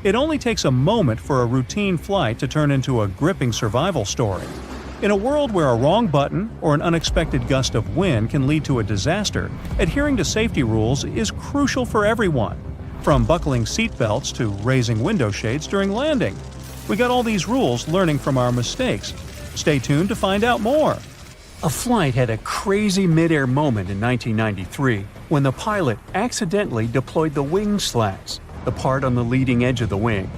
It only takes a moment for a routine flight to turn into a gripping survival story. In a world where a wrong button or an unexpected gust of wind can lead to a disaster, adhering to safety rules is crucial for everyone. From buckling seatbelts to raising window shades during landing. We got all these rules learning from our mistakes. Stay tuned to find out more. A flight had a crazy midair moment in 1993 when the pilot accidentally deployed the wing slats, the part on the leading edge of the wing.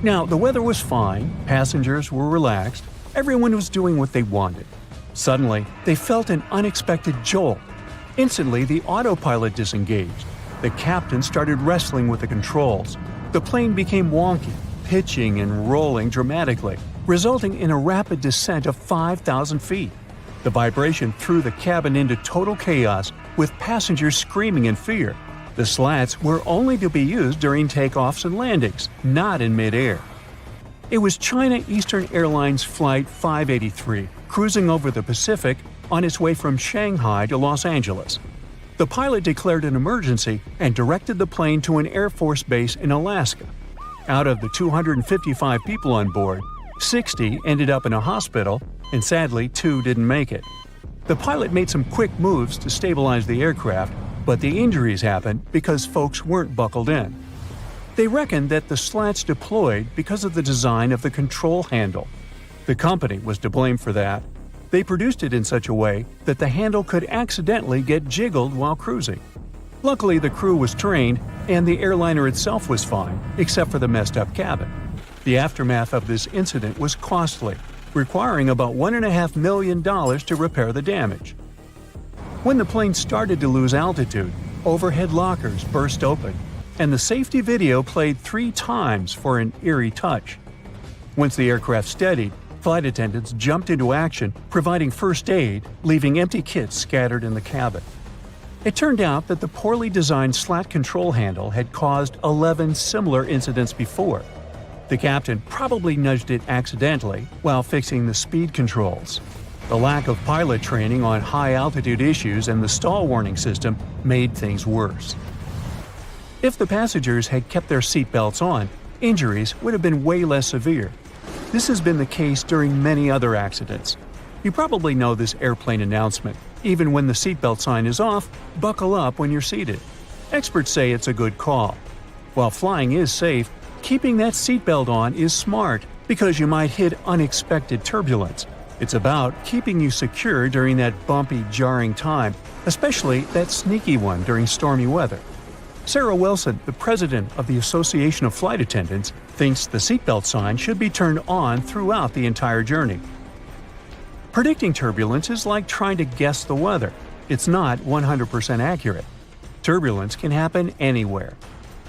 Now, the weather was fine, passengers were relaxed, everyone was doing what they wanted. Suddenly, they felt an unexpected jolt. Instantly, the autopilot disengaged. The captain started wrestling with the controls. The plane became wonky, pitching and rolling dramatically, resulting in a rapid descent of 5,000 feet. The vibration threw the cabin into total chaos, with passengers screaming in fear. The slats were only to be used during takeoffs and landings, not in midair. It was China Eastern Airlines Flight 583, cruising over the Pacific on its way from Shanghai to Los Angeles. The pilot declared an emergency and directed the plane to an Air Force base in Alaska. Out of the 255 people on board, 60 ended up in a hospital, and sadly 2 didn't make it. The pilot made some quick moves to stabilize the aircraft, but the injuries happened because folks weren't buckled in. They reckoned that the slats deployed because of the design of the control handle. The company was to blame for that. They produced it in such a way that the handle could accidentally get jiggled while cruising. Luckily, the crew was trained, and the airliner itself was fine, except for the messed-up cabin. The aftermath of this incident was costly, requiring about $1.5 million to repair the damage. When the plane started to lose altitude, overhead lockers burst open, and the safety video played 3 times for an eerie touch. Once the aircraft steadied, flight attendants jumped into action, providing first aid, leaving empty kits scattered in the cabin. It turned out that the poorly designed slat control handle had caused 11 similar incidents before. The captain probably nudged it accidentally while fixing the speed controls. The lack of pilot training on high-altitude issues and the stall warning system made things worse. If the passengers had kept their seatbelts on, injuries would have been way less severe. This has been the case during many other accidents. You probably know this airplane announcement. Even when the seatbelt sign is off, buckle up when you're seated. Experts say it's a good call. While flying is safe, keeping that seatbelt on is smart because you might hit unexpected turbulence. It's about keeping you secure during that bumpy, jarring time, especially that sneaky one during stormy weather. Sarah Wilson, the president of the Association of Flight Attendants, thinks the seatbelt sign should be turned on throughout the entire journey. Predicting turbulence is like trying to guess the weather. It's not 100% accurate. Turbulence can happen anywhere.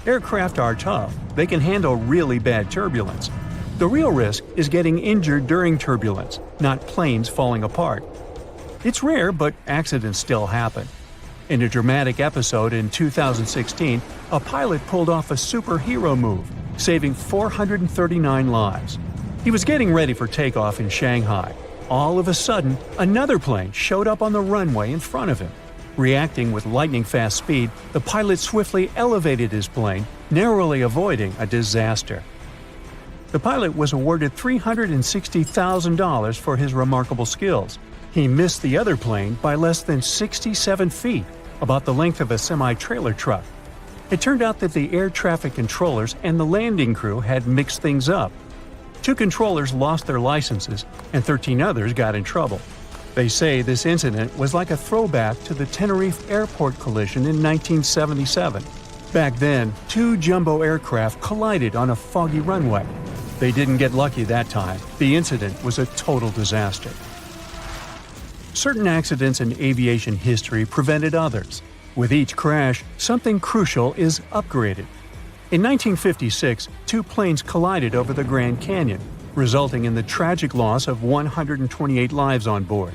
Aircraft are tough. They can handle really bad turbulence. The real risk is getting injured during turbulence, not planes falling apart. It's rare, but accidents still happen. In a dramatic episode in 2016, a pilot pulled off a superhero move, saving 439 lives. He was getting ready for takeoff in Shanghai. All of a sudden, another plane showed up on the runway in front of him. Reacting with lightning-fast speed, the pilot swiftly elevated his plane, narrowly avoiding a disaster. The pilot was awarded $360,000 for his remarkable skills. He missed the other plane by less than 67 feet, about the length of a semi-trailer truck. It turned out that the air traffic controllers and the landing crew had mixed things up. 2 controllers lost their licenses, and 13 others got in trouble. They say this incident was like a throwback to the Tenerife airport collision in 1977. Back then, 2 jumbo aircraft collided on a foggy runway. They didn't get lucky that time. The incident was a total disaster. Certain accidents in aviation history prevented others. With each crash, something crucial is upgraded. In 1956, 2 planes collided over the Grand Canyon, resulting in the tragic loss of 128 lives on board.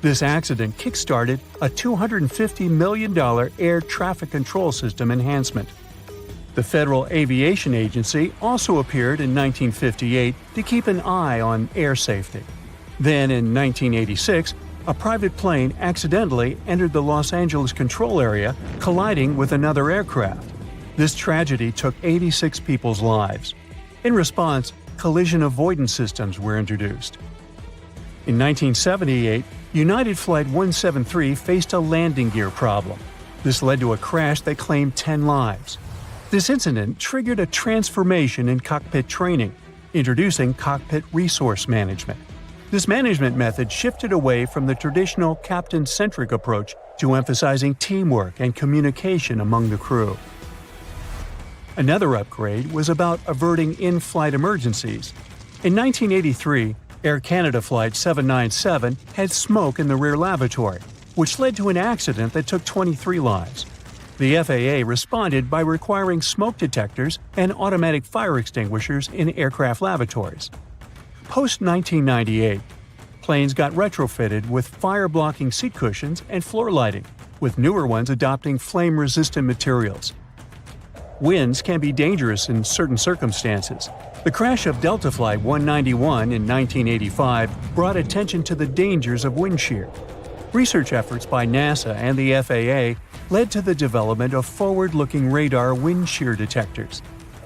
This accident kick-started a $250 million air traffic control system enhancement. The Federal Aviation Agency also appeared in 1958 to keep an eye on air safety. Then, in 1986, a private plane accidentally entered the Los Angeles control area, colliding with another aircraft. This tragedy took 86 people's lives. In response, collision avoidance systems were introduced. In 1978, United Flight 173 faced a landing gear problem. This led to a crash that claimed 10 lives. This incident triggered a transformation in cockpit training, introducing cockpit resource management. This management method shifted away from the traditional captain-centric approach to emphasizing teamwork and communication among the crew. Another upgrade was about averting in-flight emergencies. In 1983, Air Canada Flight 797 had smoke in the rear lavatory, which led to an accident that took 23 lives. The FAA responded by requiring smoke detectors and automatic fire extinguishers in aircraft lavatories. Post-1998, planes got retrofitted with fire-blocking seat cushions and floor lighting, with newer ones adopting flame-resistant materials. Winds can be dangerous in certain circumstances. The crash of Delta Flight 191 in 1985 brought attention to the dangers of wind shear. Research efforts by NASA and the FAA led to the development of forward-looking radar wind shear detectors.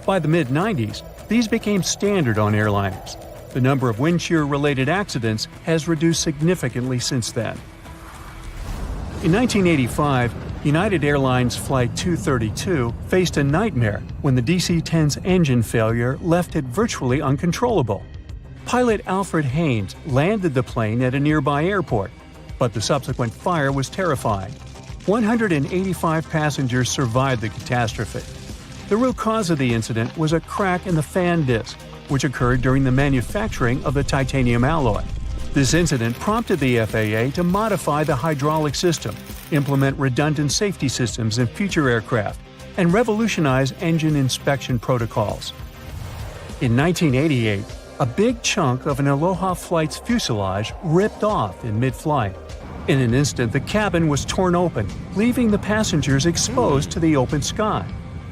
By the mid-90s, these became standard on airliners. The number of wind shear-related accidents has reduced significantly since then. In 1985, United Airlines Flight 232 faced a nightmare when the DC-10's engine failure left it virtually uncontrollable. Pilot Alfred Haynes landed the plane at a nearby airport, but the subsequent fire was terrifying. 185 passengers survived the catastrophe. The root cause of the incident was a crack in the fan disc, which occurred during the manufacturing of the titanium alloy. This incident prompted the FAA to modify the hydraulic system, implement redundant safety systems in future aircraft, and revolutionize engine inspection protocols. In 1988, a big chunk of an Aloha Flight's fuselage ripped off in mid-flight. In an instant, the cabin was torn open, leaving the passengers exposed to the open sky.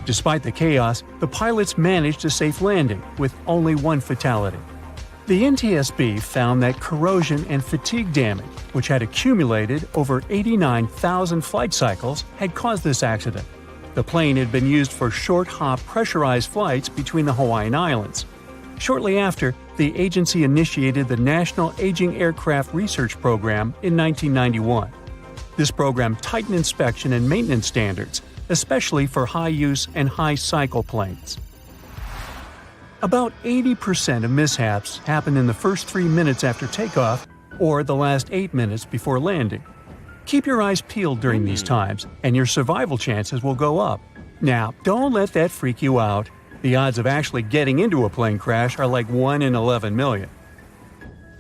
Despite the chaos, the pilots managed a safe landing, with only one fatality. The NTSB found that corrosion and fatigue damage, which had accumulated over 89,000 flight cycles, had caused this accident. The plane had been used for short-hop pressurized flights between the Hawaiian Islands. Shortly after, the agency initiated the National Aging Aircraft Research Program in 1991. This program tightened inspection and maintenance standards, especially for high-use and high-cycle planes. About 80% of mishaps happen in the first 3 minutes after takeoff or the last 8 minutes before landing. Keep your eyes peeled during these times, and your survival chances will go up. Now, don't let that freak you out. The odds of actually getting into a plane crash are like 1 in 11 million.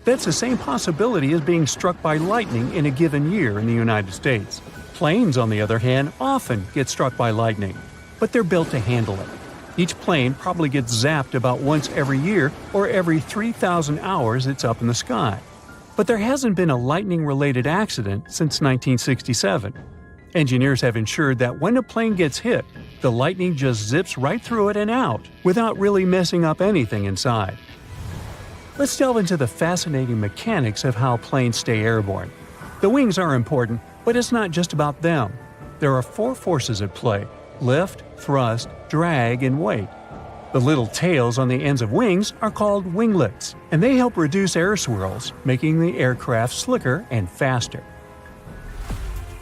That's the same possibility as being struck by lightning in a given year in the United States. Planes, on the other hand, often get struck by lightning, but they're built to handle it. Each plane probably gets zapped about once every year or every 3,000 hours it's up in the sky. But there hasn't been a lightning-related accident since 1967. Engineers have ensured that when a plane gets hit, the lightning just zips right through it and out, without really messing up anything inside. Let's delve into the fascinating mechanics of how planes stay airborne. The wings are important, but it's not just about them. There are 4 forces at play: lift, thrust, drag, and weight. The little tails on the ends of wings are called winglets, and they help reduce air swirls, making the aircraft slicker and faster.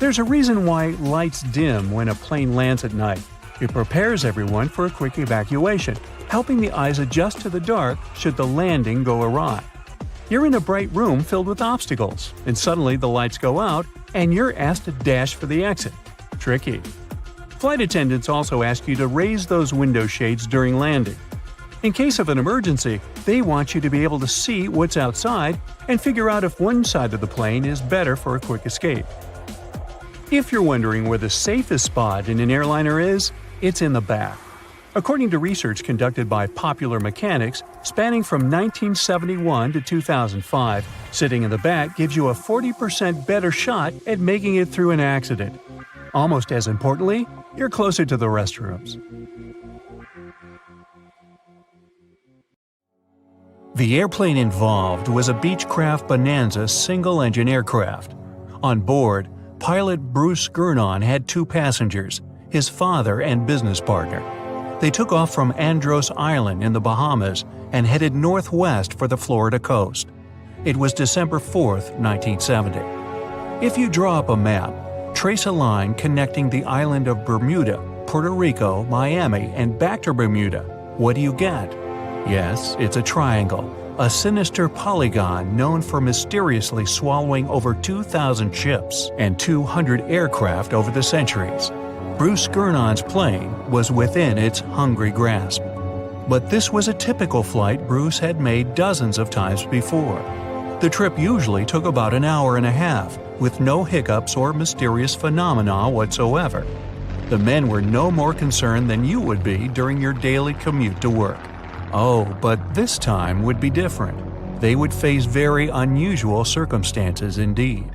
There's a reason why lights dim when a plane lands at night. It prepares everyone for a quick evacuation, helping the eyes adjust to the dark should the landing go awry. You're in a bright room filled with obstacles, and suddenly the lights go out and you're asked to dash for the exit. Tricky. Flight attendants also ask you to raise those window shades during landing. In case of an emergency, they want you to be able to see what's outside and figure out if one side of the plane is better for a quick escape. If you're wondering where the safest spot in an airliner is, it's in the back. According to research conducted by Popular Mechanics, spanning from 1971 to 2005, sitting in the back gives you a 40% better shot at making it through an accident. Almost as importantly, you're closer to the restrooms. The airplane involved was a Beechcraft Bonanza single-engine aircraft. On board, pilot Bruce Gurnon had 2 passengers, his father and business partner. They took off from Andros Island in the Bahamas and headed northwest for the Florida coast. It was December 4, 1970. If you draw up a map, trace a line connecting the island of Bermuda, Puerto Rico, Miami, and back to Bermuda, what do you get? Yes, it's a triangle, a sinister polygon known for mysteriously swallowing over 2,000 ships and 200 aircraft over the centuries. Bruce Gernon's plane was within its hungry grasp. But this was a typical flight Bruce had made dozens of times before. The trip usually took about an hour and a half, with no hiccups or mysterious phenomena whatsoever. The men were no more concerned than you would be during your daily commute to work. Oh, but this time would be different. They would face very unusual circumstances indeed.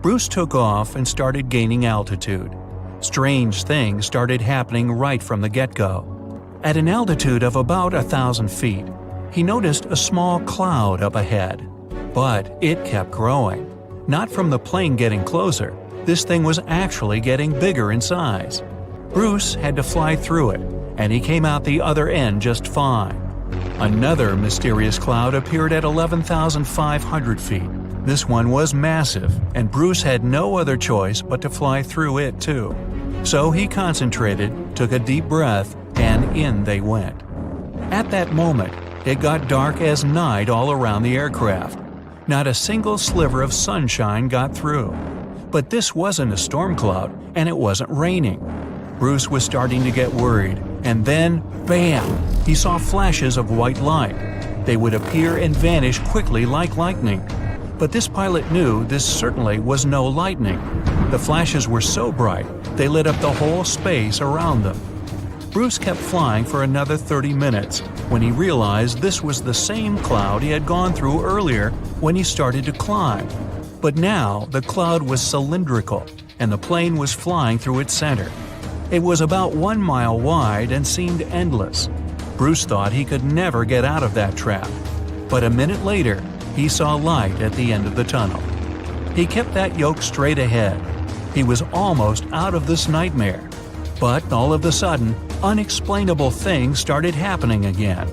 Bruce took off and started gaining altitude. Strange things started happening right from the get-go. At an altitude of about 1,000 feet, he noticed a small cloud up ahead. But it kept growing. Not from the plane getting closer, this thing was actually getting bigger in size. Bruce had to fly through it, and he came out the other end just fine. Another mysterious cloud appeared at 11,500 feet. This one was massive, and Bruce had no other choice but to fly through it too. So he concentrated, took a deep breath, and in they went. At that moment, it got dark as night all around the aircraft. Not a single sliver of sunshine got through. But this wasn't a storm cloud, and it wasn't raining. Bruce was starting to get worried, and then, bam! He saw flashes of white light. They would appear and vanish quickly like lightning. But this pilot knew this certainly was no lightning. The flashes were so bright, they lit up the whole space around them. Bruce kept flying for another 30 minutes when he realized this was the same cloud he had gone through earlier when he started to climb. But now the cloud was cylindrical, and the plane was flying through its center. It was about 1 mile wide and seemed endless. Bruce thought he could never get out of that trap. But a minute later, he saw light at the end of the tunnel. He kept that yoke straight ahead. He was almost out of this nightmare. But all of a sudden, unexplainable things started happening again.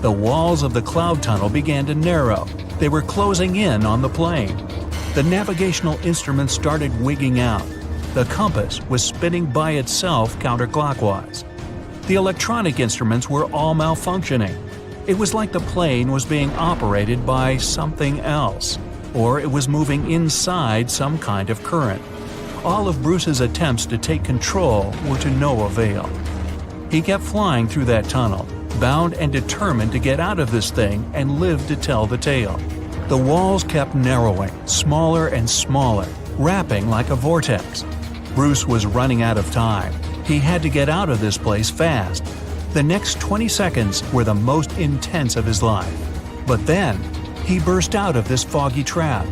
The walls of the cloud tunnel began to narrow. They were closing in on the plane. The navigational instruments started wigging out. The compass was spinning by itself counterclockwise. The electronic instruments were all malfunctioning. It was like the plane was being operated by something else, or it was moving inside some kind of current. All of Bruce's attempts to take control were to no avail. He kept flying through that tunnel, bound and determined to get out of this thing and live to tell the tale. The walls kept narrowing, smaller and smaller, wrapping like a vortex. Bruce was running out of time. He had to get out of this place fast. The next 20 seconds were the most intense of his life. But then, he burst out of this foggy trap.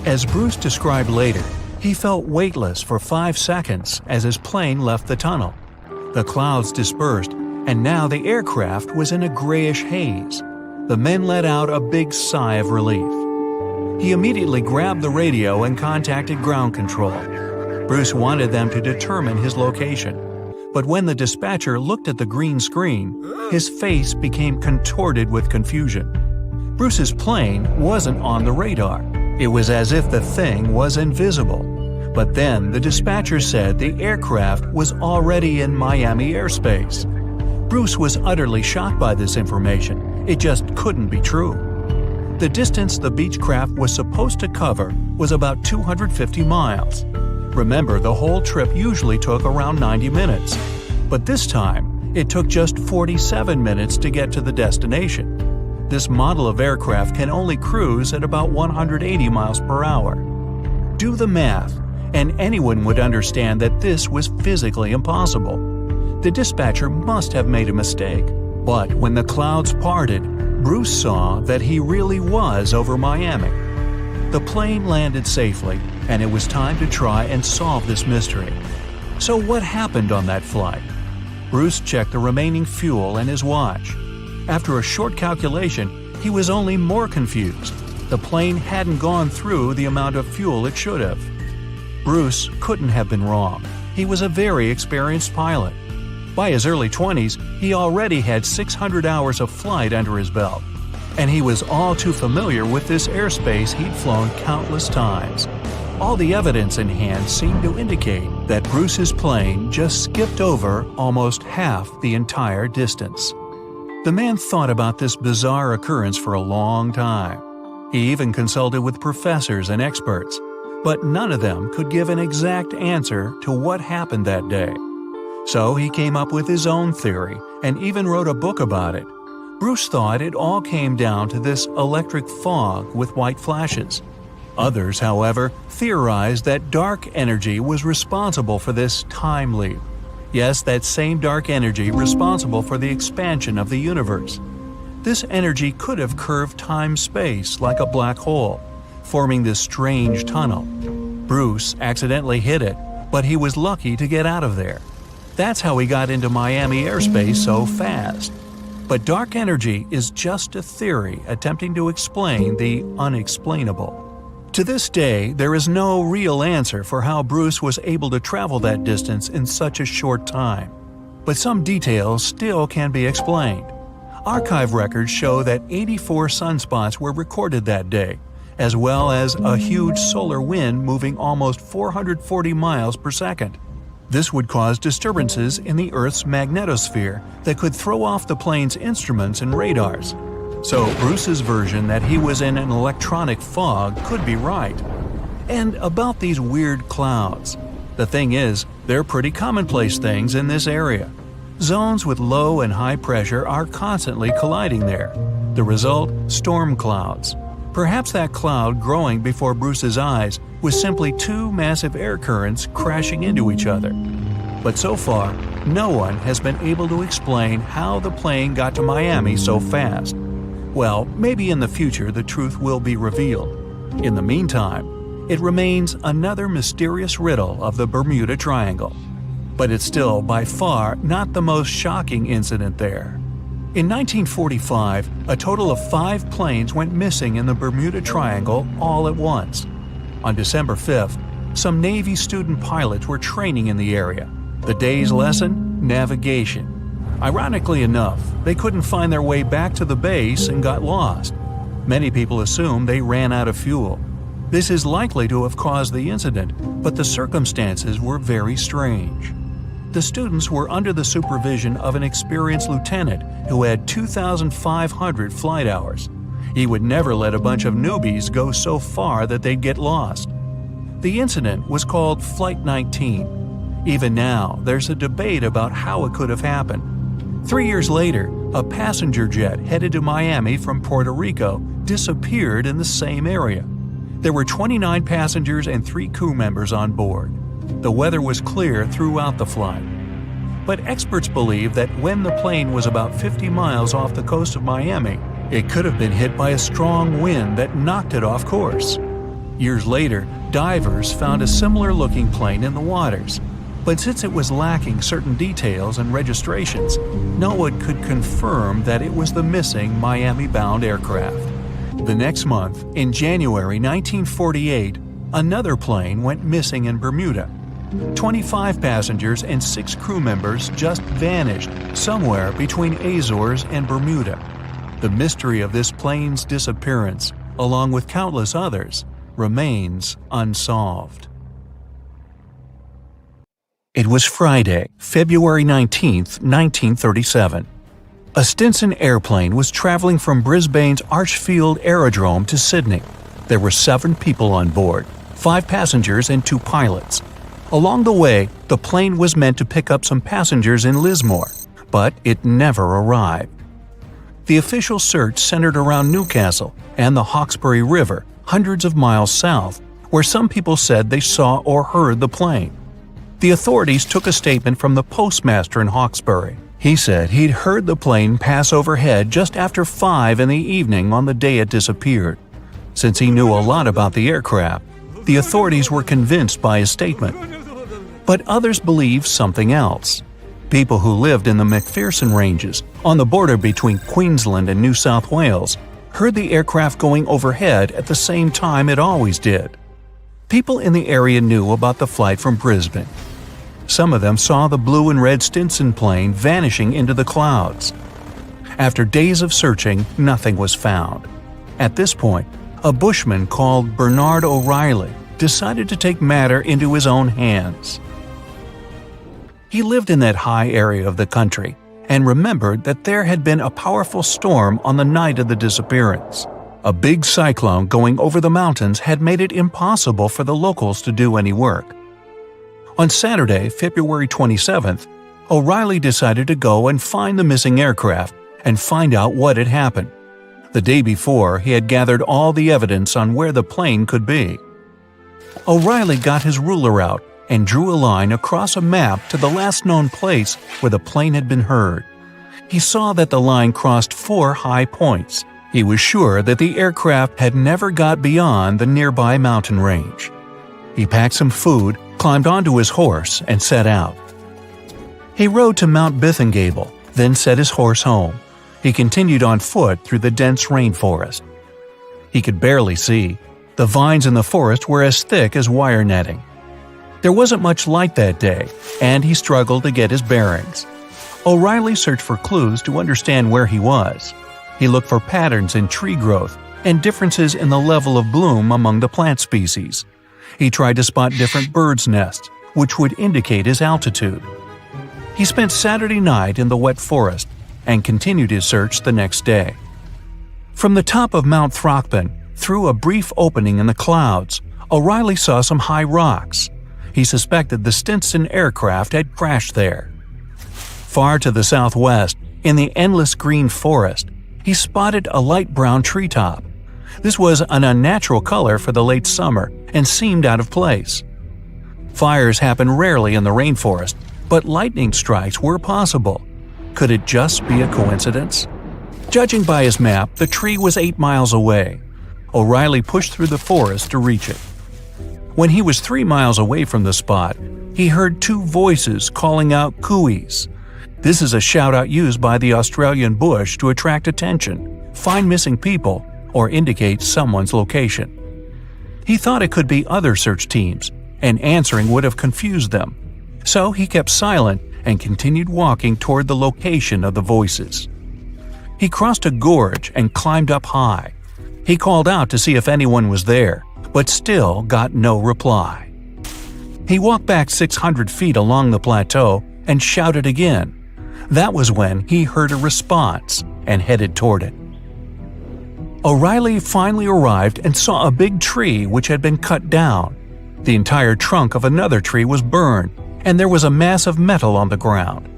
As Bruce described later, he felt weightless for 5 seconds as his plane left the tunnel. The clouds dispersed, and now the aircraft was in a grayish haze. The men let out a big sigh of relief. He immediately grabbed the radio and contacted ground control. Bruce wanted them to determine his location. But when the dispatcher looked at the green screen, his face became contorted with confusion. Bruce's plane wasn't on the radar. It was as if the thing was invisible. But then the dispatcher said the aircraft was already in Miami airspace. Bruce was utterly shocked by this information. It just couldn't be true. The distance the Beechcraft was supposed to cover was about 250 miles. Remember, the whole trip usually took around 90 minutes. But this time, it took just 47 minutes to get to the destination. This model of aircraft can only cruise at about 180 miles per hour. Do the math, and anyone would understand that this was physically impossible. The dispatcher must have made a mistake. But when the clouds parted, Bruce saw that he really was over Miami. The plane landed safely, and it was time to try and solve this mystery. So what happened on that flight? Bruce checked the remaining fuel and his watch. After a short calculation, he was only more confused. The plane hadn't gone through the amount of fuel it should have. Bruce couldn't have been wrong. He was a very experienced pilot. By his early 20s, he already had 600 hours of flight under his belt, and he was all too familiar with this airspace he'd flown countless times. All the evidence in hand seemed to indicate that Bruce's plane just skipped over almost half the entire distance. The man thought about this bizarre occurrence for a long time. He even consulted with professors and experts, but none of them could give an exact answer to what happened that day. So he came up with his own theory and even wrote a book about it. Bruce thought it all came down to this electric fog with white flashes. Others, however, theorized that dark energy was responsible for this time leap. Yes, that same dark energy responsible for the expansion of the universe. This energy could have curved time-space like a black hole, forming this strange tunnel. Bruce accidentally hit it, but he was lucky to get out of there. That's how he got into Miami airspace so fast. But dark energy is just a theory attempting to explain the unexplainable. To this day, there is no real answer for how Bruce was able to travel that distance in such a short time. But some details still can be explained. Archive records show that 84 sunspots were recorded that day, as well as a huge solar wind moving almost 440 miles per second. This would cause disturbances in the Earth's magnetosphere that could throw off the plane's instruments and radars. So Bruce's version that he was in an electronic fog could be right. And about these weird clouds. The thing is, they're pretty commonplace things in this area. Zones with low and high pressure are constantly colliding there. The result? Storm clouds. Perhaps that cloud growing before Bruce's eyes was simply two massive air currents crashing into each other. But so far, no one has been able to explain how the plane got to Miami so fast. Well, maybe in the future the truth will be revealed. In the meantime, it remains another mysterious riddle of the Bermuda Triangle. But it's still by far not the most shocking incident there. In 1945, a total of 5 planes went missing in the Bermuda Triangle all at once. On December 5th, some Navy student pilots were training in the area. The day's lesson? Navigation. Ironically enough, they couldn't find their way back to the base and got lost. Many people assume they ran out of fuel. This is likely to have caused the incident, but the circumstances were very strange. The students were under the supervision of an experienced lieutenant who had 2,500 flight hours. He would never let a bunch of newbies go so far that they'd get lost. The incident was called Flight 19. Even now, there's a debate about how it could have happened. 3 years later, a passenger jet headed to Miami from Puerto Rico disappeared in the same area. There were 29 passengers and 3 crew members on board. The weather was clear throughout the flight. But experts believe that when the plane was about 50 miles off the coast of Miami, it could have been hit by a strong wind that knocked it off course. Years later, divers found a similar-looking plane in the waters. But since it was lacking certain details and registrations, no one could confirm that it was the missing Miami-bound aircraft. The next month, in January 1948, another plane went missing in Bermuda. 25 passengers and 6 crew members just vanished somewhere between Azores and Bermuda. The mystery of this plane's disappearance, along with countless others, remains unsolved. It was Friday, February 19, 1937. A Stinson airplane was traveling from Brisbane's Archfield Aerodrome to Sydney. There were 7 people on board, 5 passengers and 2 pilots. Along the way, the plane was meant to pick up some passengers in Lismore, but it never arrived. The official search centered around Newcastle and the Hawkesbury River, hundreds of miles south, where some people said they saw or heard the plane. The authorities took a statement from the postmaster in Hawkesbury. He said he'd heard the plane pass overhead just after 5 in the evening on the day it disappeared. Since he knew a lot about the aircraft, the authorities were convinced by his statement. But others believed something else. People who lived in the McPherson Ranges, on the border between Queensland and New South Wales, heard the aircraft going overhead at the same time it always did. People in the area knew about the flight from Brisbane. Some of them saw the blue and red Stinson plane vanishing into the clouds. After days of searching, nothing was found. At this point, a bushman called Bernard O'Reilly decided to take matter into his own hands. He lived in that high area of the country and remembered that there had been a powerful storm on the night of the disappearance. A big cyclone going over the mountains had made it impossible for the locals to do any work. On Saturday, February 27th, O'Reilly decided to go and find the missing aircraft and find out what had happened. The day before, he had gathered all the evidence on where the plane could be. O'Reilly got his ruler out and drew a line across a map to the last known place where the plane had been heard. He saw that the line crossed 4 high points. He was sure that the aircraft had never got beyond the nearby mountain range. He packed some food, climbed onto his horse, and set out. He rode to Mount Bithingable, then set his horse home. He continued on foot through the dense rainforest. He could barely see. The vines in the forest were as thick as wire netting. There wasn't much light that day, and he struggled to get his bearings. O'Reilly searched for clues to understand where he was. He looked for patterns in tree growth and differences in the level of bloom among the plant species. He tried to spot different birds' nests, which would indicate his altitude. He spent Saturday night in the wet forest and continued his search the next day. From the top of Mount Throckmorton, through a brief opening in the clouds, O'Reilly saw some high rocks. He suspected the Stinson aircraft had crashed there. Far to the southwest, in the endless green forest, he spotted a light brown treetop. This was an unnatural color for the late summer and seemed out of place. Fires happen rarely in the rainforest, but lightning strikes were possible. Could it just be a coincidence? Judging by his map, the tree was 8 miles away. O'Reilly pushed through the forest to reach it. When he was 3 miles away from the spot, he heard 2 voices calling out cooeys. This is a shout-out used by the Australian bush to attract attention, find missing people, or indicate someone's location. He thought it could be other search teams, and answering would have confused them. So he kept silent and continued walking toward the location of the voices. He crossed a gorge and climbed up high. He called out to see if anyone was there, but still got no reply. He walked back 600 feet along the plateau and shouted again. That was when he heard a response and headed toward it. O'Reilly finally arrived and saw a big tree which had been cut down. The entire trunk of another tree was burned, and there was a mass of metal on the ground.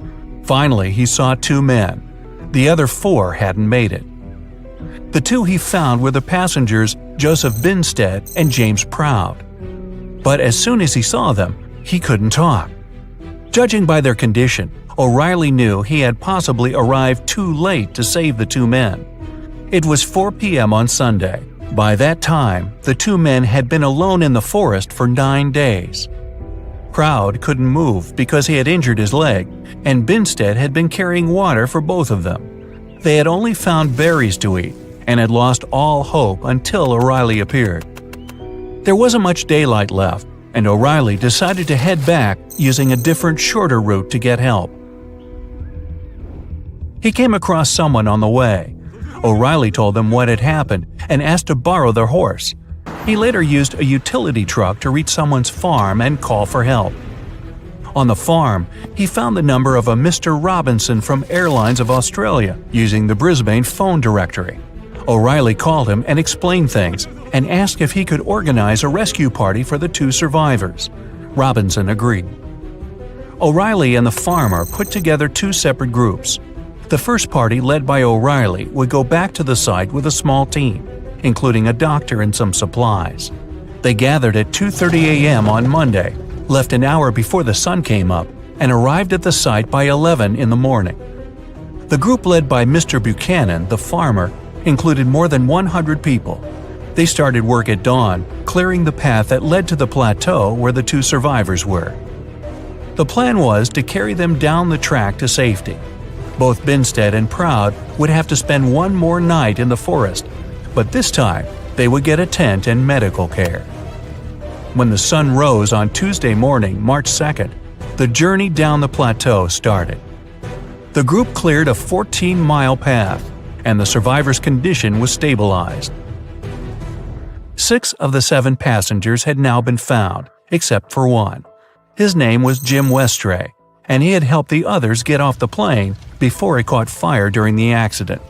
Finally, he saw 2 men. The other 4 hadn't made it. The 2 he found were the passengers Joseph Binstead and James Proud. But as soon as he saw them, he couldn't talk. Judging by their condition, O'Reilly knew he had possibly arrived too late to save the 2 men. It was 4 p.m. on Sunday. By that time, the 2 men had been alone in the forest for 9 days. Proud couldn't move because he had injured his leg, and Binstead had been carrying water for both of them. They had only found berries to eat and had lost all hope until O'Reilly appeared. There wasn't much daylight left, and O'Reilly decided to head back using a different, shorter route to get help. He came across someone on the way. O'Reilly told them what had happened and asked to borrow their horse. He later used a utility truck to reach someone's farm and call for help. On the farm, he found the number of a Mr. Robinson from Airlines of Australia using the Brisbane phone directory. O'Reilly called him and explained things and asked if he could organize a rescue party for the 2 survivors. Robinson agreed. O'Reilly and the farmer put together 2 separate groups. The first party, led by O'Reilly, would go back to the site with a small team, including a doctor and some supplies. They gathered at 2:30 a.m. on Monday, left an hour before the sun came up, and arrived at the site by 11 in the morning. The group led by Mr. Buchanan, the farmer, included more than 100 people. They started work at dawn, clearing the path that led to the plateau where the 2 survivors were. The plan was to carry them down the track to safety. Both Binstead and Proud would have to spend 1 more night in the forest, but this time they would get a tent and medical care. When the sun rose on Tuesday morning, March 2nd, the journey down the plateau started. The group cleared a 14-mile path, and the survivors' condition was stabilized. 6 of the 7 passengers had now been found, except for one. His name was Jim Westray, and he had helped the others get off the plane before it caught fire during the accident.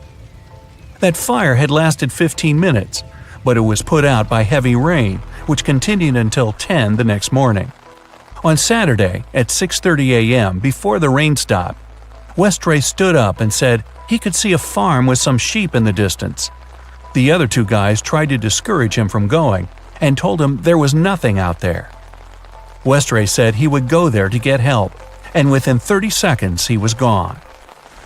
That fire had lasted 15 minutes, but it was put out by heavy rain, which continued until 10 the next morning. On Saturday, at 6:30 a.m., before the rain stopped, Westray stood up and said he could see a farm with some sheep in the distance. The other 2 guys tried to discourage him from going and told him there was nothing out there. Westray said he would go there to get help, and within 30 seconds he was gone.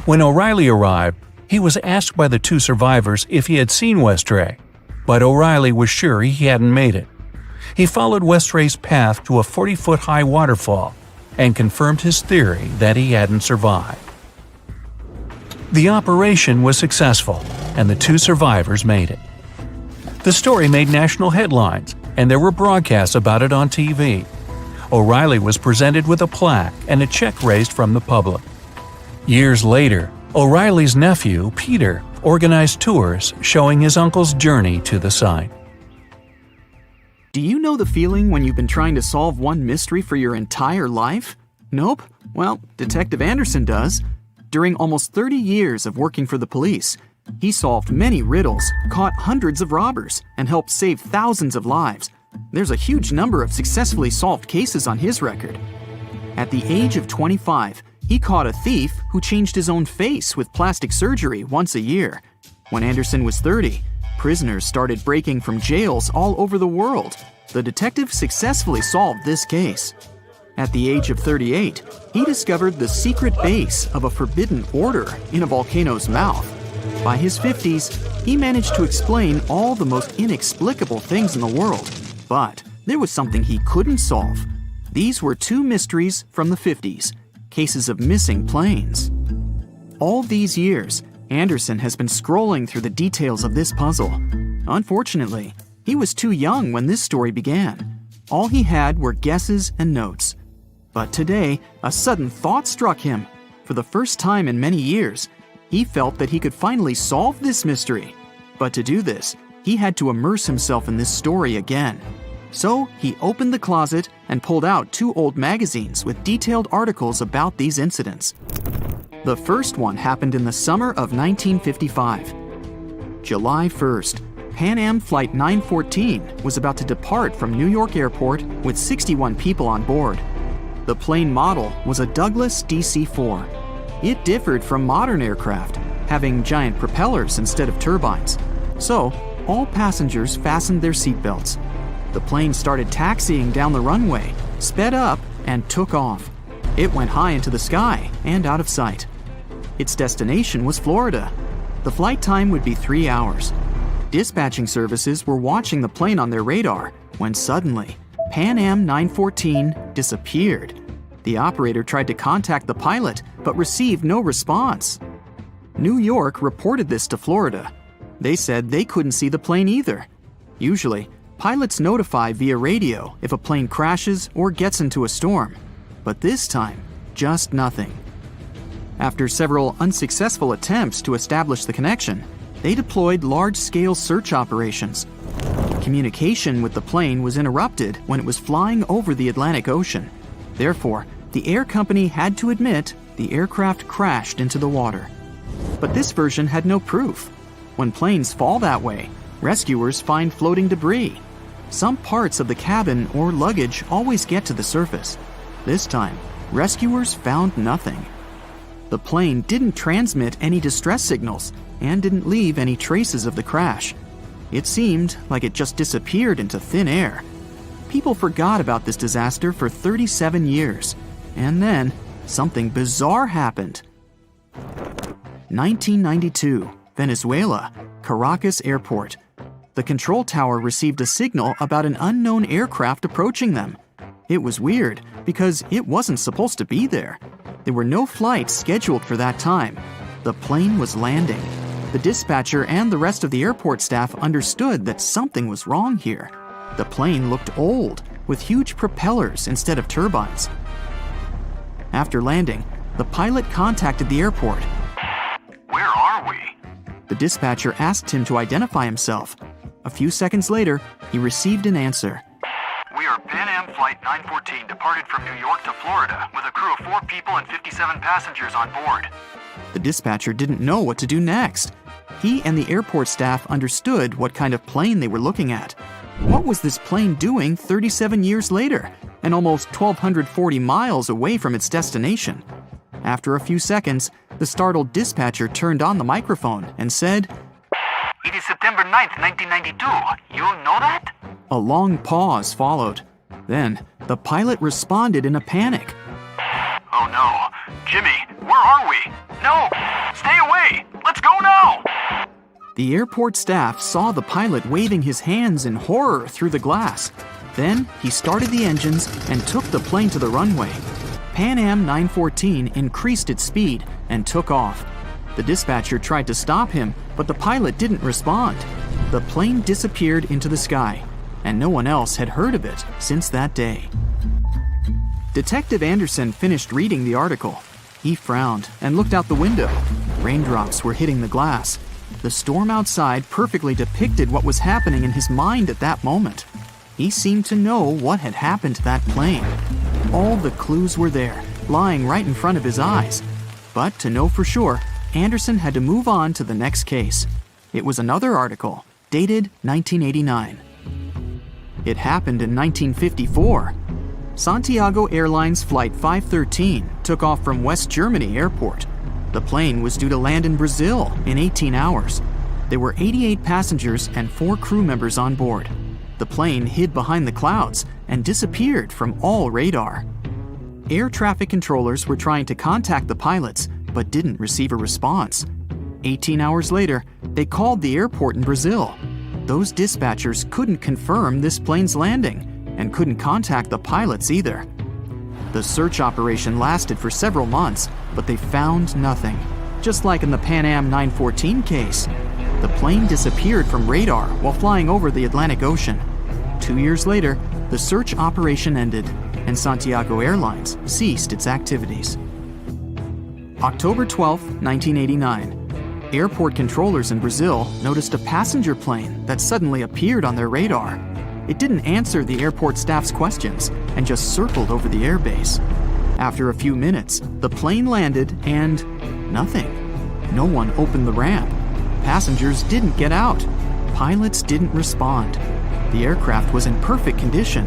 When O'Reilly arrived, he was asked by the 2 survivors if he had seen Westray, but O'Reilly was sure he hadn't made it. He followed Westray's path to a 40-foot-high waterfall and confirmed his theory that he hadn't survived. The operation was successful, and the 2 survivors made it. The story made national headlines, and there were broadcasts about it on TV. O'Reilly was presented with a plaque and a check raised from the public. Years later, O'Reilly's nephew, Peter, organized tours showing his uncle's journey to the site. Do you know the feeling when you've been trying to solve one mystery for your entire life? Nope? Well, Detective Anderson does. During almost 30 years of working for the police, he solved many riddles, caught hundreds of robbers, and helped save thousands of lives. There's a huge number of successfully solved cases on his record. At the age of 25, he caught a thief who changed his own face with plastic surgery once a year. When Anderson was 30, prisoners started breaking from jails all over the world. The detective successfully solved this case. At the age of 38, he discovered the secret base of a forbidden order in a volcano's mouth. By his 50s, he managed to explain all the most inexplicable things in the world. But there was something he couldn't solve. These were 2 mysteries from the 50s, cases of missing planes. All these years, Anderson has been scrolling through the details of this puzzle. Unfortunately, he was too young when this story began. All he had were guesses and notes. But today, a sudden thought struck him. For the first time in many years, he felt that he could finally solve this mystery. But to do this, he had to immerse himself in this story again. So he opened the closet and pulled out 2 old magazines with detailed articles about these incidents. The first one happened in the summer of 1955. July 1st, PanAm Flight 914 was about to depart from New York Airport with 61 people on board. The plane model was a Douglas DC-4. It differed from modern aircraft, having giant propellers instead of turbines. So, all passengers fastened their seatbelts. The plane started taxiing down the runway, sped up, and took off. It went high into the sky and out of sight. Its destination was Florida. The flight time would be 3 hours. Dispatching services were watching the plane on their radar when suddenly, PanAm 914 disappeared. The operator tried to contact the pilot but received no response. New York reported this to Florida. They said they couldn't see the plane either. Usually, pilots notify via radio if a plane crashes or gets into a storm. But this time, just nothing. After several unsuccessful attempts to establish the connection, they deployed large-scale search operations. Communication with the plane was interrupted when it was flying over the Atlantic Ocean. Therefore, the air company had to admit the aircraft crashed into the water. But this version had no proof. When planes fall that way, rescuers find floating debris. Some parts of the cabin or luggage always get to the surface. This time, rescuers found nothing. The plane didn't transmit any distress signals and didn't leave any traces of the crash. It seemed like it just disappeared into thin air. People forgot about this disaster for 37 years. And then, something bizarre happened. 1992, Venezuela, Caracas Airport. The control tower received a signal about an unknown aircraft approaching them. It was weird because it wasn't supposed to be there. There were no flights scheduled for that time. The plane was landing. The dispatcher and the rest of the airport staff understood that something was wrong here. The plane looked old, with huge propellers instead of turbines. After landing, the pilot contacted the airport. Where are we? The dispatcher asked him to identify himself. A few seconds later, he received an answer. We are PanAm Flight 914, departed from New York to Florida, with a crew of 4 people and 57 passengers on board. The dispatcher didn't know what to do next. He and the airport staff understood what kind of plane they were looking at. What was this plane doing 37 years later, and almost 1,240 miles away from its destination? After a few seconds, the startled dispatcher turned on the microphone and said, It is September 9th, 1992. You know that? A long pause followed. Then, the pilot responded in a panic. Oh no. Jimmy, where are we? No! Stay away! Let's go now! The airport staff saw the pilot waving his hands in horror through the glass. Then, he started the engines and took the plane to the runway. PanAm 914 increased its speed and took off. The dispatcher tried to stop him, but the pilot didn't respond. The plane disappeared into the sky, and no one else had heard of it since that day. Detective Anderson finished reading the article. He frowned and looked out the window. Raindrops were hitting the glass. The storm outside perfectly depicted what was happening in his mind at that moment. He seemed to know what had happened to that plane. All the clues were there, lying right in front of his eyes. But to know for sure, Anderson had to move on to the next case. It was another article, dated 1989. It happened in 1954. Santiago Airlines Flight 513 took off from West Germany Airport. The plane was due to land in Brazil in 18 hours. There were 88 passengers and 4 crew members on board. The plane hid behind the clouds and disappeared from all radar. Air traffic controllers were trying to contact the pilots, but didn't receive a response. 18 hours later, they called the airport in Brazil. Those dispatchers couldn't confirm this plane's landing and couldn't contact the pilots either. The search operation lasted for several months, but they found nothing. Just like in the PanAm 914 case, the plane disappeared from radar while flying over the Atlantic Ocean. 2 years later, the search operation ended, and Santiago Airlines ceased its activities. October 12, 1989. Airport controllers in Brazil noticed a passenger plane that suddenly appeared on their radar. It didn't answer the airport staff's questions and just circled over the airbase. After a few minutes, the plane landed and nothing. No one opened the ramp. Passengers didn't get out. Pilots didn't respond. The aircraft was in perfect condition.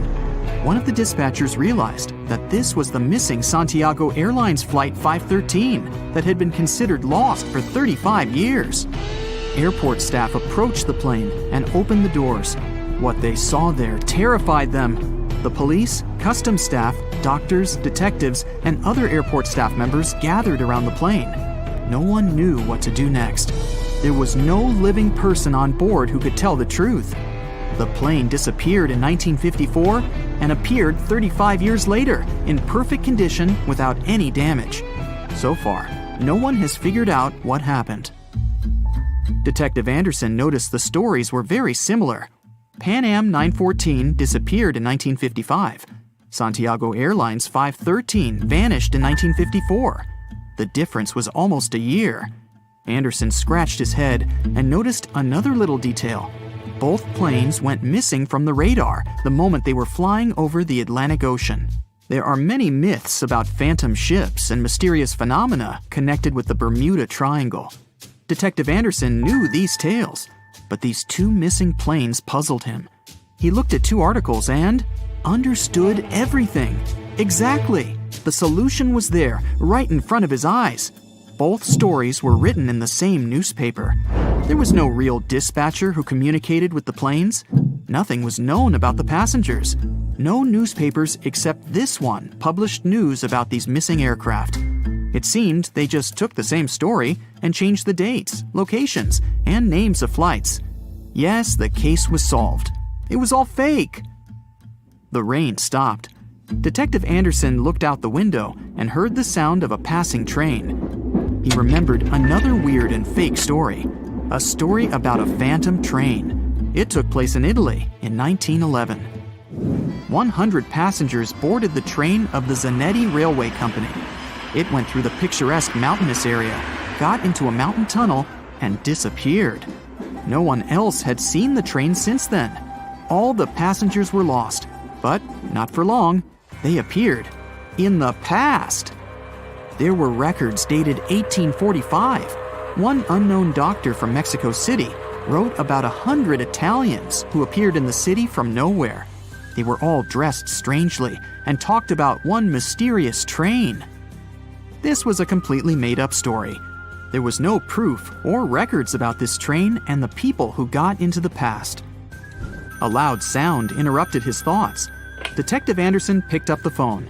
One of the dispatchers realized that this was the missing Santiago Airlines Flight 513 that had been considered lost for 35 years. Airport staff approached the plane and opened the doors. What they saw there terrified them. The police, customs staff, doctors, detectives, and other airport staff members gathered around the plane. No one knew what to do next. There was no living person on board who could tell the truth. The plane disappeared in 1954 and appeared 35 years later in perfect condition without any damage. So far, no one has figured out what happened. Detective Anderson noticed the stories were very similar. PanAm 914 disappeared in 1955. Santiago Airlines 513 vanished in 1954. The difference was almost a year. Anderson scratched his head and noticed another little detail. Both planes went missing from the radar the moment they were flying over the Atlantic Ocean. There are many myths about phantom ships and mysterious phenomena connected with the Bermuda Triangle. Detective Anderson knew these tales, but these 2 missing planes puzzled him. He looked at 2 articles and understood everything. Exactly! The solution was there, right in front of his eyes. Both stories were written in the same newspaper. There was no real dispatcher who communicated with the planes. Nothing was known about the passengers. No newspapers except this one published news about these missing aircraft. It seemed they just took the same story and changed the dates, locations, and names of flights. Yes, the case was solved. It was all fake. The rain stopped. Detective Anderson looked out the window and heard the sound of a passing train. He remembered another weird and fake story. A story about a phantom train. It took place in Italy in 1911. 100 passengers boarded the train of the Zanetti Railway Company. It went through the picturesque mountainous area, got into a mountain tunnel, and disappeared. No one else had seen the train since then. All the passengers were lost, but not for long. They appeared in the past. There were records dated 1845. One unknown doctor from Mexico City wrote about 100 Italians who appeared in the city from nowhere. They were all dressed strangely and talked about one mysterious train. This was a completely made-up story. There was no proof or records about this train and the people who got into the past. A loud sound interrupted his thoughts. Detective Anderson picked up the phone.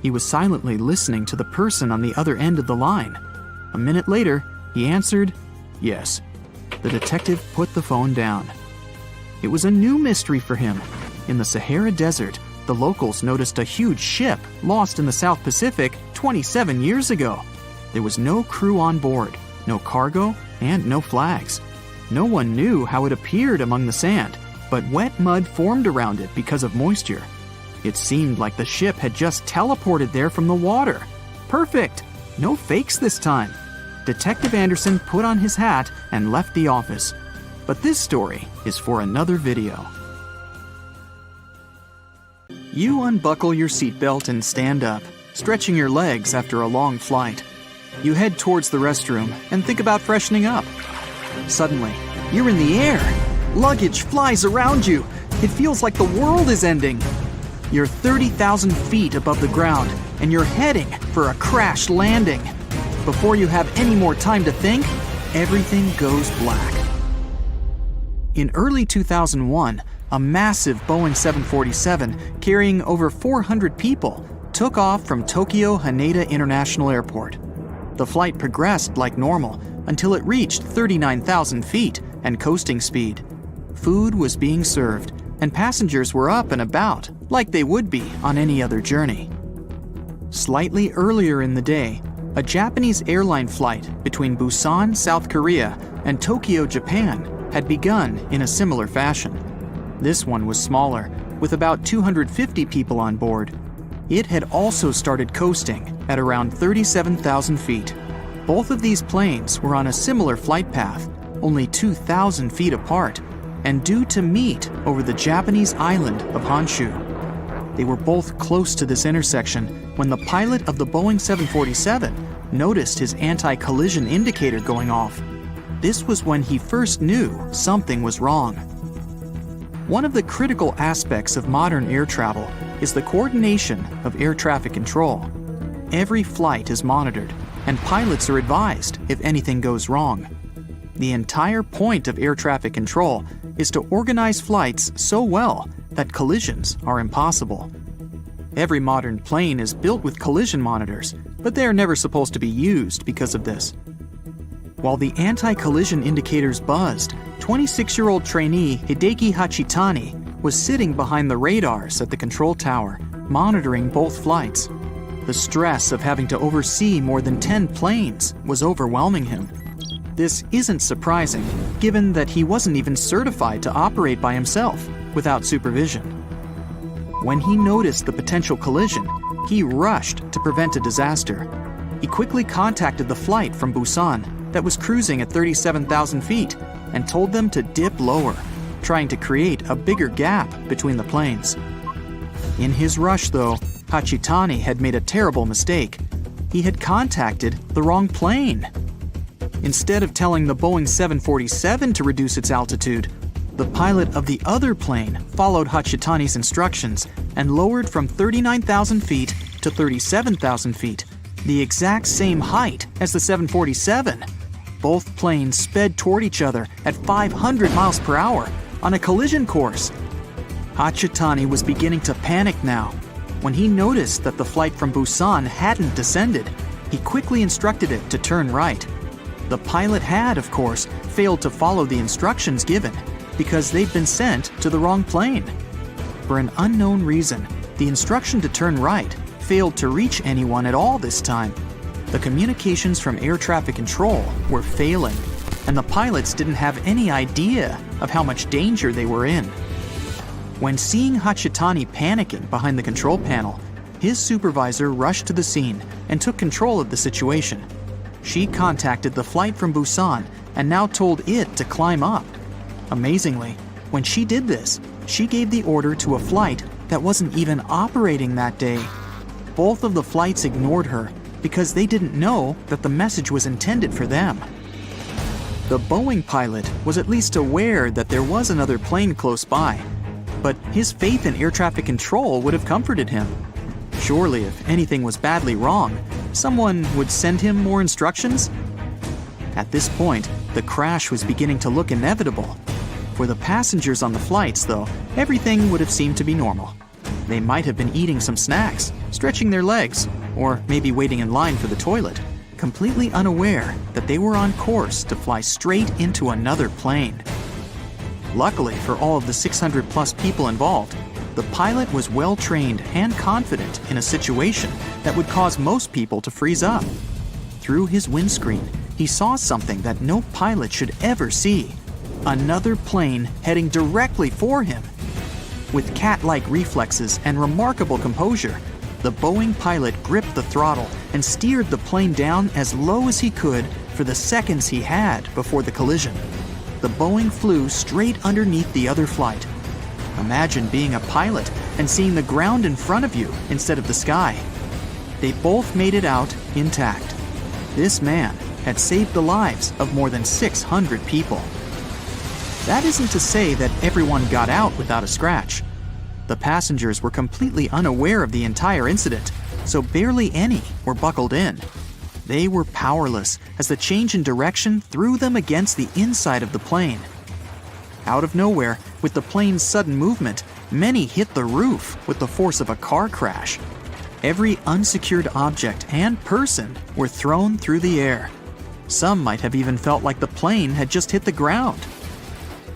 He was silently listening to the person on the other end of the line. A minute later, he answered, "Yes." The detective put the phone down. It was a new mystery for him. In the Sahara Desert, the locals noticed a huge ship lost in the South Pacific 27 years ago. There was no crew on board, no cargo, and no flags. No one knew how it appeared among the sand, but wet mud formed around it because of moisture. It seemed like the ship had just teleported there from the water. Perfect! No fakes this time. Detective Anderson put on his hat and left the office. But this story is for another video. You unbuckle your seatbelt and stand up, stretching your legs after a long flight. You head towards the restroom and think about freshening up. Suddenly, you're in the air. Luggage flies around you. It feels like the world is ending. You're 30,000 feet above the ground, and you're heading for a crash landing. Before you have any more time to think, everything goes black. In early 2001, a massive Boeing 747 carrying over 400 people took off from Tokyo Haneda International Airport. The flight progressed like normal until it reached 39,000 feet and coasting speed. Food was being served, and passengers were up and about like they would be on any other journey. Slightly earlier in the day, a Japanese airline flight between Busan, South Korea, and Tokyo, Japan, had begun in a similar fashion. This one was smaller, with about 250 people on board. It had also started coasting at around 37,000 feet. Both of these planes were on a similar flight path, only 2,000 feet apart, and due to meet over the Japanese island of Honshu. They were both close to this intersection when the pilot of the Boeing 747 noticed his anti-collision indicator going off. This was when he first knew something was wrong. One of the critical aspects of modern air travel is the coordination of air traffic control. Every flight is monitored, and pilots are advised if anything goes wrong. The entire point of air traffic control is to organize flights so well that collisions are impossible. Every modern plane is built with collision monitors, but they are never supposed to be used because of this. While the anti-collision indicators buzzed, 26-year-old trainee Hideki Hachitani was sitting behind the radars at the control tower, monitoring both flights. The stress of having to oversee more than 10 planes was overwhelming him. This isn't surprising, given that he wasn't even certified to operate by himself without supervision. When he noticed the potential collision, he rushed to prevent a disaster. He quickly contacted the flight from Busan that was cruising at 37,000 feet and told them to dip lower, trying to create a bigger gap between the planes. In his rush, though, Hachitani had made a terrible mistake. He had contacted the wrong plane. Instead of telling the Boeing 747 to reduce its altitude, the pilot of the other plane followed Hachitani's instructions and lowered from 39,000 feet to 37,000 feet, the exact same height as the 747. Both planes sped toward each other at 500 miles per hour on a collision course. Hachitani was beginning to panic now. When he noticed that the flight from Busan hadn't descended, he quickly instructed it to turn right. The pilot had, of course, failed to follow the instructions given because they'd been sent to the wrong plane. For an unknown reason, the instruction to turn right failed to reach anyone at all this time. The communications from air traffic control were failing, and the pilots didn't have any idea of how much danger they were in. When seeing Hachitani panicking behind the control panel, his supervisor rushed to the scene and took control of the situation. She contacted the flight from Busan and now told it to climb up. Amazingly, when she did this, she gave the order to a flight that wasn't even operating that day. Both of the flights ignored her because they didn't know that the message was intended for them. The Boeing pilot was at least aware that there was another plane close by, but his faith in air traffic control would have comforted him. Surely, if anything was badly wrong, someone would send him more instructions? At this point, the crash was beginning to look inevitable. For the passengers on the flights, though, everything would have seemed to be normal. They might have been eating some snacks, stretching their legs, or maybe waiting in line for the toilet, completely unaware that they were on course to fly straight into another plane. Luckily for all of the 600-plus people involved, the pilot was well-trained and confident in a situation that would cause most people to freeze up. Through his windscreen, he saw something that no pilot should ever see: another plane heading directly for him. With cat-like reflexes and remarkable composure, the Boeing pilot gripped the throttle and steered the plane down as low as he could for the seconds he had before the collision. The Boeing flew straight underneath the other flight. Imagine being a pilot and seeing the ground in front of you instead of the sky. They both made it out intact. This man had saved the lives of more than 600 people. That isn't to say that everyone got out without a scratch. The passengers were completely unaware of the entire incident, so barely any were buckled in. They were powerless as the change in direction threw them against the inside of the plane. Out of nowhere, with the plane's sudden movement, many hit the roof with the force of a car crash. Every unsecured object and person were thrown through the air. Some might have even felt like the plane had just hit the ground.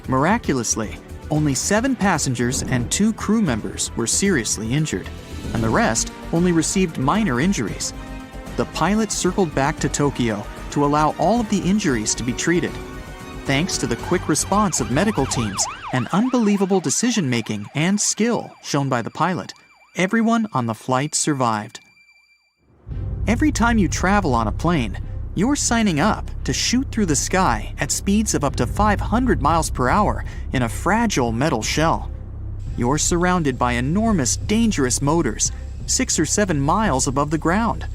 Miraculously, only 7 passengers and 2 crew members were seriously injured, and the rest only received minor injuries. The pilot circled back to Tokyo to allow all of the injuries to be treated. Thanks to the quick response of medical teams and unbelievable decision-making and skill shown by the pilot, everyone on the flight survived. Every time you travel on a plane, you're signing up to shoot through the sky at speeds of up to 500 miles per hour in a fragile metal shell. You're surrounded by enormous, dangerous motors, 6 or 7 miles above the ground.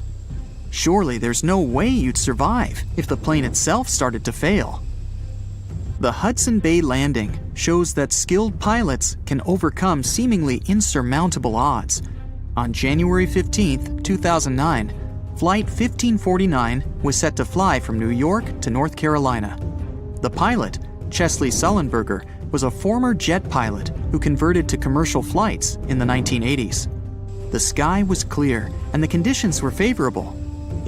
Surely there's no way you'd survive if the plane itself started to fail. The Hudson Bay landing shows that skilled pilots can overcome seemingly insurmountable odds. On January 15, 2009, Flight 1549 was set to fly from New York to North Carolina. The pilot, Chesley Sullenberger, was a former jet pilot who converted to commercial flights in the 1980s. The sky was clear and the conditions were favorable.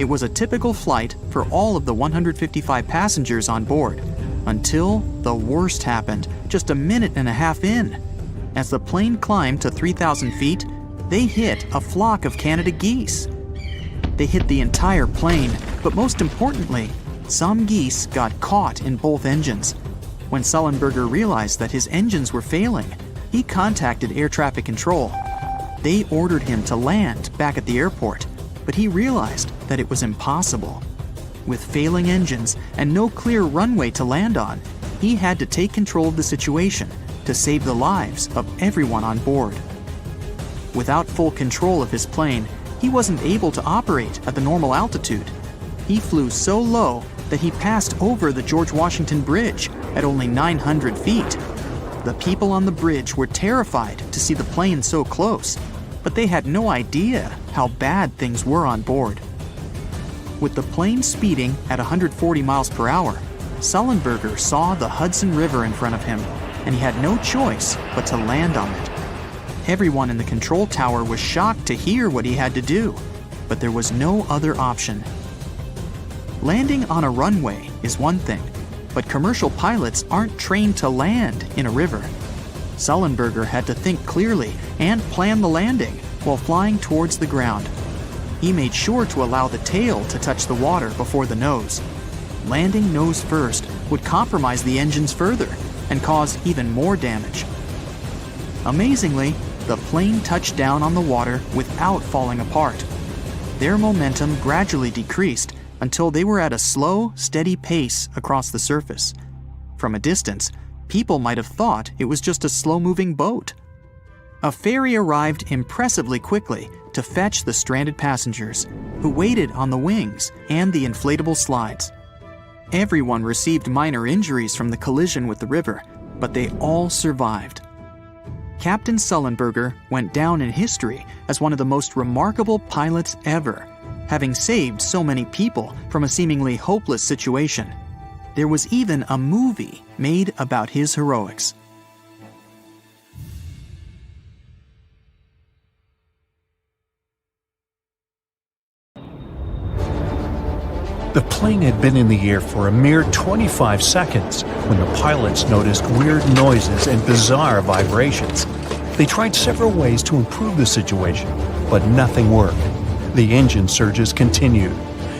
It was a typical flight for all of the 155 passengers on board, until the worst happened just a minute and a half in. As the plane climbed to 3,000 feet, they hit a flock of Canada geese. They hit the entire plane, but most importantly, some geese got caught in both engines. When Sullenberger realized that his engines were failing, he contacted air traffic control. They ordered him to land back at the airport, but he realized that it was impossible. With failing engines and no clear runway to land on, he had to take control of the situation to save the lives of everyone on board. Without full control of his plane, he wasn't able to operate at the normal altitude. He flew so low that he passed over the George Washington Bridge at only 900 feet. The people on the bridge were terrified to see the plane so close, but they had no idea how bad things were on board. With the plane speeding at 140 miles per hour, Sullenberger saw the Hudson River in front of him, and he had no choice but to land on it. Everyone in the control tower was shocked to hear what he had to do, but there was no other option. Landing on a runway is one thing, but commercial pilots aren't trained to land in a river. Sullenberger had to think clearly and plan the landing while flying towards the ground. He made sure to allow the tail to touch the water before the nose. Landing nose first would compromise the engines further and cause even more damage. Amazingly, the plane touched down on the water without falling apart. their momentum gradually decreased until they were at a slow, steady pace across the surface. From a distance, people might have thought it was just a slow-moving boat. A ferry arrived impressively quickly to fetch the stranded passengers, who waited on the wings and the inflatable slides. Everyone received minor injuries from the collision with the river, but they all survived. Captain Sullenberger went down in history as one of the most remarkable pilots ever, having saved so many people from a seemingly hopeless situation. There was even a movie made about his heroics. The plane had been in the air for a mere 25 seconds when the pilots noticed weird noises and bizarre vibrations. They tried several ways to improve the situation, but nothing worked. The engine surges continued,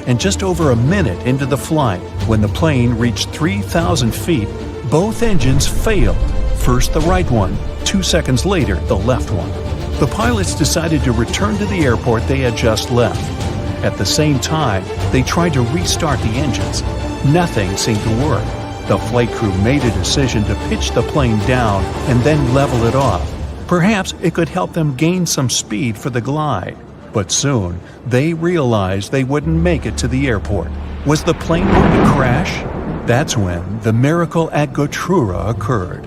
and just over a minute into the flight, when the plane reached 3,000 feet, both engines failed. First the right one, 2 seconds later the left one. The pilots decided to return to the airport they had just left. At the same time, they tried to restart the engines. Nothing seemed to work. The flight crew made a decision to pitch the plane down and then level it off. Perhaps it could help them gain some speed for the glide. But soon, they realized they wouldn't make it to the airport. Was the plane going to crash? That's when the miracle at Gotrura occurred.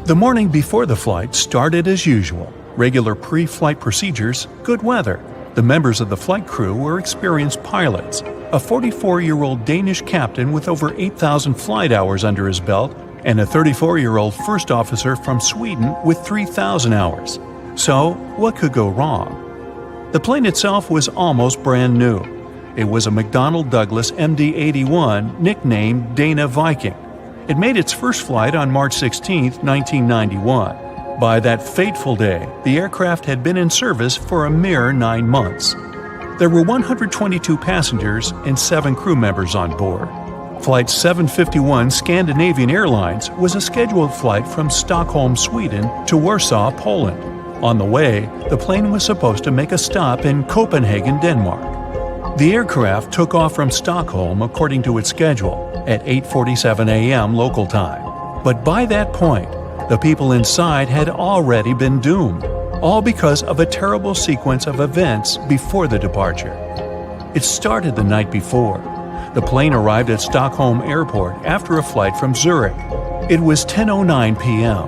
The morning before the flight started as usual. Regular pre-flight procedures, good weather. The members of the flight crew were experienced pilots. A 44-year-old Danish captain with over 8,000 flight hours under his belt, and a 34-year-old first officer from Sweden with 3,000 hours. So, what could go wrong? The plane itself was almost brand new. It was a McDonnell Douglas MD-81 nicknamed Dana Viking. It made its first flight on March 16, 1991. By that fateful day, the aircraft had been in service for a mere 9 months. There were 122 passengers and 7 crew members on board. Flight 751 Scandinavian Airlines was a scheduled flight from Stockholm, Sweden to Warsaw, Poland. On the way, the plane was supposed to make a stop in Copenhagen, Denmark. The aircraft took off from Stockholm according to its schedule at 8:47 a.m. local time. But by that point, the people inside had already been doomed, all because of a terrible sequence of events before the departure. It started the night before. The plane arrived at Stockholm Airport after a flight from Zurich. It was 10:09 p.m.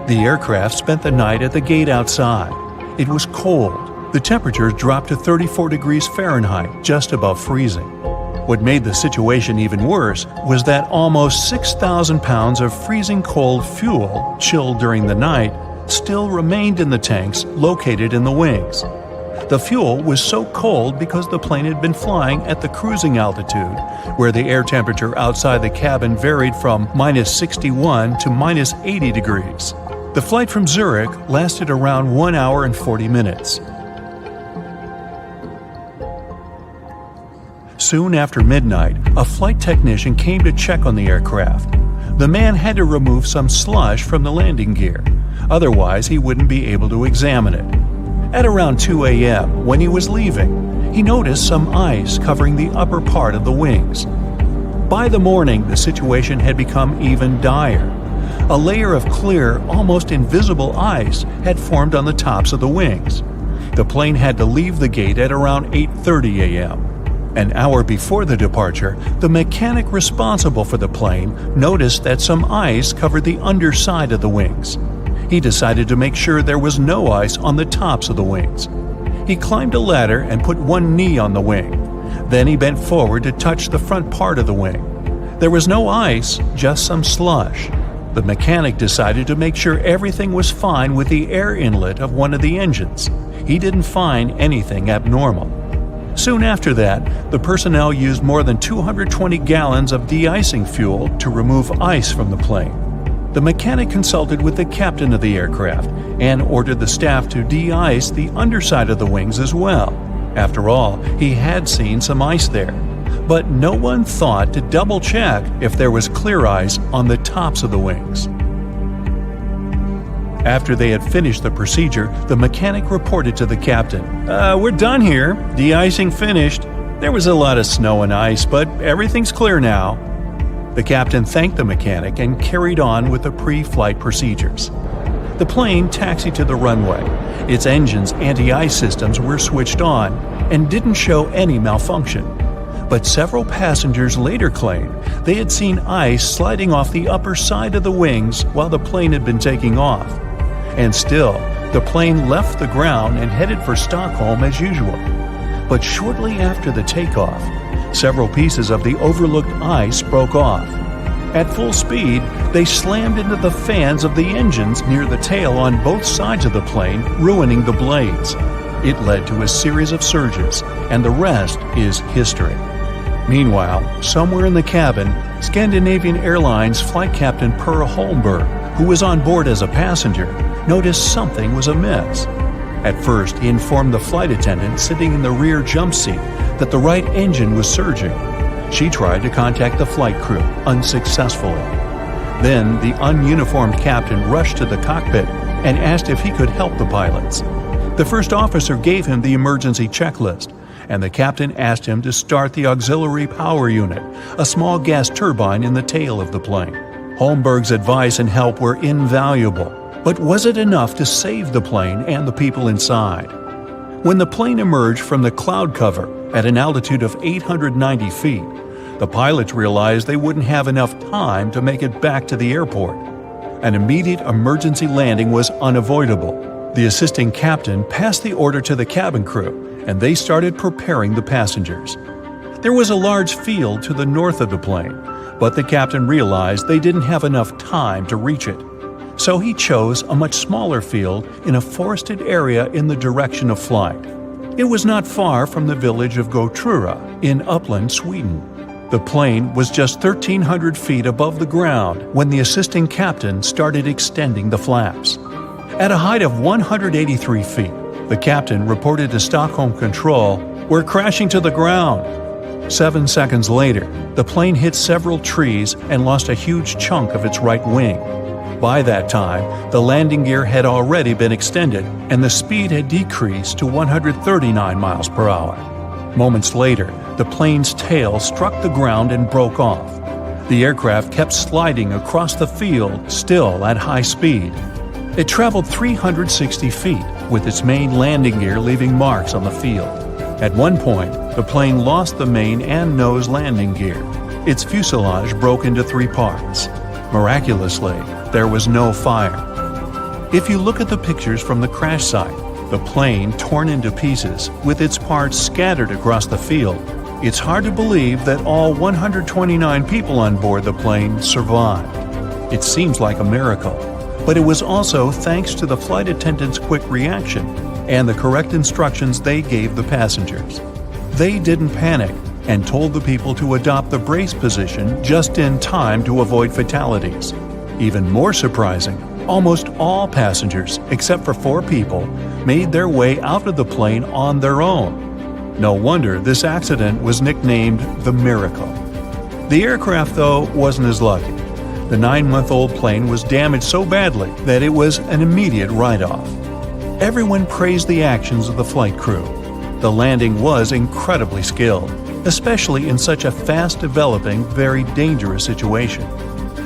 The aircraft spent the night at the gate outside. It was cold. The temperature dropped to 34 degrees Fahrenheit, just above freezing. What made the situation even worse was that almost 6,000 pounds of freezing cold fuel, chilled during the night, still remained in the tanks located in the wings. The fuel was so cold because the plane had been flying at the cruising altitude, where the air temperature outside the cabin varied from -61 to -80 degrees. The flight from Zurich lasted around 1 hour and 40 minutes. Soon after midnight, a flight technician came to check on the aircraft. The man had to remove some slush from the landing gear, otherwise he wouldn't be able to examine it. At around 2 a.m., when he was leaving, he noticed some ice covering the upper part of the wings. By the morning, the situation had become even dire. A layer of clear, almost invisible ice had formed on the tops of the wings. The plane had to leave the gate at around 8:30 a.m. An hour before the departure, the mechanic responsible for the plane noticed that some ice covered the underside of the wings. He decided to make sure there was no ice on the tops of the wings. He climbed a ladder and put one knee on the wing. Then he bent forward to touch the front part of the wing. There was no ice, just some slush. The mechanic decided to make sure everything was fine with the air inlet of one of the engines. He didn't find anything abnormal. Soon after that, the personnel used more than 220 gallons of de-icing fuel to remove ice from the plane. The mechanic consulted with the captain of the aircraft and ordered the staff to de-ice the underside of the wings as well. After all, he had seen some ice there. But no one thought to double-check if there was clear ice on the tops of the wings. After they had finished the procedure, the mechanic reported to the captain, "We're done here. De-icing finished. There was a lot of snow and ice, but everything's clear now." The captain thanked the mechanic and carried on with the pre-flight procedures. The plane taxied to the runway. Its engine's anti-ice systems were switched on and didn't show any malfunction. But several passengers later claimed they had seen ice sliding off the upper side of the wings while the plane had been taking off. And still, the plane left the ground and headed for Stockholm as usual. But shortly after the takeoff, several pieces of the overlooked ice broke off. At full speed, they slammed into the fans of the engines near the tail on both sides of the plane, ruining the blades. It led to a series of surges, and the rest is history. Meanwhile, somewhere in the cabin, Scandinavian Airlines flight captain Per Holmberg, who was on board as a passenger, noticed something was amiss. At first, he informed the flight attendant sitting in the rear jump seat that the right engine was surging. She tried to contact the flight crew, unsuccessfully. Then, the ununiformed captain rushed to the cockpit and asked if he could help the pilots. The first officer gave him the emergency checklist, and the captain asked him to start the auxiliary power unit, a small gas turbine in the tail of the plane. Holmberg's advice and help were invaluable, but was it enough to save the plane and the people inside? When the plane emerged from the cloud cover at an altitude of 890 feet, the pilots realized they wouldn't have enough time to make it back to the airport. An immediate emergency landing was unavoidable. The assisting captain passed the order to the cabin crew, and they started preparing the passengers. There was a large field to the north of the plane, but the captain realized they didn't have enough time to reach it. So he chose a much smaller field in a forested area in the direction of flight. It was not far from the village of Gotrura in Uppland, Sweden. The plane was just 1,300 feet above the ground when the assisting captain started extending the flaps. At a height of 183 feet, the captain reported to Stockholm Control, "We're crashing to the ground." 7 seconds later, the plane hit several trees and lost a huge chunk of its right wing. By that time, the landing gear had already been extended and the speed had decreased to 139 miles per hour. Moments later, the plane's tail struck the ground and broke off. The aircraft kept sliding across the field, still at high speed. It traveled 360 feet, with its main landing gear leaving marks on the field. At one point, the plane lost the main and nose landing gear. Its fuselage broke into 3 parts. Miraculously, there was no fire. If you look at the pictures from the crash site, the plane torn into pieces, with its parts scattered across the field, it's hard to believe that all 129 people on board the plane survived. It seems like a miracle, but it was also thanks to the flight attendants' quick reaction and the correct instructions they gave the passengers. They didn't panic and told the people to adopt the brace position just in time to avoid fatalities. Even more surprising, almost all passengers, except for 4 people, made their way out of the plane on their own. No wonder this accident was nicknamed the Miracle. The aircraft, though, wasn't as lucky. The 9-month-old plane was damaged so badly that it was an immediate write-off. Everyone praised the actions of the flight crew. The landing was incredibly skilled, especially in such a fast-developing, very dangerous situation.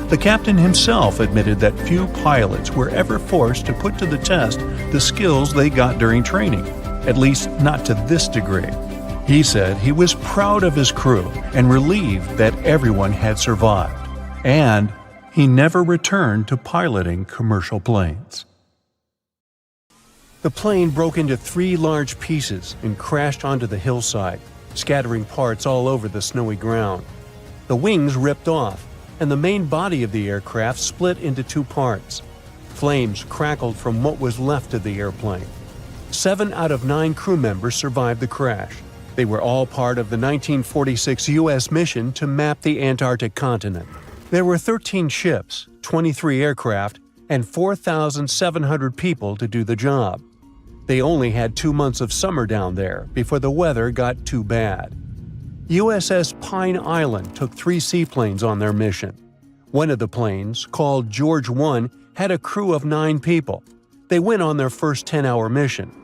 The captain himself admitted that few pilots were ever forced to put to the test the skills they got during training, at least not to this degree. He said he was proud of his crew and relieved that everyone had survived. And he never returned to piloting commercial planes. The plane broke into 3 large pieces and crashed onto the hillside, scattering parts all over the snowy ground. The wings ripped off, and the main body of the aircraft split into 2 parts. Flames crackled from what was left of the airplane. 7 out of 9 crew members survived the crash. They were all part of the 1946 U.S. mission to map the Antarctic continent. There were 13 ships, 23 aircraft, and 4,700 people to do the job. They only had 2 months of summer down there before the weather got too bad. USS Pine Island took 3 seaplanes on their mission. One of the planes, called George 1, had a crew of 9 people. They went on their first 10-hour mission.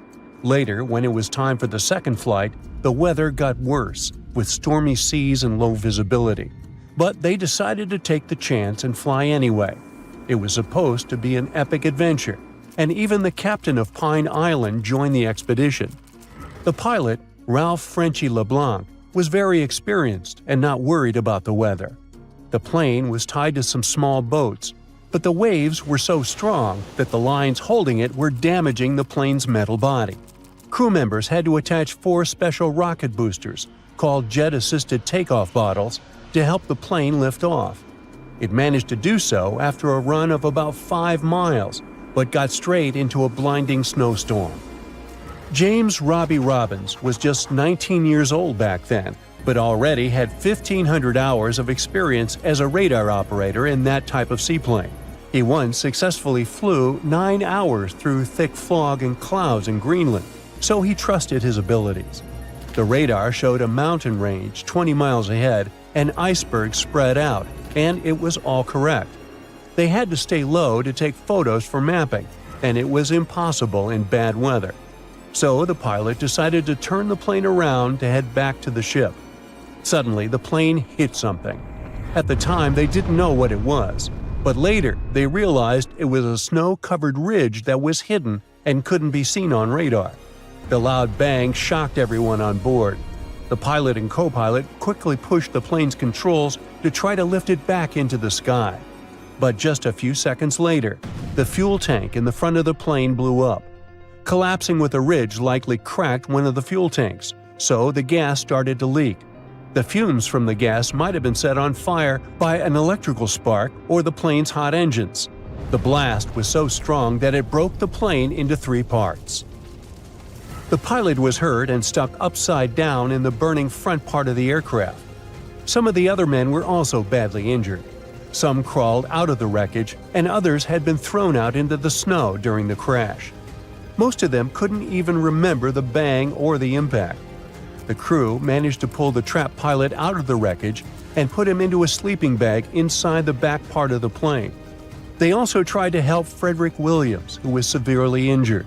Later, when it was time for the second flight, the weather got worse, with stormy seas and low visibility. But they decided to take the chance and fly anyway. It was supposed to be an epic adventure, and even the captain of Pine Island joined the expedition. The pilot, Ralph Frenchy LeBlanc, was very experienced and not worried about the weather. The plane was tied to some small boats, but the waves were so strong that the lines holding it were damaging the plane's metal body. Crew members had to attach 4 special rocket boosters, called jet-assisted takeoff bottles, to help the plane lift off. It managed to do so after a run of about 5 miles, but got straight into a blinding snowstorm. James Robbie Robbins was just 19 years old back then, but already had 1,500 hours of experience as a radar operator in that type of seaplane. He once successfully flew 9 hours through thick fog and clouds in Greenland, so he trusted his abilities. The radar showed a mountain range 20 miles ahead and icebergs spread out, and it was all correct. They had to stay low to take photos for mapping, and it was impossible in bad weather. So the pilot decided to turn the plane around to head back to the ship. Suddenly, the plane hit something. At the time, they didn't know what it was, but later they realized it was a snow-covered ridge that was hidden and couldn't be seen on radar. The loud bang shocked everyone on board. The pilot and co-pilot quickly pushed the plane's controls to try to lift it back into the sky. But just a few seconds later, the fuel tank in the front of the plane blew up. Collapsing with a ridge likely cracked one of the fuel tanks, so the gas started to leak. The fumes from the gas might have been set on fire by an electrical spark or the plane's hot engines. The blast was so strong that it broke the plane into 3 parts. The pilot was hurt and stuck upside down in the burning front part of the aircraft. Some of the other men were also badly injured. Some crawled out of the wreckage, and others had been thrown out into the snow during the crash. Most of them couldn't even remember the bang or the impact. The crew managed to pull the trapped pilot out of the wreckage and put him into a sleeping bag inside the back part of the plane. They also tried to help Frederick Williams, who was severely injured.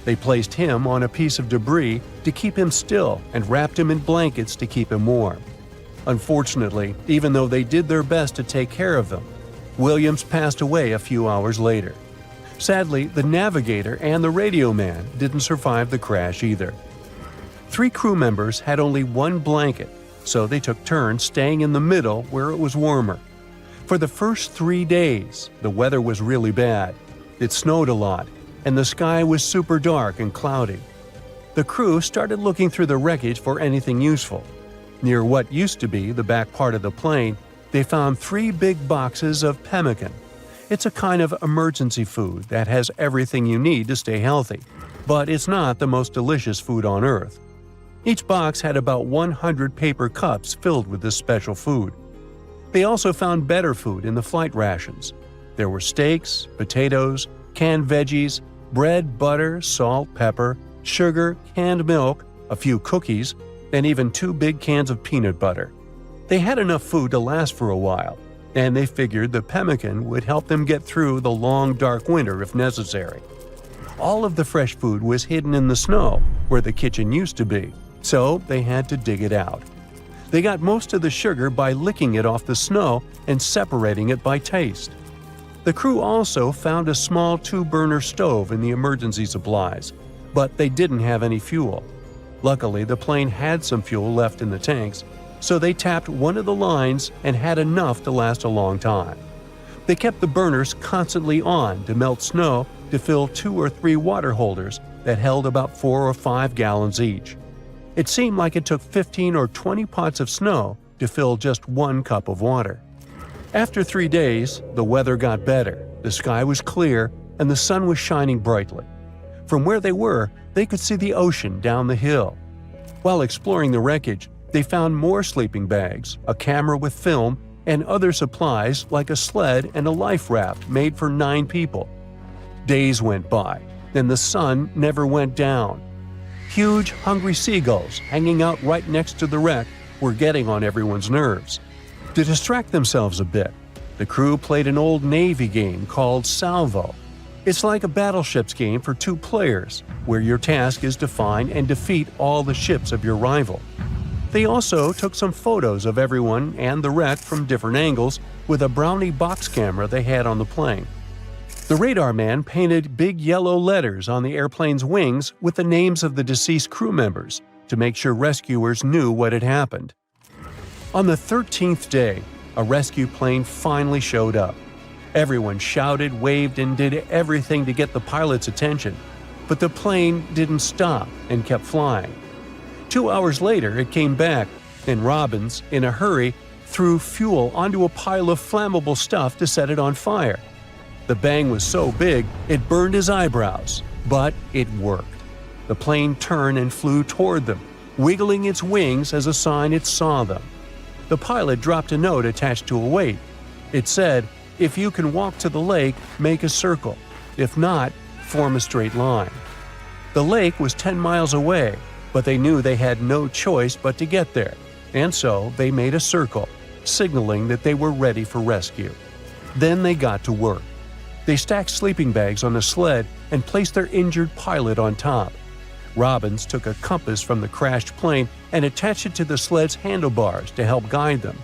They placed him on a piece of debris to keep him still and wrapped him in blankets to keep him warm. Unfortunately, even though they did their best to take care of them, Williams passed away a few hours later. Sadly, the navigator and the radio man didn't survive the crash either. 3 crew members had only 1 blanket, so they took turns staying in the middle where it was warmer. For the first 3 days, the weather was really bad. It snowed a lot, and the sky was super dark and cloudy. The crew started looking through the wreckage for anything useful. Near what used to be the back part of the plane, they found 3 big boxes of pemmican. It's a kind of emergency food that has everything you need to stay healthy, but it's not the most delicious food on Earth. Each box had about 100 paper cups filled with this special food. They also found better food in the flight rations. There were steaks, potatoes, canned veggies, bread, butter, salt, pepper, sugar, canned milk, a few cookies, and even 2 big cans of peanut butter. They had enough food to last for a while, and they figured the pemmican would help them get through the long, dark winter if necessary. All of the fresh food was hidden in the snow, where the kitchen used to be, so they had to dig it out. They got most of the sugar by licking it off the snow and separating it by taste. The crew also found a small 2-burner stove in the emergency supplies, but they didn't have any fuel. Luckily, the plane had some fuel left in the tanks, so they tapped one of the lines and had enough to last a long time. They kept the burners constantly on to melt snow to fill 2 or 3 water holders that held about 4 or 5 gallons each. It seemed like it took 15 or 20 pots of snow to fill just 1 cup of water. After 3 days, the weather got better, the sky was clear, and the sun was shining brightly. From where they were, they could see the ocean down the hill. While exploring the wreckage, they found more sleeping bags, a camera with film, and other supplies like a sled and a life raft made for 9 people. Days went by, and the sun never went down. Huge, hungry seagulls hanging out right next to the wreck were getting on everyone's nerves. To distract themselves a bit, The crew played an old Navy game called Salvo. It's like a battleships game for 2 players, where your task is to find and defeat all the ships of your rival. They also took some photos of everyone and the wreck from different angles with a Brownie box camera they had on the plane. The radar man painted big yellow letters on the airplane's wings with the names of the deceased crew members to make sure rescuers knew what had happened. On the 13th day, a rescue plane finally showed up. Everyone shouted, waved, and did everything to get the pilot's attention, but the plane didn't stop and kept flying. 2 hours later, it came back, and Robbins, in a hurry, threw fuel onto a pile of flammable stuff to set it on fire. The bang was so big, it burned his eyebrows, but it worked. The plane turned and flew toward them, wiggling its wings as a sign it saw them. The pilot dropped a note attached to a weight. It said, "If you can walk to the lake, make a circle. If not, form a straight line." The lake was 10 miles away, but they knew they had no choice but to get there, and so they made a circle, signaling that they were ready for rescue. Then they got to work. They stacked sleeping bags on the sled and placed their injured pilot on top. Robbins took a compass from the crashed plane and attached it to the sled's handlebars to help guide them.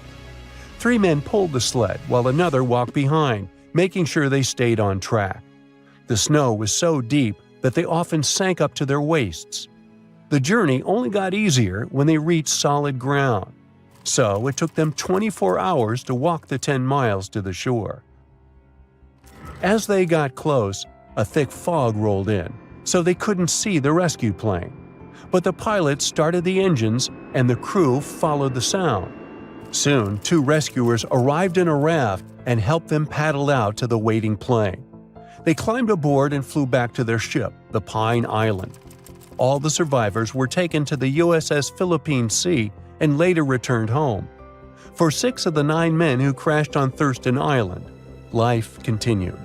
3 men pulled the sled while another walked behind, making sure they stayed on track. The snow was so deep that they often sank up to their waists. The journey only got easier when they reached solid ground. So it took them 24 hours to walk the 10 miles to the shore. As they got close, a thick fog rolled in, so they couldn't see the rescue plane. But the pilot started the engines and the crew followed the sound. Soon, 2 rescuers arrived in a raft and helped them paddle out to the waiting plane. They climbed aboard and flew back to their ship, the Pine Island. All the survivors were taken to the USS Philippine Sea and later returned home. For 6 of the 9 men who crashed on Thurston Island, life continued.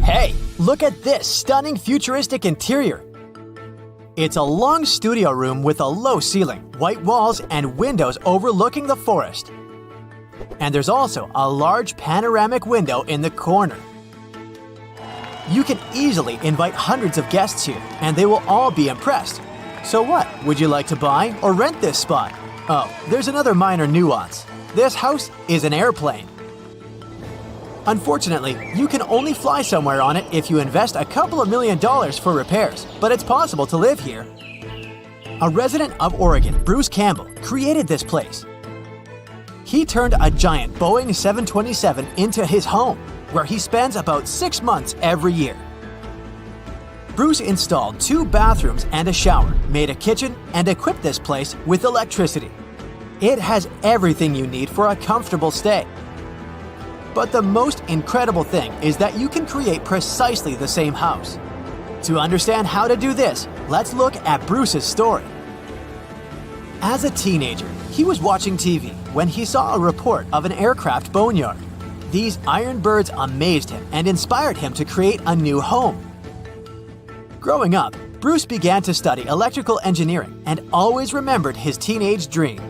Hey, look at this stunning futuristic interior. It's a long studio room with a low ceiling, white walls, and windows overlooking the forest. And there's also a large panoramic window in the corner. You can easily invite hundreds of guests here, and they will all be impressed. So what, would you like to buy or rent this spot? Oh, there's another minor nuance. This house is an airplane. Unfortunately, you can only fly somewhere on it if you invest a couple of $1 million for repairs, but it's possible to live here. A resident of Oregon, Bruce Campbell, created this place. He turned a giant Boeing 727 into his home, where he spends about 6 months every year. Bruce installed 2 bathrooms and a shower, made a kitchen, and equipped this place with electricity. It has everything you need for a comfortable stay. But the most incredible thing is that you can create precisely the same house. To understand how to do this, let's look at Bruce's story. As a teenager, he was watching TV when he saw a report of an aircraft boneyard. These iron birds amazed him and inspired him to create a new home. Growing up, Bruce began to study electrical engineering and always remembered his teenage dream.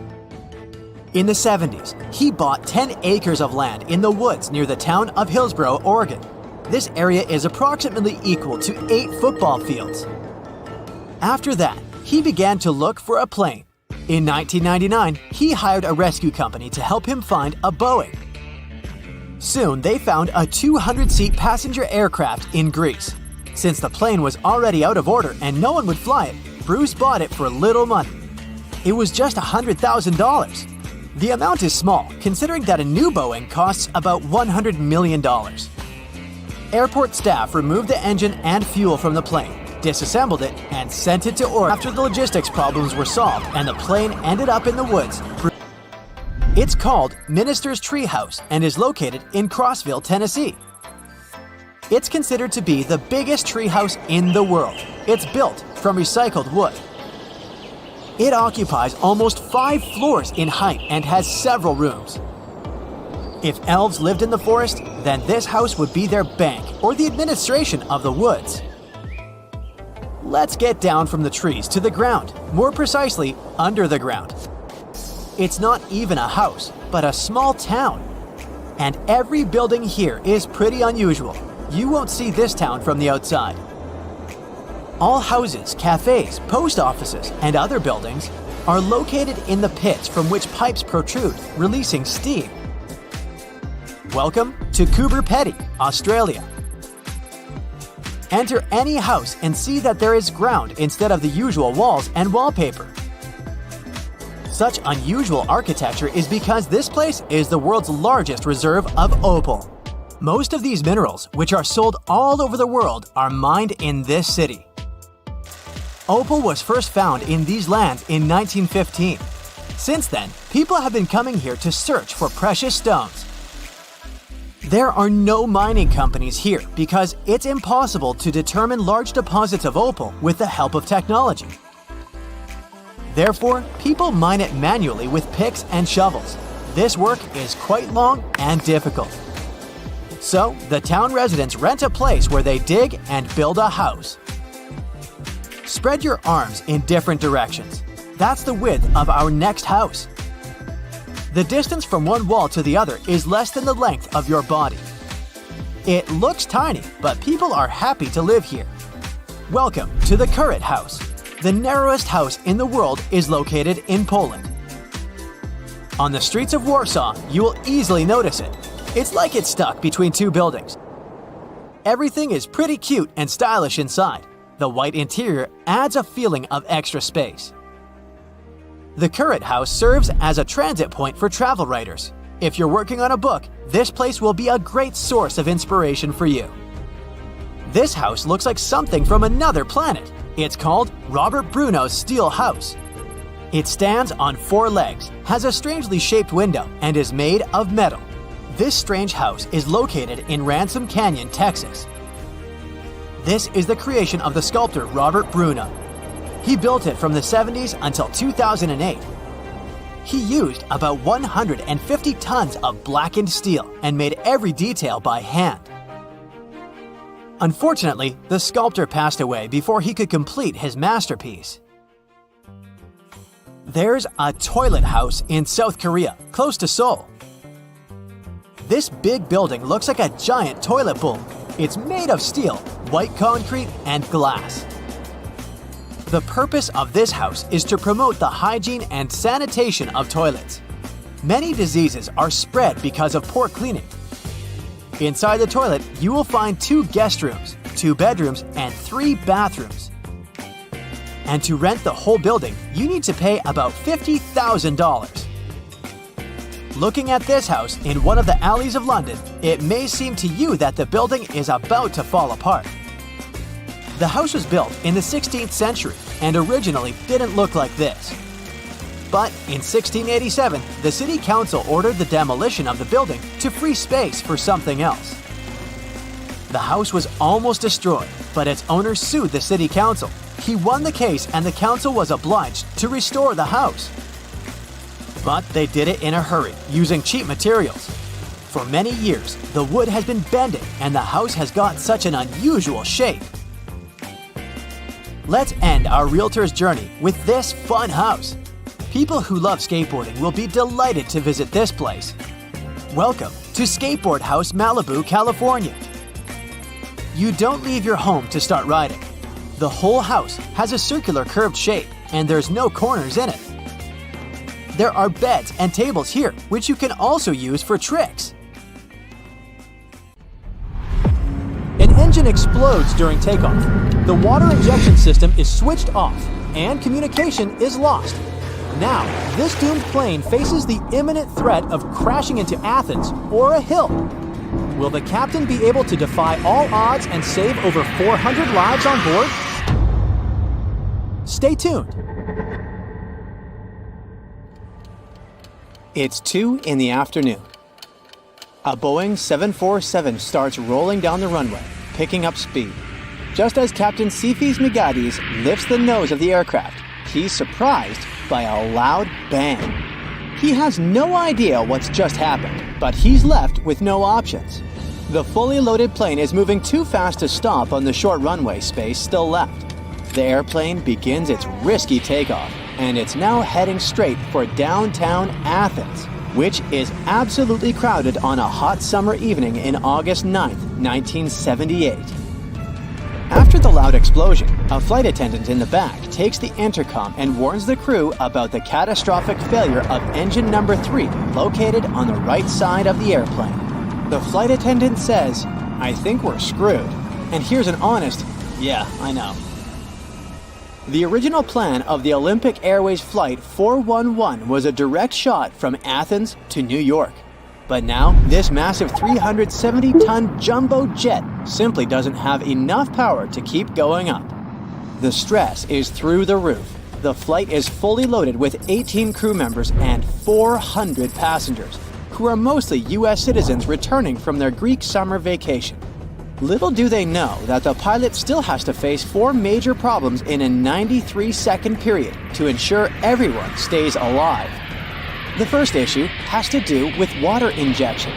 In the 70s, he bought 10 acres of land in the woods near the town of Hillsboro, Oregon. This area is approximately equal to 8 football fields. After that, he began to look for a plane. In 1999, he hired a rescue company to help him find a Boeing. Soon, they found a 200-seat passenger aircraft in Greece. Since the plane was already out of order and no one would fly it, Bruce bought it for little money. It was just $100,000. The amount is small, considering that a new Boeing costs about $100 million. Airport staff removed the engine and fuel from the plane, disassembled it, and sent it to Oregon. After the logistics problems were solved and the plane ended up in the woods, it's called Minister's Treehouse and is located in Crossville, Tennessee. It's considered to be the biggest treehouse in the world. It's built from recycled wood. It occupies almost 5 floors in height and has several rooms. If elves lived in the forest, then this house would be their bank or the administration of the woods. Let's get down from the trees to the ground, more precisely, under the ground. It's not even a house, but a small town. And every building here is pretty unusual. You won't see this town from the outside. All houses, cafes, post offices, and other buildings are located in the pits from which pipes protrude, releasing steam. Welcome to Coober Pedy, Australia. Enter any house and see that there is ground instead of the usual walls and wallpaper. Such unusual architecture is because this place is the world's largest reserve of opal. Most of these minerals, which are sold all over the world, are mined in this city. Opal was first found in these lands in 1915. Since then, people have been coming here to search for precious stones. There are no mining companies here because it's impossible to determine large deposits of opal with the help of technology. Therefore, people mine it manually with picks and shovels. This work is quite long and difficult. So, the town residents rent a place where they dig and build a house. Spread your arms in different directions. That's the width of our next house. The distance from one wall to the other is less than the length of your body. It looks tiny, but people are happy to live here. Welcome to the Current House. The narrowest house in the world is located in Poland. On the streets of Warsaw, you will easily notice it. It's like it's stuck between two buildings. Everything is pretty cute and stylish inside. The white interior adds a feeling of extra space. The Current House serves as a transit point for travel writers. If you're working on a book, this place will be a great source of inspiration for you. This house looks like something from another planet. It's called Robert Bruno's Steel House. It stands on 4 legs, has a strangely shaped window, and is made of metal. This strange house is located in Ransom Canyon, Texas. This is the creation of the sculptor Robert Bruno. He built it from the 70s until 2008. He used about 150 tons of blackened steel and made every detail by hand. Unfortunately, the sculptor passed away before he could complete his masterpiece. There's a toilet house in South Korea, close to Seoul. This big building looks like a giant toilet bowl. It's made of steel, white concrete, and glass. The purpose of this house is to promote the hygiene and sanitation of toilets. Many diseases are spread because of poor cleaning. Inside the toilet, you will find 2 guest rooms, 2 bedrooms, and 3 bathrooms. And to rent the whole building, you need to pay about $50,000. Looking at this house in one of the alleys of London, it may seem to you that the building is about to fall apart. The house was built in the 16th century and originally didn't look like this. But in 1687, the city council ordered the demolition of the building to free space for something else. The house was almost destroyed, but its owner sued the city council. He won the case and the council was obliged to restore the house. But they did it in a hurry, using cheap materials. For many years, the wood has been bending and the house has got such an unusual shape. Let's end our realtor's journey with this fun house. People who love skateboarding will be delighted to visit this place. Welcome to Skateboard House, Malibu, California. You don't leave your home to start riding. The whole house has a circular curved shape and there's no corners in it. There are beds and tables here, which you can also use for tricks. An engine explodes during takeoff. The water injection system is switched off and communication is lost. Now, this doomed plane faces the imminent threat of crashing into Athens or a hill. Will the captain be able to defy all odds and save over 400 lives on board? Stay tuned. It's 2 in the afternoon. A Boeing 747 starts rolling down the runway, picking up speed. Just as Captain Sifis Migadis lifts the nose of the aircraft, he's surprised by a loud bang. He has no idea what's just happened, but he's left with no options. The fully loaded plane is moving too fast to stop on the short runway space still left. the airplane begins its risky takeoff, and it's now heading straight for downtown Athens, which is absolutely crowded on a hot summer evening in August 9th, 1978. After the loud explosion, a flight attendant in the back takes the intercom and warns the crew about the catastrophic failure of engine number 3 located on the right side of the airplane. The flight attendant says, "I think we're screwed." And here's an honest, "Yeah, I know." The original plan of the Olympic Airways Flight 411 was a direct shot from Athens to New York. But now, this massive 370-ton jumbo jet simply doesn't have enough power to keep going up. The stress is through the roof. The flight is fully loaded with 18 crew members and 400 passengers, who are mostly US citizens returning from their Greek summer vacation. Little do they know that the pilot still has to face 4 major problems in a 93-second period to ensure everyone stays alive. The first issue has to do with water injection.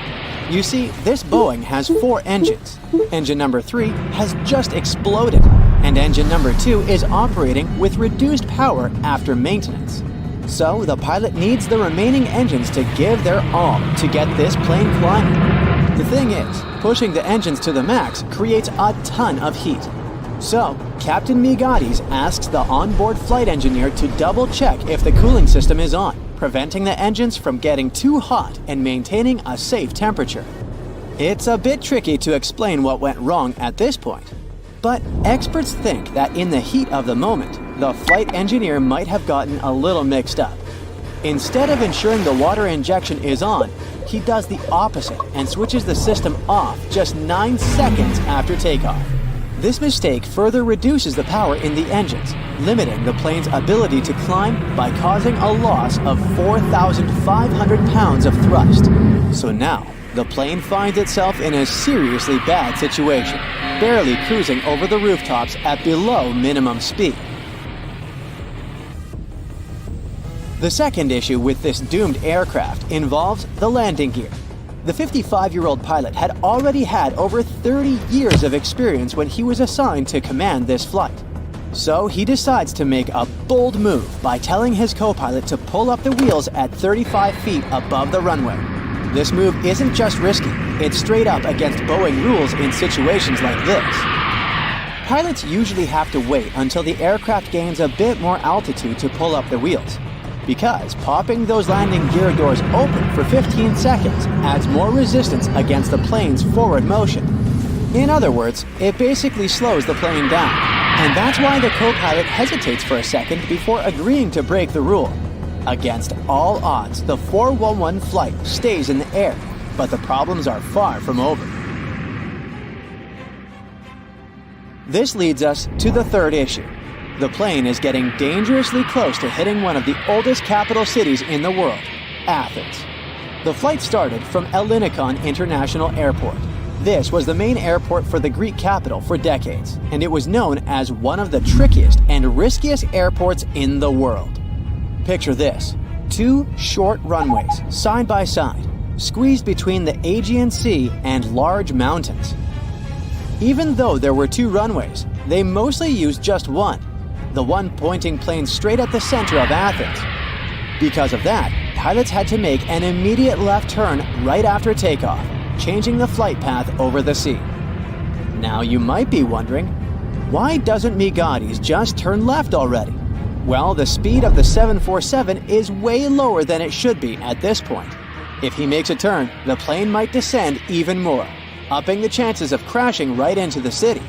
You see, this Boeing has 4 engines. Engine number 3 has just exploded, and engine number 2 is operating with reduced power after maintenance. So the pilot needs the remaining engines to give their all to get this plane climbing. The thing is, pushing the engines to the max creates a ton of heat. So, Captain Migades asks the onboard flight engineer to double-check if the cooling system is on, preventing the engines from getting too hot and maintaining a safe temperature. It's a bit tricky to explain what went wrong at this point, but experts think that in the heat of the moment, the flight engineer might have gotten a little mixed up. Instead of ensuring the water injection is on, he does the opposite and switches the system off just 9 seconds after takeoff. This mistake further reduces the power in the engines, limiting the plane's ability to climb by causing a loss of 4,500 pounds of thrust. So now, the plane finds itself in a seriously bad situation, barely cruising over the rooftops at below minimum speed. The second issue with this doomed aircraft involves the landing gear. The 55-year-old pilot had already had over 30 years of experience when he was assigned to command this flight. So he decides to make a bold move by telling his co-pilot to pull up the wheels at 35 feet above the runway. This move isn't just risky, it's straight up against Boeing rules in situations like this. Pilots usually have to wait until the aircraft gains a bit more altitude to pull up the wheels, because popping those landing gear doors open for 15 seconds adds more resistance against the plane's forward motion. In other words, it basically slows the plane down, and that's why the co-pilot hesitates for a second before agreeing to break the rule. Against all odds, the 411 flight stays in the air, but the problems are far from over. This leads us to the third issue. The plane is getting dangerously close to hitting one of the oldest capital cities in the world, Athens. The flight started from Ellinikon International Airport. This was the main airport for the Greek capital for decades, and it was known as one of the trickiest and riskiest airports in the world. Picture this: 2 short runways, side by side, squeezed between the Aegean Sea and large mountains. Even though there were 2 runways, they mostly used just one, the one pointing planes straight at the center of Athens. Because of that, pilots had to make an immediate left turn right after takeoff, changing the flight path over the sea. Now you might be wondering, why doesn't Migades just turn left already? Well, the speed of the 747 is way lower than it should be at this point. If he makes a turn, the plane might descend even more, upping the chances of crashing right into the city.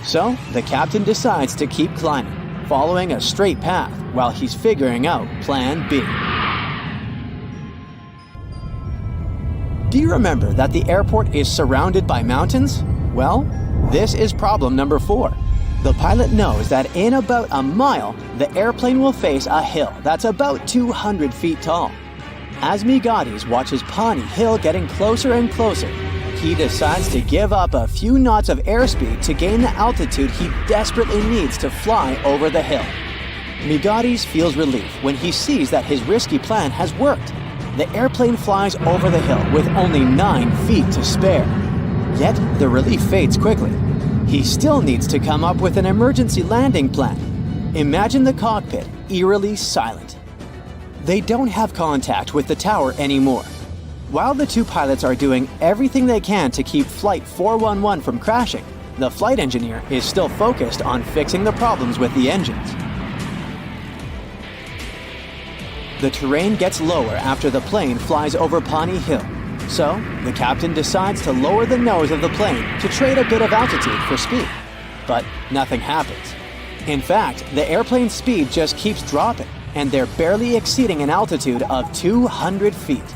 So, the captain decides to keep climbing, following a straight path while he's figuring out Plan B. Do you remember that the airport is surrounded by mountains? Well, this is problem number 4. The pilot knows that in about a mile, the airplane will face a hill that's about 200 feet tall. As Migades watches Pawnee Hill getting closer and closer, he decides to give up a few knots of airspeed to gain the altitude he desperately needs to fly over the hill. Migades feels relief when he sees that his risky plan has worked. The airplane flies over the hill with only 9 feet to spare. Yet, the relief fades quickly. He still needs to come up with an emergency landing plan. Imagine the cockpit eerily silent. They don't have contact with the tower anymore. While the two pilots are doing everything they can to keep Flight 411 from crashing, the flight engineer is still focused on fixing the problems with the engines. The terrain gets lower after the plane flies over Pawnee Hill, so the captain decides to lower the nose of the plane to trade a bit of altitude for speed. But nothing happens. In fact, the airplane's speed just keeps dropping, and they're barely exceeding an altitude of 200 feet.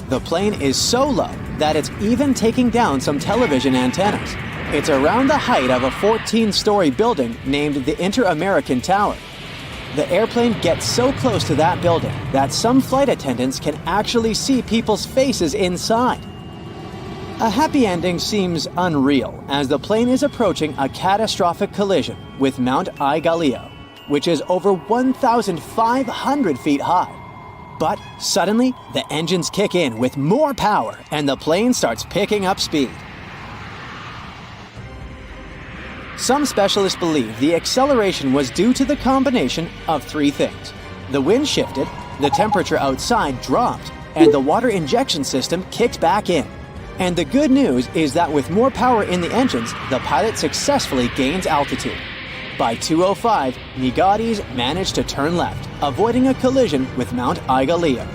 The plane is so low that it's even taking down some television antennas. It's around the height of a 14-story building named the Inter-American Tower. The airplane gets so close to that building that some flight attendants can actually see people's faces inside. A happy ending seems unreal as the plane is approaching a catastrophic collision with Mount Aigaleo, which is over 1,500 feet high. But suddenly, the engines kick in with more power and the plane starts picking up speed. Some specialists believe the acceleration was due to the combination of three things. The wind shifted, the temperature outside dropped, and the water injection system kicked back in. And the good news is that with more power in the engines, the pilot successfully gains altitude. By 2:05, Migatis managed to turn left, avoiding a collision with Mount Aigaleo.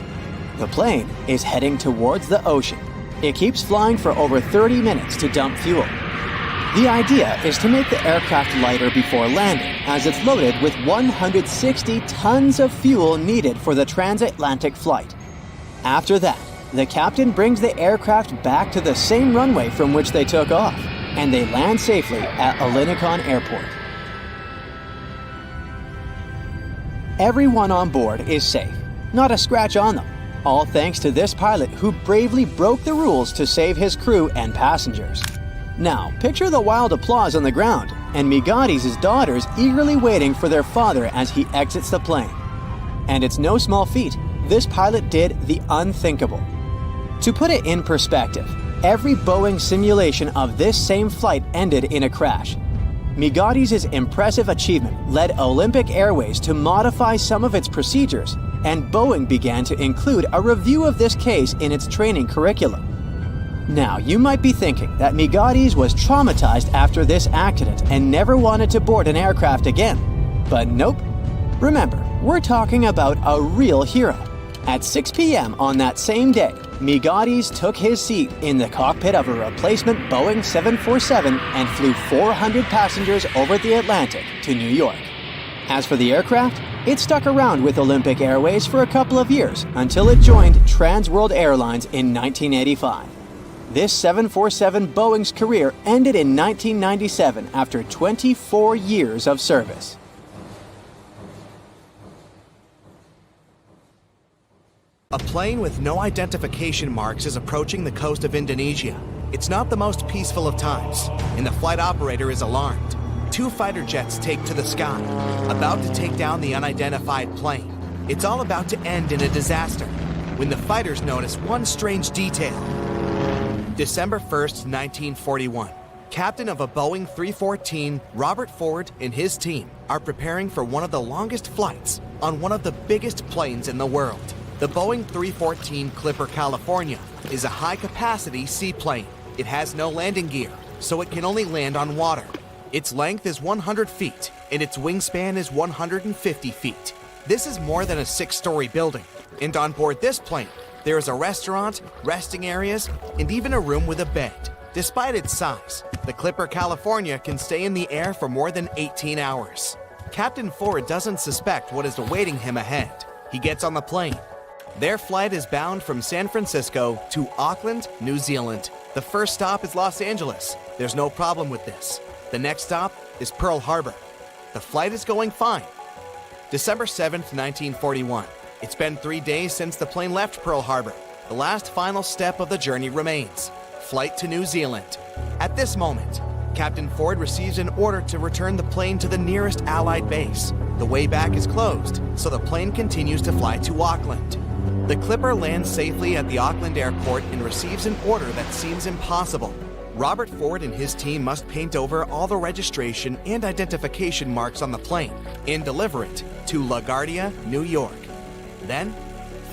The plane is heading towards the ocean. It keeps flying for over 30 minutes to dump fuel. The idea is to make the aircraft lighter before landing, as it's loaded with 160 tons of fuel needed for the transatlantic flight. After that, the captain brings the aircraft back to the same runway from which they took off, and they land safely at Aloha Airport. Everyone on board is safe, not a scratch on them, all thanks to this pilot who bravely broke the rules to save his crew and passengers. Now, picture the wild applause on the ground, and Migatis' daughters eagerly waiting for their father as he exits the plane. And it's no small feat, this pilot did the unthinkable. To put it in perspective, every Boeing simulation of this same flight ended in a crash. Migatis' impressive achievement led Olympic Airways to modify some of its procedures, and Boeing began to include a review of this case in its training curriculum. Now, you might be thinking that Migatis was traumatized after this accident and never wanted to board an aircraft again. But nope. Remember, we're talking about a real hero. At 6 p.m. on that same day, Migatis took his seat in the cockpit of a replacement Boeing 747 and flew 400 passengers over the Atlantic to New York. As for the aircraft, it stuck around with Olympic Airways for a couple of years until it joined Trans World Airlines in 1985. This 747 Boeing's career ended in 1997 after 24 years of service. A plane with no identification marks is approaching the coast of Indonesia. It's not the most peaceful of times, and the flight operator is alarmed. Two fighter jets take to the sky, about to take down the unidentified plane. It's all about to end in a disaster, when the fighters notice one strange detail. December 1st, 1941. Captain of a Boeing 314, Robert Ford and his team are preparing for one of the longest flights on one of the biggest planes in the world. The Boeing 314 Clipper California is a high-capacity seaplane. It has no landing gear, so it can only land on water. Its length is 100 feet, and its wingspan is 150 feet. This is more than a 6-story building, and on board this plane, there is a restaurant, resting areas, and even a room with a bed. Despite its size, the Clipper California can stay in the air for more than 18 hours. Captain Ford doesn't suspect what is awaiting him ahead. He gets on the plane. Their flight is bound from San Francisco to Auckland, New Zealand. The first stop is Los Angeles. There's no problem with this. The next stop is Pearl Harbor. The flight is going fine. December 7th, 1941. It's been 3 days since the plane left Pearl Harbor. The last final step of the journey remains: flight to New Zealand. At this moment, Captain Ford receives an order to return the plane to the nearest Allied base. The way back is closed, so the plane continues to fly to Auckland. The Clipper lands safely at the Auckland airport and receives an order that seems impossible. Robert Ford and his team must paint over all the registration and identification marks on the plane and deliver it to LaGuardia, New York. Then,